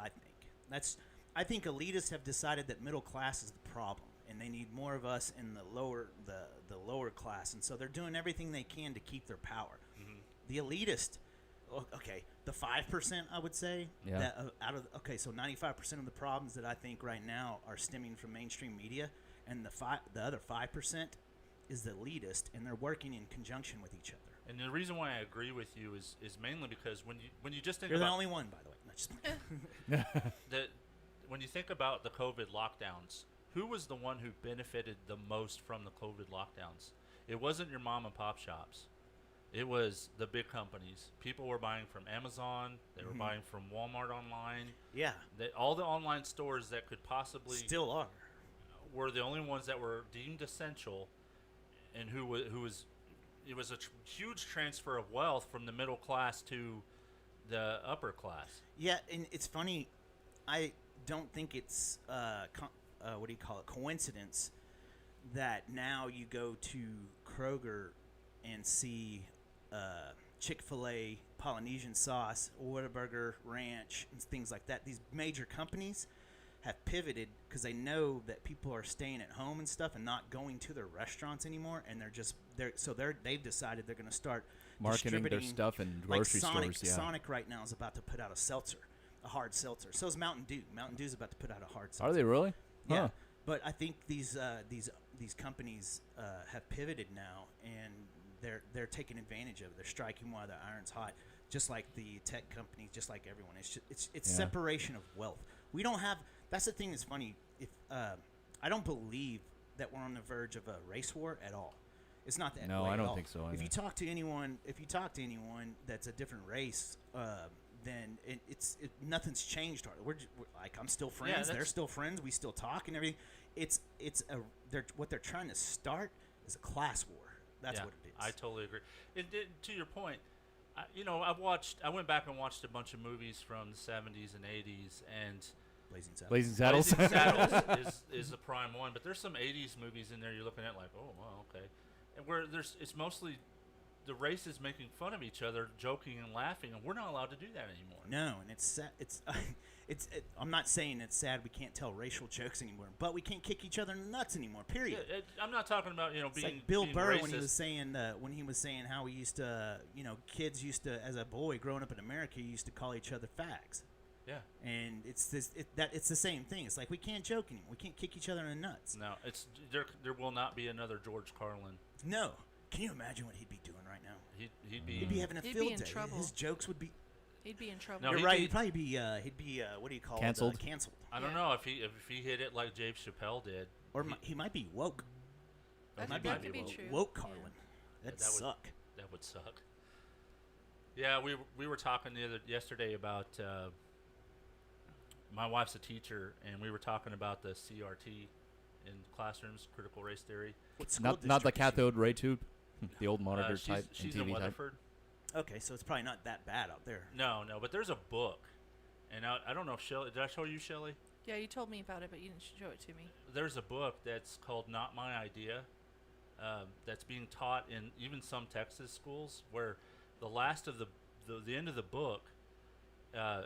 I think elitists have decided that middle class is the problem, and they need more of us in the lower class, and so they're doing everything they can to keep their power. Mm-hmm. The elitist, okay, the 5%, I would say, that so 95% of the problems that I think right now are stemming from mainstream media, and the other 5% is the elitist, and they're working in conjunction with each other. And the reason why I agree with you is mainly because when you just think You're about the only one, by the way. No, just when you think about the COVID lockdowns, who was the one who benefited the most from the COVID lockdowns? It wasn't your mom and pop shops. It was the big companies. People were buying from Amazon. They were buying from Walmart online. Yeah. All the online stores that could possibly still are were the only ones that were deemed essential, and who was. It was a huge transfer of wealth from the middle class to the upper class. Yeah, and it's funny. I don't think it's coincidence that now you go to Kroger and see Chick-fil-A, Polynesian sauce, Whataburger, Ranch, and things like that. These major companies have pivoted because they know that people are staying at home and stuff and not going to their restaurants anymore, and they've decided they're going to start marketing their stuff in grocery stores. Yeah. Sonic right now is about to put out a hard seltzer. So is Mountain Dew. Mountain Dew's about to put out a hard seltzer. Are they really? Yeah. Huh. But I think these companies have pivoted now, and they're taking advantage of it. They're striking while the iron's hot, just like the tech companies, just like everyone. It's separation of wealth. We don't have. That's the thing that's funny. If I don't believe that we're on the verge of a race war at all. It's not that. No, way I at don't all. think so. If you talk to anyone, that's a different race, then nothing's changed. We're like, I'm still friends. They're still friends. We still talk and everything. What they're trying to start is a class war. That's what it is. I totally agree. To your point, I went back and watched a bunch of movies from the 70s and 80s, and Blazing Saddles. Blazing Saddles is the prime one, but there's some 80s movies in there you're looking at like, oh, wow, okay. And where it's mostly the races making fun of each other, joking and laughing, and we're not allowed to do that anymore. No, and it's sad. I'm not saying it's sad we can't tell racial jokes anymore, but we can't kick each other in the nuts anymore. Period. Yeah, I'm not talking about being like Bill Burr racist. when he was saying how we used to kids used to, as a boy growing up in America, used to call each other fags. Yeah, and it's the same thing. It's like we can't joke anymore. We can't kick each other in the nuts. No, there will not be another George Carlin. No, can you imagine what he'd be doing right now? He'd be having a field day. Trouble. His jokes would be. He'd be in trouble. No, you're right. He'd probably be. He'd be. What do you call canceled? It? Canceled. I don't know if he hit it like Dave Chappelle did. Or he might be woke. That could be true. Woke Carlin. That'd suck. That would suck. Yeah, we were talking yesterday about. My wife's a teacher, and we were talking about the CRT in classrooms, critical race theory. Not the cathode ray tube, the old monitor type. She's and TV in Weatherford. Type. Okay, so it's probably not that bad out there. No, but there's a book, and I don't know if Shelley. Did I show you Shelley? Yeah, you told me about it, but you didn't show it to me. There's a book that's called Not My Idea, that's being taught in even some Texas schools, where the last of the end of the book.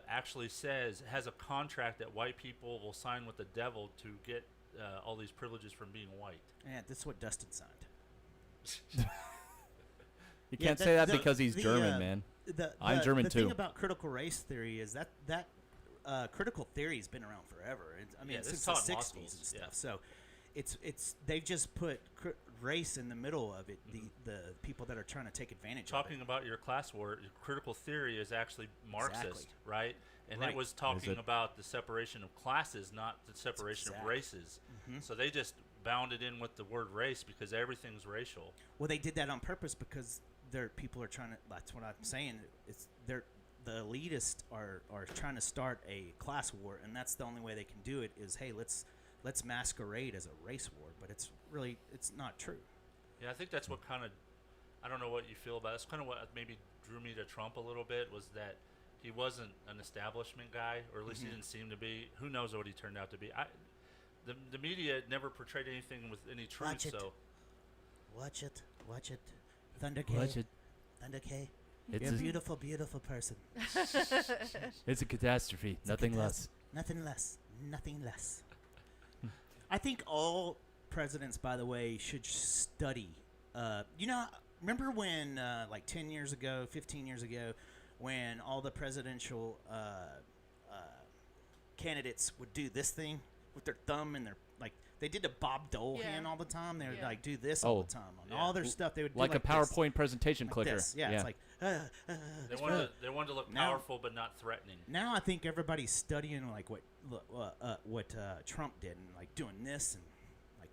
Actually has a contract that white people will sign with the devil to get all these privileges from being white. Yeah, that's what Dustin signed. You can't say that because he's German, man. I'm German too. The thing about critical race theory is that critical theory has been around forever. Since the 60s and stuff. Yeah. So it's they've just put race in the middle of it. Mm-hmm. The people that are trying to take advantage of it. Talking about your class war, critical theory is actually Marxist, right? And right. It was talking about the separation of classes, not the separation of races. Mm-hmm. So they just bounded in with the word race because everything's racial. Well, they did that on purpose because people are trying to. That's what I'm saying. The elitists are trying to start a class war, and that's the only way they can do it. Is hey, let's masquerade as a race war, but it's not true. Yeah, I think that's what kind of, I don't know what you feel about it. It's kind of what maybe drew me to Trump a little bit, was that he wasn't an establishment guy, or at least he didn't seem to be. Who knows what he turned out to be. The media never portrayed anything with any truth. Watch it. So Watch it. Watch it. Thunder K. Watch it. Thunder K. It's You're a a- beautiful, beautiful person. It's a catastrophe. It's a Nothing catastrophe. less. Nothing less. Nothing less. I think all presidents, by the way, should study. Remember when, like 10 years ago, 15 years ago, when all the presidential candidates would do this thing with their thumb and their, like, they did the Bob Dole hand all the time. They would, like, do this all the time. On all their stuff, they would do like a this. PowerPoint presentation Like clicker. this. Yeah, it's like, They wanted to look Now- powerful but not threatening. Now I think everybody's studying like what Trump did and like doing this and like,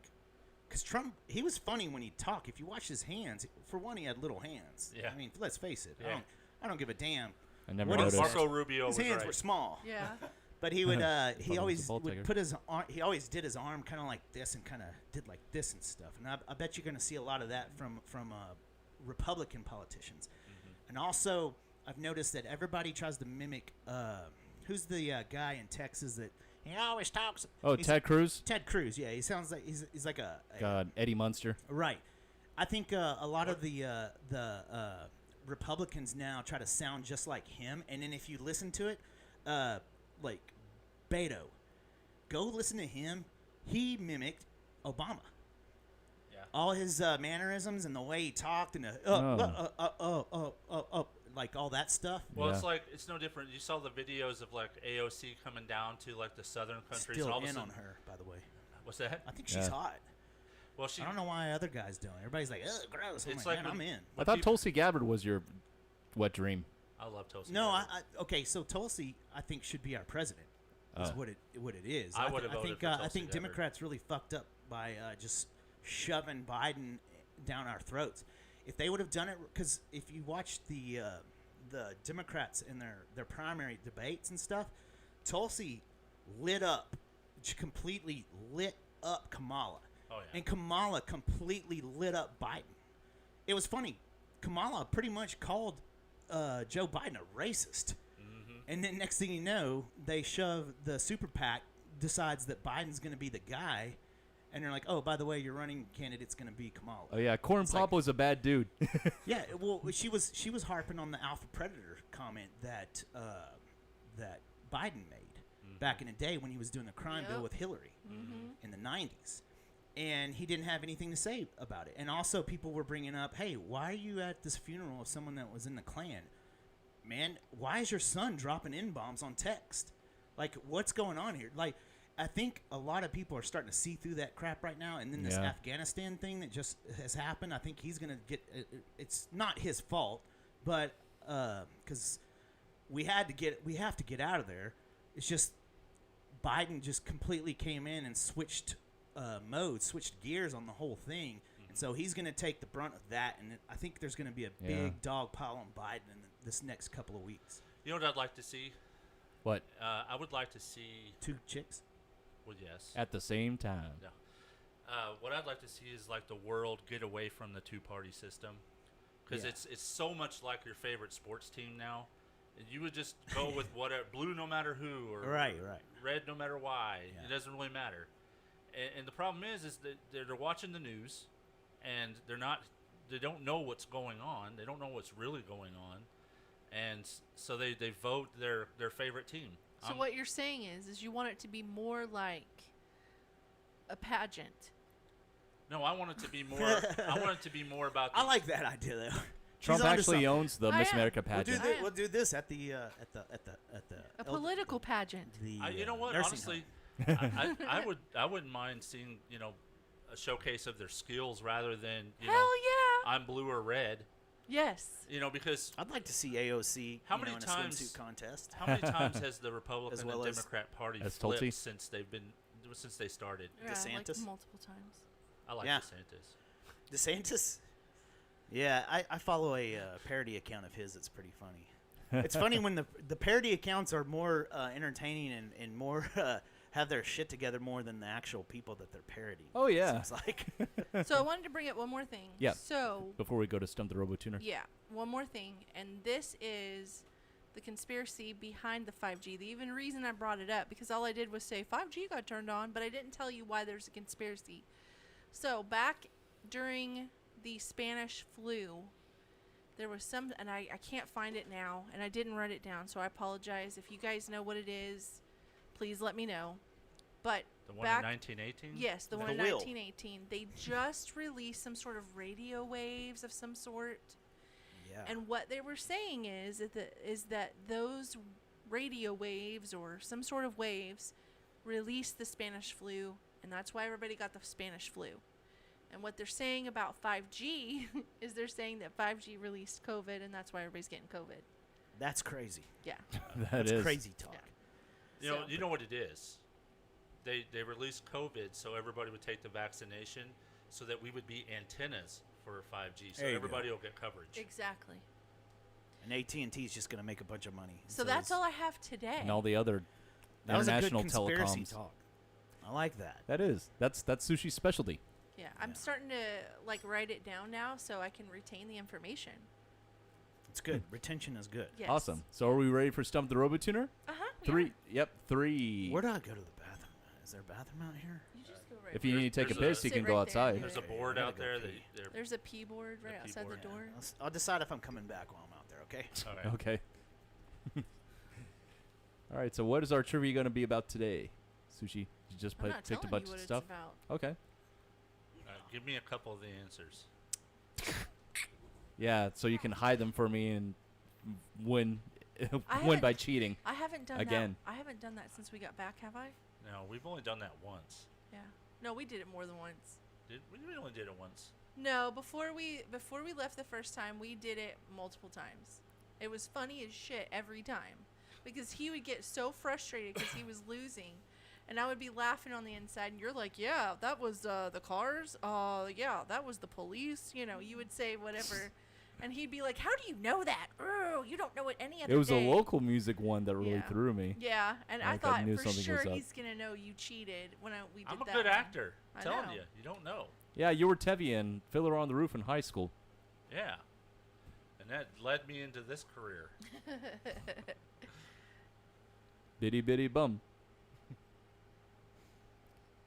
because Trump, he was funny when he talked. If you watch his hands, for one, he had little hands. Yeah. I mean, let's face it. Yeah. I don't give a damn. I never what noticed. Marco Rubio his was hands right. were small. Yeah. But he would he Thought he was always a ball would tiger. put his arm, he always did his arm kind of like this and kind of did like this and stuff. And I bet you're going to see a lot of that from Republican politicians. And also, I've noticed that everybody tries to mimic. Who's the guy in Texas that he always talks? Oh, he's- Ted Cruz? Ted Cruz, yeah. He sounds like he's like a God, Eddie Munster. right. I think a lot of the Republicans now try to sound just like him, and then if you listen to it, like Beto, go listen to him. He mimicked Obama. Yeah. All his mannerisms and the way he talked and like all that stuff. Well, it's no different. You saw the videos of like AOC coming down to like the southern countries. Still and all of a in sudden, on her, by the way. What's that? I think she's hot. Well, I don't know why other guys don't. Everybody's like, ugh, gross. I'm It's like, like man, when- I'm in. I thought Tulsi Gabbard was your wet dream. I love Tulsi. No, Gabbard. okay. So Tulsi, I think, should be our president. Is Oh. what it is. I would have voted for I Tulsi think Gabbard. Democrats really fucked up by just shoving Biden down our throats. If they would have done it, because if you watch the Democrats in their primary debates and stuff, Tulsi completely lit up Kamala. Oh, yeah. And Kamala completely lit up Biden. It was funny. Kamala pretty much called Joe Biden a racist. And then next thing you know, they shove the super PAC decides that Biden's going to be the guy. And they're like, oh, by the way, your running candidate's going to be Kamala. Oh yeah, Corn It's Pop like- was a bad dude. Yeah, well, she was harping on the alpha predator comment that that Biden made back in the day when he was doing the crime bill with Hillary in the 90s. And he didn't have anything to say about it. And also people were bringing up, hey, why are you at this funeral of someone that was in the Klan? Man, why is your son dropping N-bombs on text? Like, what's going on here? Like, I think a lot of people are starting to see through that crap right now. And then this Yeah. Afghanistan thing that just has happened, I think he's going to get it's not his fault, but because we have to get out of there. It's just Biden just completely came in and switched switched gears on the whole thing. And so he's going to take the brunt of that. And I think there's going to be a big dog pile on Biden in this next couple of weeks. You know what I'd like to see? What? I would like to see 2 chicks. Well, yes. At the same time. Yeah. What I'd like to see is like the world get away from the two-party system, because it's so much like your favorite sports team now. And you would just go with whatever, blue no matter who, or right, red no matter why. It doesn't really matter. And the problem is that they're watching the news, and they don't know what's going on. They don't know what's really going on, and so they vote their favorite team. So what you're saying is you want it to be more like a pageant. No, I want it to be more. I want it to be more about. I like that idea though. Trump actually owns the Miss America pageant. We'll do this at the a political pageant. You know what? nursing Honestly, I wouldn't mind seeing a showcase of their skills rather than Hell yeah. I'm blue or red. Yes. Because I'd like to see AOC how many in a times swimsuit contest. How many times has the Republican As well and as- Democrat Party as flipped Tulsi? since they started? Yeah, DeSantis? like multiple times. I like Yeah. DeSantis. DeSantis? Yeah, I follow a parody account of his that's pretty funny. It's funny when the parody accounts are more entertaining and more have their shit together more than the actual people that they're parodying. Oh, yeah. Seems like. So I wanted to bring up one more thing. Yeah. So Before we go to Stump the Robotuner. yeah, one more thing, and this is the conspiracy behind the 5G. The even reason I brought it up, because all I did was say 5G got turned on, but I didn't tell you why there's a conspiracy. So back during the Spanish flu. There was some, and I can't find it now, and I didn't write it down, so I apologize. If you guys know what it is, please let me know. But the one in 1918? Yes, the one in wheel. 1918. They just released some sort of radio waves of some sort. Yeah. And what they were saying is that those radio waves or some sort of waves released the Spanish flu, and that's why everybody got the Spanish flu. And what they're saying about 5G is they're saying that 5G released COVID, and that's why everybody's getting COVID. That's crazy. Yeah. That's crazy talk. Yeah. You know what it is? They released COVID so everybody would take the vaccination so that we would be antennas for 5G, so everybody will get coverage. Exactly. And AT&T is just going to make a bunch of money. So that's all I have today. And all the other that international was a good conspiracy telecoms. talk. I like that. That is. That's Sushi's specialty. Yeah, I'm starting to write it down now so I can retain the information. It's good. Retention is good. Yes. Awesome. So are we ready for Stump the RoboTuner? Uh-huh. 3. Yep, 3. Where do I go to the bathroom? Is there a bathroom out here? You just go right If you need to take a piss, you can go outside. There's a board out there. There's a P board right outside the door. I'll decide if I'm coming back while I'm out there, okay? All right. Okay. All right, so what is our trivia going to be about today? Sushi, you just I'm not picked a telling bunch you of what stuff? it's about. Okay. Give me a couple of the answers. Yeah, so you can hide them for me and win I win by haven't- cheating. I haven't done again. that. I haven't done that since we got back, have I? No, we've only done that once. Yeah. No, we did it more than once. We only did it once. No, before we left the first time, we did it multiple times. It was funny as shit every time because he would get so frustrated because he was losing, and I would be laughing on the inside, and you're like, "Yeah, that was the cars. Yeah, that was the police." You know, you would say whatever, and he'd be like, "How do you know that? Oh, you don't know it any other It was day." a local music one that really threw me. Yeah, and I Like thought knew for something sure was up. he's gonna know you cheated when we did I'm a that good one. actor. I Telling know. you, you don't know. Yeah, you were Tevi and Fiddler on the Roof in high school. Yeah. And that led me into this career. Bitty bitty bum.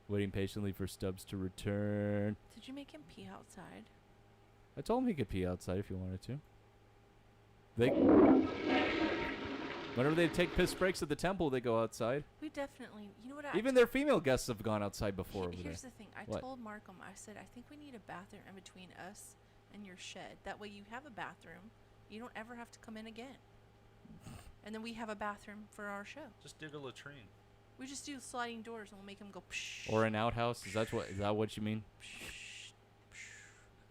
Waiting patiently for Stubbs to return. Did you make him pee outside? I told him he could pee outside if he wanted to. They, whenever they take piss breaks at the temple, they go outside. We definitely, you know what? Even their female guests have gone outside before over there. Here's the thing. I What? told Markham, I said, I think we need a bathroom in between us and your shed. That way you have a bathroom. You don't ever have to come in again. And then we have a bathroom for our show. Just dig a latrine. We just do sliding doors and we'll make them go psh. Or an outhouse. Is that what you mean?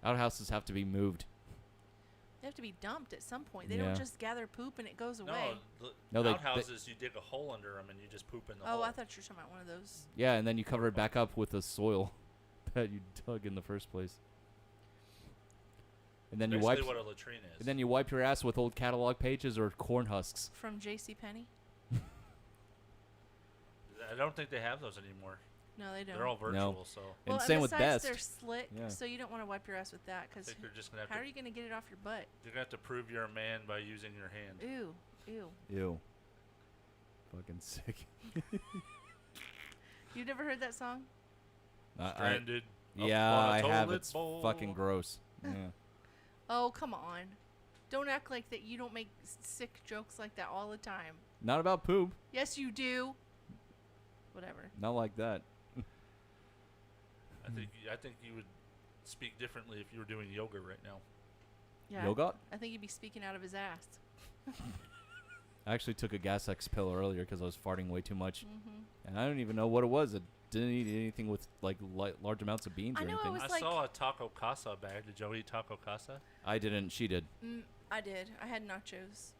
Outhouses have to be moved. They have to be dumped at some point. They Yeah. don't just gather poop and it goes away. No, they- outhouses, you dig a hole under them and you just poop in the hole. Oh, I thought you were talking about one of those. Yeah, and then you cover it back up with the soil that you dug in the first place. And then you Basically wipe. what a latrine is. And then you wipe your ass with old catalog pages or corn husks. From JCPenney? I don't think they have those anymore. No, they don't. They're all virtual, so. And Well, same with besides, Best. they're slick, Yeah. so you don't want to wipe your ass with that because think you're just gonna have how to- are you going to get it off your butt? You're going to have to prove you're a man by using your hand. Ew. Ew. Ew. Fucking sick. You've never heard that song? Stranded up Yeah, on a I have. toilet It's bowl. fucking gross. Yeah. Oh, come on. Don't act like that you don't make sick jokes like that all the time. Not about poop. Yes, you do. Whatever. Not like that. I think you would speak differently if you were doing yoga right now. Yeah. Yoga? I think he'd be speaking out of his ass. I actually took a Gas X pill earlier because I was farting way too much. Mhm. And I don't even know what it was. It didn't eat anything with like large amounts of beans or anything. I saw a taco casa bag. Did Joe eat taco casa? I didn't. She did. I did. I had nachos.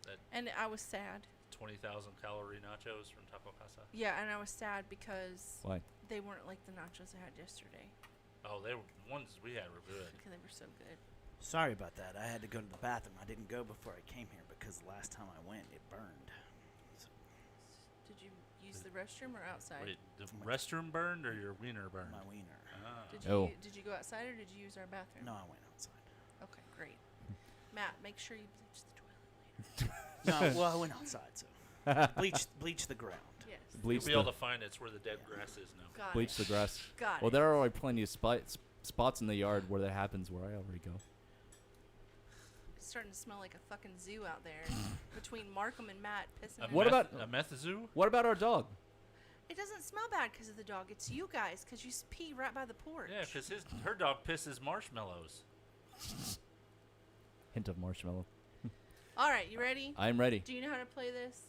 That And I was sad. 20,000 calorie nachos from Taco Casa. Yeah, and I was sad because Why? they weren't like the nachos I had yesterday. Oh, they were ones we had were good. Because they were so good. Sorry about that. I had to go to the bathroom. I didn't go before I came here because the last time I went, it burned. So Did you use the restroom or outside? Wait, the restroom burned or your wiener burned? my wiener. Ah. Did you go outside or did you use our bathroom? No, I went outside. Okay, great. Matt, make sure you bleach the toilet later. No, well, I went outside, so bleach the ground. Yes. Bleach You'll be able to find it's where the dead grass is now. Got bleach it. the grass. Got well, it. there are already plenty of spots in the yard where that happens where I already go. It's starting to smell like a fucking zoo out there. Between Markham and Matt pissing. What about a meth zoo? What about our dog? It doesn't smell bad because of the dog. It's you guys because you pee right by the porch. Yeah, because her dog pisses marshmallows. Hint of marshmallow. All right, you ready? I'm ready. Do you know how to play this?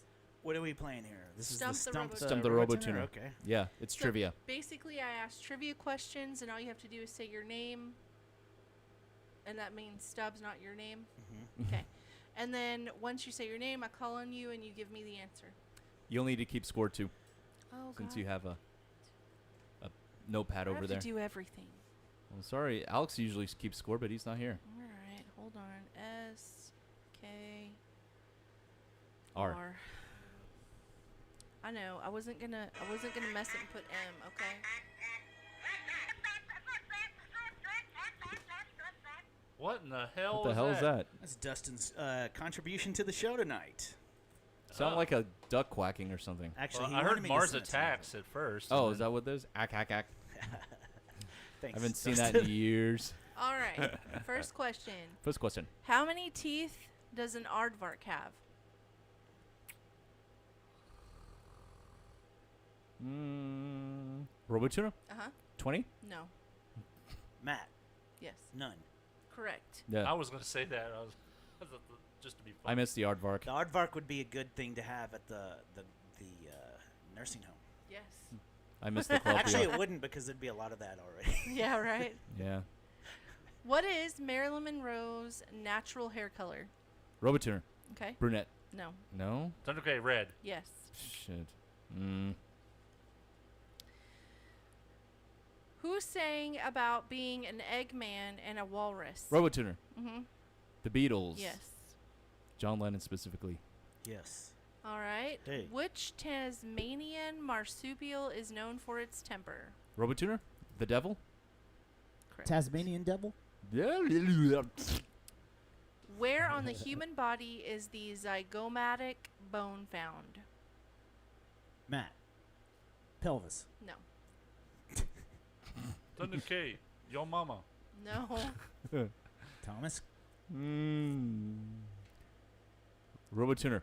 What are we playing here? This Stump is the the Robo-Tuner. Stump the Robo-Tuner, Robo-Tuner. Okay. Yeah, it's So trivia. Basically, I ask trivia questions, and all you have to do is say your name. And that means Stubbs, not your name. Mm-hmm. Okay. And then once you say your name, I call on you, and you give me the answer. You'll need to keep score too, Oh, since God. you have a notepad I over have there. to do everything. Well, sorry, Alex usually keeps score, but he's not here. All right, hold on. S, K, R. I know. I wasn't gonna mess it and put M. Okay. What in the hell? What the hell is that? That's Dustin's contribution to the show tonight. Sound like a duck quacking or something. Actually, Well, he I wanted heard me to Mars send it to Attacks at first. Oh, and is that what those? Ack, ack, ack. Thanks, I haven't seen Dustin. that in years. All right. First question. First question. How many teeth does an aardvark have? Robo-Tuner? Uh-huh. 20? No. Matt, Yes. none. Correct. Yeah. I was going to say that. Just to be I funny. missed the aardvark. The aardvark would be a good thing to have at the nursing home. Yes. I missed the club. Actually, it wouldn't because there'd be a lot of that already. Yeah, right. Yeah. What is Marilyn Monroe's natural hair color? Robo-Tuner. Okay. Brunette. No. No? Thunder K, red. Yes. Shit. Who sang about being an Eggman and a walrus? Robo-Tuner. Mm-hmm. The Beatles. Yes. John Lennon specifically. Yes. All right. Hey. Which Tasmanian marsupial is known for its temper? Robo-Tuner? The Devil? Correct. Tasmanian devil? Yeah. Where on the human body is the zygomatic bone found? Matt, pelvis. No. Thunder K, your mama. No. Thomas. Robo-Tuner.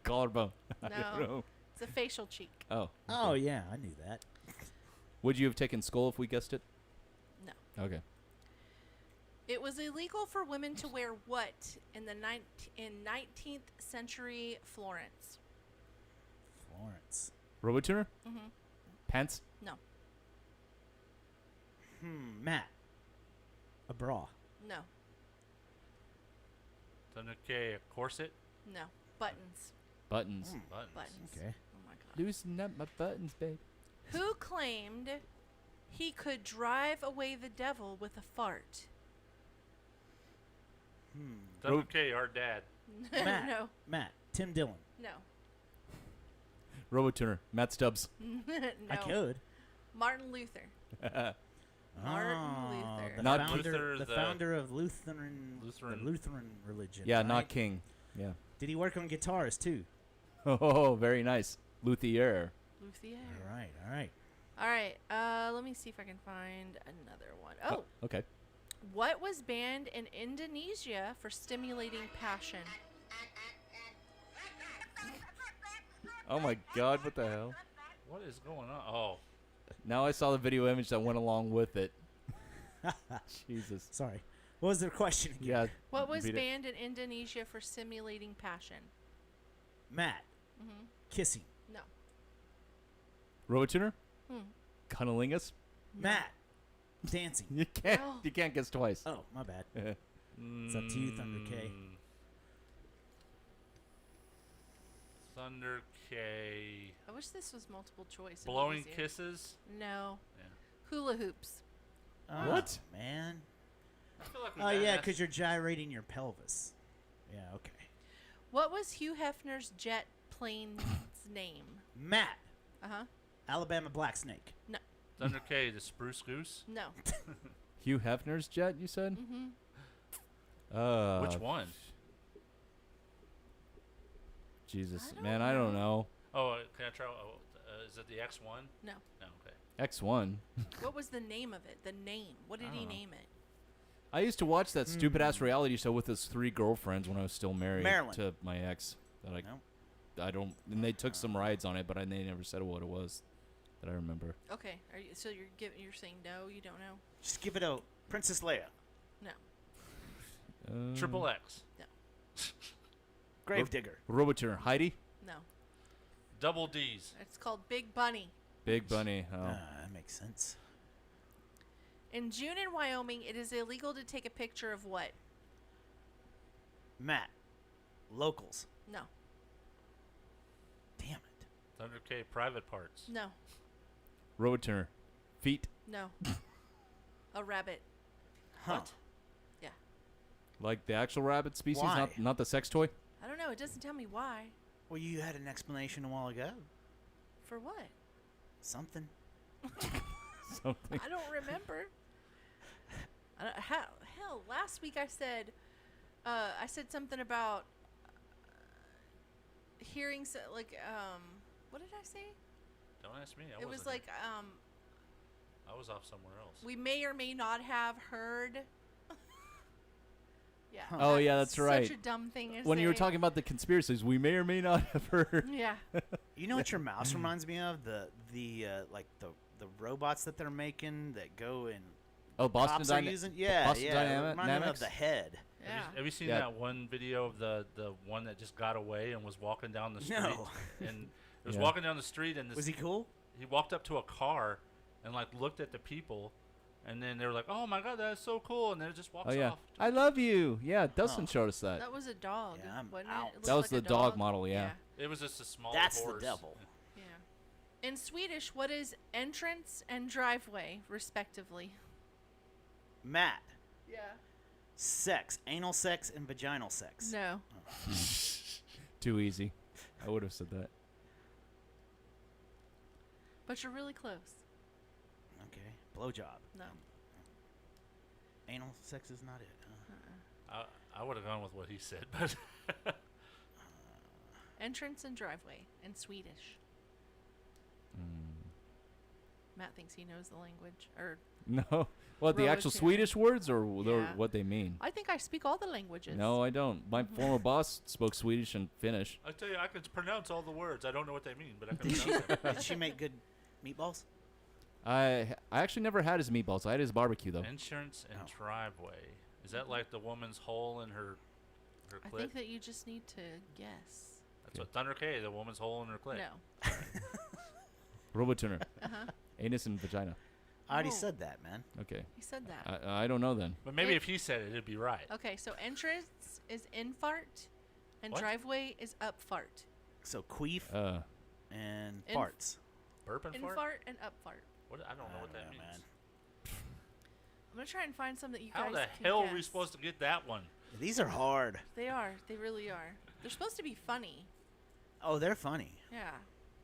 Collarbone. I don't No. know. It's a facial cheek. Oh. Oh yeah, I knew that. Would you have taken skull if we guessed it? No. Okay. It was illegal for women to wear what in the 19th century Florence? Florence. Robo-Tuner? Mm-hmm. Pants? No. Matt, a bra. No. Thunder K, a corset. No. Buttons. Buttons. Buttons. Okay. Oh my God. Loosen up my buttons, babe. Who claimed he could drive away the devil with a fart? Thunder K, our dad. Matt. No. Matt. Tim Dillon. No. Robo-Tuner. Matt Stubbs. No. I could. Martin Luther. Martin Luther. The Not founder, Luther, the the founder of Lutheran religion. Yeah, right? not king. Yeah. Did he work on guitars too? Oh, very nice. Luthier. Luthier. All right. All right. Let me see if I can find another one. Oh. Okay. What was banned in Indonesia for stimulating passion? Oh my God! What the hell? What is going on? Oh. Now I saw the video image that went along with it. Jesus. Sorry. What was their question again? Yeah. What was beat it. banned in Indonesia for stimulating passion? Matt. Mm-hmm. Kissing. No. Robo-Tuner? Hmm. Cunnilingus? Matt. Dancing. You can't. Oh. You can't guess twice. Oh, my bad. It's up to you, Thunder K. Thunder K. I wish this was multiple choice. It'd be Blowing easier. kisses. No. Yeah. Hula hoops. Oh, What? man? I feel like we've Oh, done yeah, that. because you're gyrating your pelvis. Yeah, okay. What was Hugh Hefner's jet plane's name? Matt. Uh-huh. Alabama Black Snake. No. Thunder K, the spruce goose. No. Hugh Hefner's jet, you said? Mm-hmm. Which one? Jesus, man, I don't know. Oh, can I try? Oh, is it the X1? No. No, okay. X1. What was the name of it? The name. What did he name it? I used to watch that stupid ass reality show with his 3 girlfriends when I was still married Marilyn. to my ex. That No. I don't. And they took some rides on it, but they never said what it was that I remember. Okay. So you're saying no? You don't know? Just give it a Princess Leia. No. Triple X. No. Gravedigger. Robotuner. Heidi. No. Double D's. It's called Big Bunny. Big Bunny. Oh. That makes sense. In June in Wyoming, it is illegal to take a picture of what? Matt. Locals. No. Damn it. Thunder K. Private parts. No. Robotuner. Feet. No. A rabbit. Huh. What? Yeah. Like the actual rabbit species, Why? not the sex toy. I don't know. It doesn't tell me why. Well, you had an explanation a while ago. For what? Something. Something. I don't remember. Hell, last week I said something about hearing what did I say? Don't ask me. It was like I was off somewhere else. we may or may not have heard. Yeah. Huh. Oh yeah, that's right. Such a dumb thing to When you were say. talking about the conspiracies, we may or may not have heard. Yeah. You know what your mouse reminds me of? The robots that they're making that go and Oh, Boston cops are using. Yeah, Boston yeah. It Dynamics. reminds me of the head. Yeah. Have you seen Yeah. that one video of the one that just got away and was walking down the street? No. And it was Yeah. walking down the street and this, Was he cool? he walked up to a car and like looked at the people, and then they were like, "Oh my god, that's so cool!" And then it just walks Oh yeah, off. I love you. Yeah, Dustin Oh. showed us that. That was a dog, Yeah, I'm wasn't out. it? It That was looked like the a dog model, yeah. It was just a small That's horse. the devil. Yeah. In Swedish, what is entrance and driveway, respectively? Matt. Yeah. Sex. Anal sex and vaginal sex. No. Too easy. I would have said that. But you're really close. Okay. Blowjob. No. Anal sex is not it. Huh? I would have gone with what he said, but Entrance and driveway in Swedish. Mm. Matt thinks he knows the language. Or No. What, the actual Robotuner. Swedish words or Yeah. what they mean? I think I speak all the languages. No, I don't. My former boss spoke Swedish and Finnish. I tell you, I can pronounce all the words. I don't know what they mean, but I can Did she, pronounce them. did she make good meatballs? I actually never had his meatballs. I had his barbecue though. Entrance and Oh. driveway. Is that like the woman's hole in her I clit? think that you just need to guess. That's what Thunder K, the woman's hole in her clit. No. Robotuner. Uh-huh. Anus and vagina. I already Oh. said that, man. Okay. He said that. I don't know then. But maybe It- if he said it, it'd be right. Okay, so entrance is in fart, and What? driveway is up fart. So queef and In- farts. Burp and In fart? fart and up fart. What? I don't know what that know, means. man. I'm gonna try and find some that you How guys the can hell guess. are we supposed to get that one? These are hard. They are. They really are. They're supposed to be funny. Oh, they're funny. Yeah.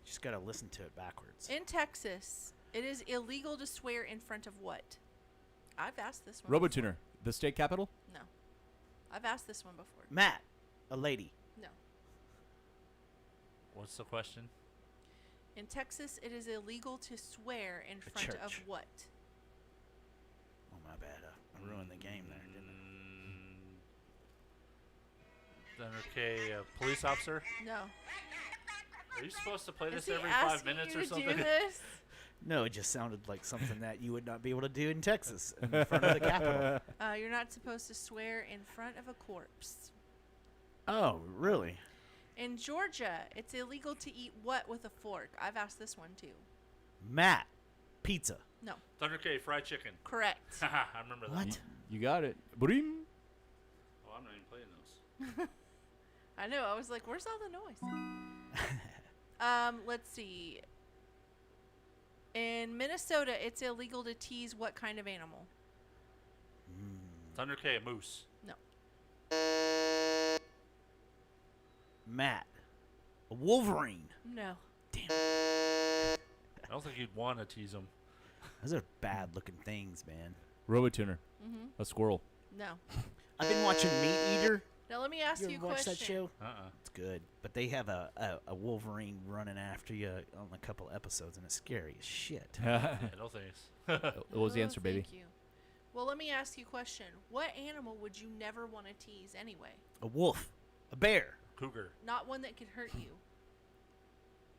Just gotta listen to it backwards. In Texas, it is illegal to swear in front of what? I've asked this one. Robotuner. The state capital? No. I've asked this one before. Matt, a lady. No. What's the question? In Texas, it is illegal to swear in A front of church. what? Oh, my bad. I ruined the game there, didn't Thunder K, police officer? No. Are you supposed to play Is this he every 5 asking minutes you or to something? do this? I? No, it just sounded like something that you would not be able to do in Texas in front of the Capitol. You're not supposed to swear in front of a corpse. Oh, really? In Georgia, it's illegal to eat what with a fork? I've asked this one too. Matt, pizza. No. Thunder K, fried chicken. Correct. I remember that. What? You got it. Brim. Oh, I'm not even playing those. I know. I was like, where's all the noise? Let's see. In Minnesota, it's illegal to tease what kind of animal? Thunder K, a moose. No. Matt, a wolverine. No. I don't think you'd want to tease them. Those are bad looking things, man. Robotuner. Mhm. A squirrel. No. I've been watching Meat Eater. Now let me ask you a ever watch question. that show? Uh-uh. It's good, but they have a Wolverine running after you on a couple episodes, and it's scary as shit. Yeah, no thanks. What was the answer, baby? Thank you. Well, let me ask you a question. What animal would you never want to tease anyway? A wolf, a bear, Cougar. Not one that could hurt you.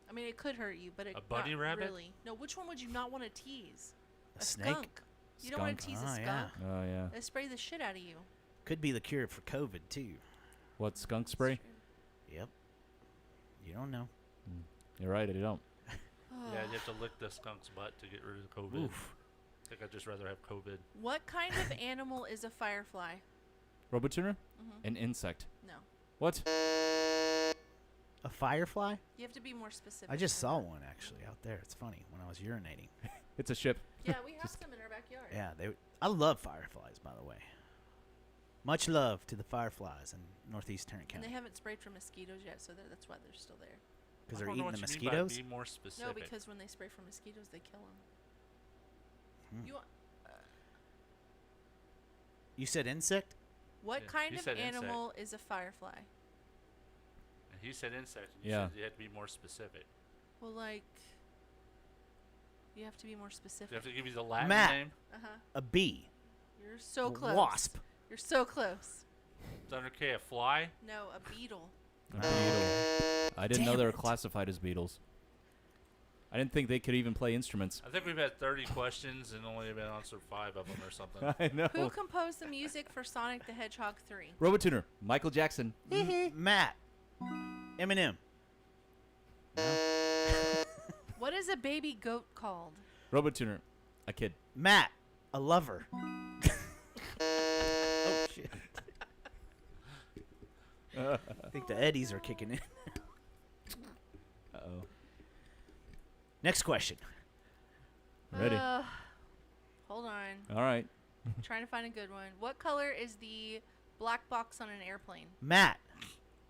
I mean, it could hurt you, but it A bunny not rabbit? really. No, which one would you not want to tease? a snake. Skunk. You don't want to tease a skunk. Yeah. Oh yeah. They spray the shit out of you. Could be the cure for COVID too. What, skunk spray? Yep. You don't know. You're right. I don't. Yeah, you have to lick the skunk's butt to get rid of the COVID. Oof. I think I'd just rather have COVID. What kind of animal is a firefly? Robotuner? Mhm. An insect. No. What? A firefly? You have to be more specific. I just than saw that. one actually out there. It's funny when I was urinating. It's a ship. Yeah, we have some in our backyard. Yeah, I love fireflies, by the way. Much love to the fireflies in northeast Tarrant And County. they haven't sprayed for mosquitoes yet, so that's why they're still there. Because I they're don't know eating the what you mean by mosquitoes? be more specific. No, because when they spray for mosquitoes, they kill them. Hmm. You want, You said insect? what Yeah, kind he of said insect. animal is a firefly? And he said insect. And you Yeah. said you had to be more specific. Well, like, you have to be more specific. Do you have to give you the Latin Matt. name? Uh-huh. A bee. You're so A close. wasp. You're so close. Thunder K, a fly? No, a beetle. A beetle. I didn't know Damn they were it. classified as beetles. I didn't think they could even play instruments. I think we've had 30 questions and only been answered 5 of them or something. I know. Who composed the music for Sonic the Hedgehog 3? Robotuner. Michael Jackson. Matt. Eminem. What is a baby goat called? Robotuner. A kid. Matt. A lover. Oh, shit. I think the Eddies are kicking in. Uh-oh. Next question. Ready. Hold on. All right. Trying to find a good one. What color is the black box on an airplane? Matt.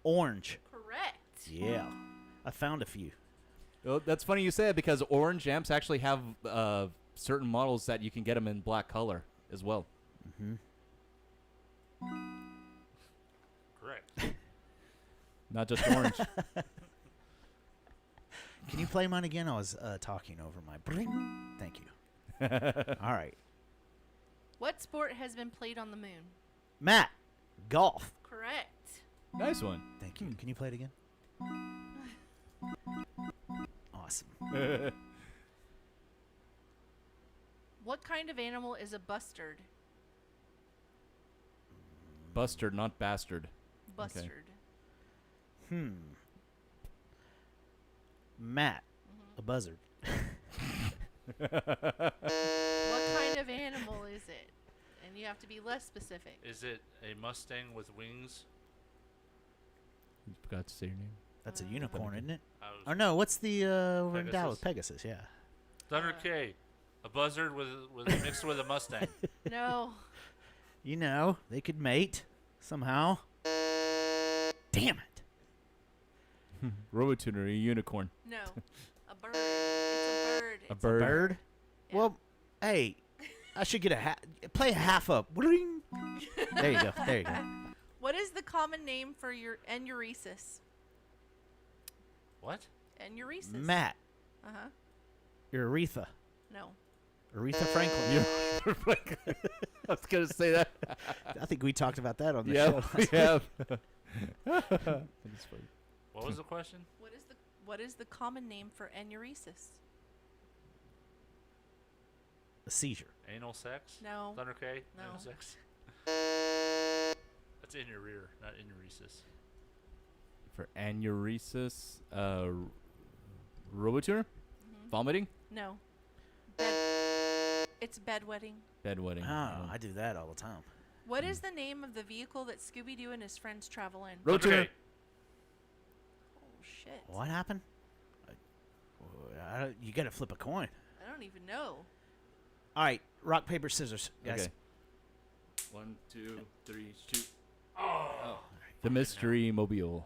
Orange. Correct. Yeah. I found a few. Well, that's funny you say it because orange amps actually have certain models that you can get them in black color as well. Mm-hmm. Correct. Not just orange. Can you play mine again? I was talking over my bring. Thank you. All right. What sport has been played on the moon? Matt. Golf. Correct. Nice one. Thank you. Can you play it again? Awesome. What kind of animal is a bustard? Bustard, not bastard. Bustard. Matt. A buzzard. What kind of animal is it? And you have to be less specific. Is it a Mustang with wings? You forgot to say your name. That's a unicorn, isn't it? I was- Or no, what's the over in Pegasus. Dallas? Pegasus, yeah. Thunder K, a buzzard with mixed with a Mustang. No. You know, they could mate somehow. Damn it. Robotuner, a unicorn. No. A bird. It's a bird. A It's bird. Bird? Yeah. Well, hey, I should get play a half up. Bling. There you go. There you go. What is the common name for your enuresis? What? Enuresis. Matt. Uh-huh. You're Aretha. No. Aretha Franklin. I was going to say that. I think we talked about that on the Yeah, show. we have. That is funny. What was the question? What is the common name for enuresis? A seizure. Anal sex? No. Thunder K? No. Anal sex? That's in your rear, not enuresis. For anuresis, Robotuner? Vomiting? No. It's bedwetting. Bedwetting. Oh, I do that all the time. What is the name of the vehicle that Scooby-Doo and his friends travel in? Robotuner. Oh, shit. What happened? You got to flip a coin. I don't even know. All right, rock, paper, scissors, guys. Okay. 1, 2, 3, shoot. Oh. The Mystery Mobile.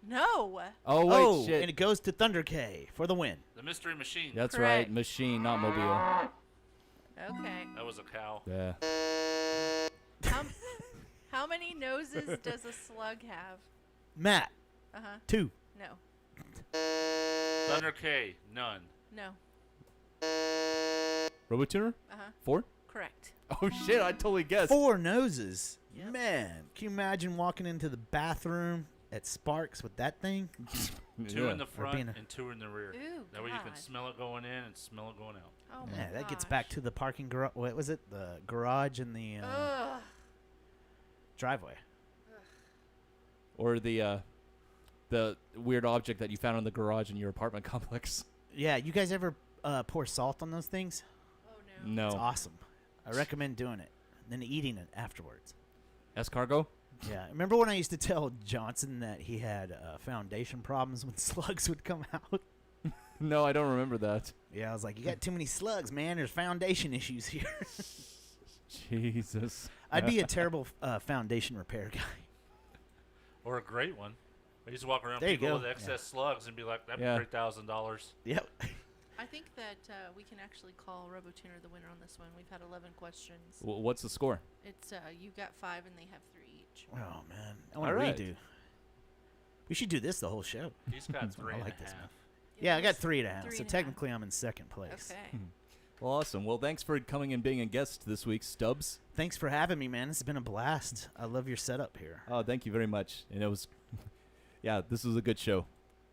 No. Oh, wait, shit. And it goes to Thunder K for the win. The Mystery Machine. That's Correct. right. Machine, not mobile. Okay. That was a cow. Yeah. How many noses does a slug have? Matt, Uh-huh. 2. No. Thunder K, none. No. RoboTuner? 4? Correct. Oh shit! I totally guessed. 4 noses. Man, can you imagine walking into the bathroom at Sparks with that thing? 2 in the Or front being and 2 in the rear. Ooh, that way you can God. smell it going in and smell it going out. Oh Yeah, my that gets gosh. back to the parking garage. What was it? The garage and the Ugh. driveway. Or the weird object that you found in the garage in your apartment complex. Yeah, you guys ever pour salt on those things? Oh no. No. It's awesome. I recommend doing it, then eating it afterwards. Escargot? Yeah, remember when I used to tell Johnson that he had foundation problems when slugs would come out? No, I don't remember that. Yeah, I was like, you got too many slugs, man. There's foundation issues here. Jesus. I'd be a terrible foundation repair guy. Or a great one. I used to walk around There you people go. with excess slugs and be like, that'd Yeah. be $3,000. Yep. I think that we can actually call RoboTuner the winner on this one. We've had 11 questions. What's the score? It's you got 5 and they have 3 each. Oh, man. I want to All right. redo. We should do this the whole show. He's got 3 I and like a this, half. man. Yeah, I got 3.5. Three So and a technically, I'm in second place. Okay. Well, awesome. Well, thanks for coming and being a guest this week, Stubbs. Thanks for having me, man. This has been a blast. I love your setup here. Oh, thank you very much. And it was, yeah, this was a good show.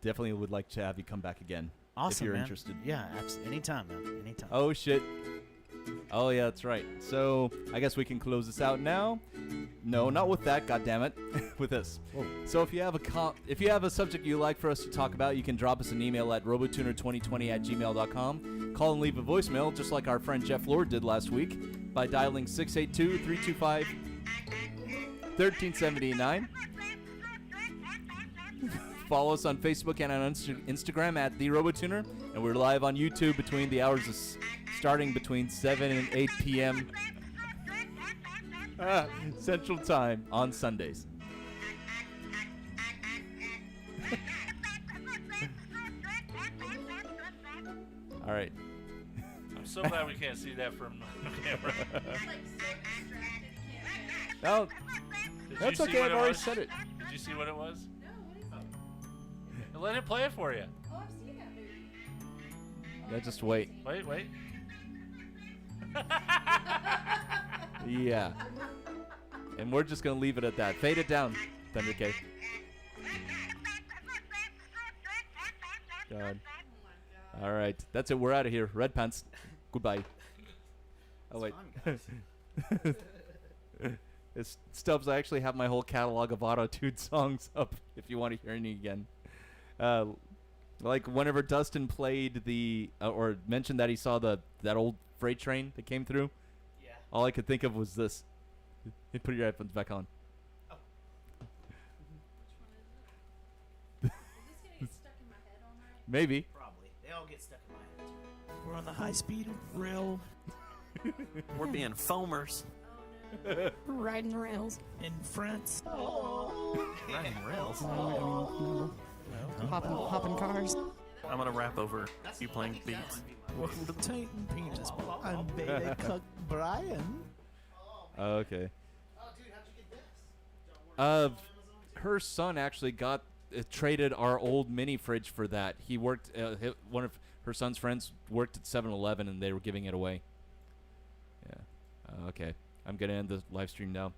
Definitely would like to have you come back again. Awesome, if you're man. interested. Yeah, anytime, man. Anytime. Oh, shit. Oh, yeah, that's right. So I guess we can close this out now. No, not with that, goddammit. With this. Whoa. So if you have a subject you'd like for us to talk about, you can drop us an email at robotuner2020@gmail.com. Call and leave a voicemail, just like our friend Jeff Lord did last week, by dialing 682-325-1379. Follow us on Facebook and on Instagram at The RoboTuner, and we're live on YouTube between the hours of starting between 7 and 8 p.m. Central Time on Sundays. All right. I'm so glad we can't see that from the camera. No, Did that's you see okay. what I've it already was? said it. Did you see what it was? No, what is it? Let it play it for you. Oh, I've seen that movie. Yeah, just wait. Wait. Yeah. And we're just going to leave it at that. Fade it down, Thunder K. God. All right. That's it. We're out of here. Red Pants. Goodbye. Oh, wait. It's Stubbs, I actually have my whole catalog of auto-tuned songs up if you want to hear any again. Like whenever Dustin played or mentioned that he saw that old freight train that came through, yeah. All I could think of was this. Hey, put your headphones back on. Which one is it? Is this gonna get stuck in my head all night? Maybe. Probably. They all get stuck in my head. We're on the high-speed rail. We're being foamers. Riding the rails. In France. Riding rails. Hopping cars. I'm gonna rap over you playing beats. Welcome to Titan Penis. I'm Beta Cook Brian. Okay. Oh, dude, how'd you get this? Her son actually traded our old mini fridge for that. He worked. One of her son's friends worked at 7-Eleven, and they were giving it away. Yeah. Okay. I'm gonna end the live stream now.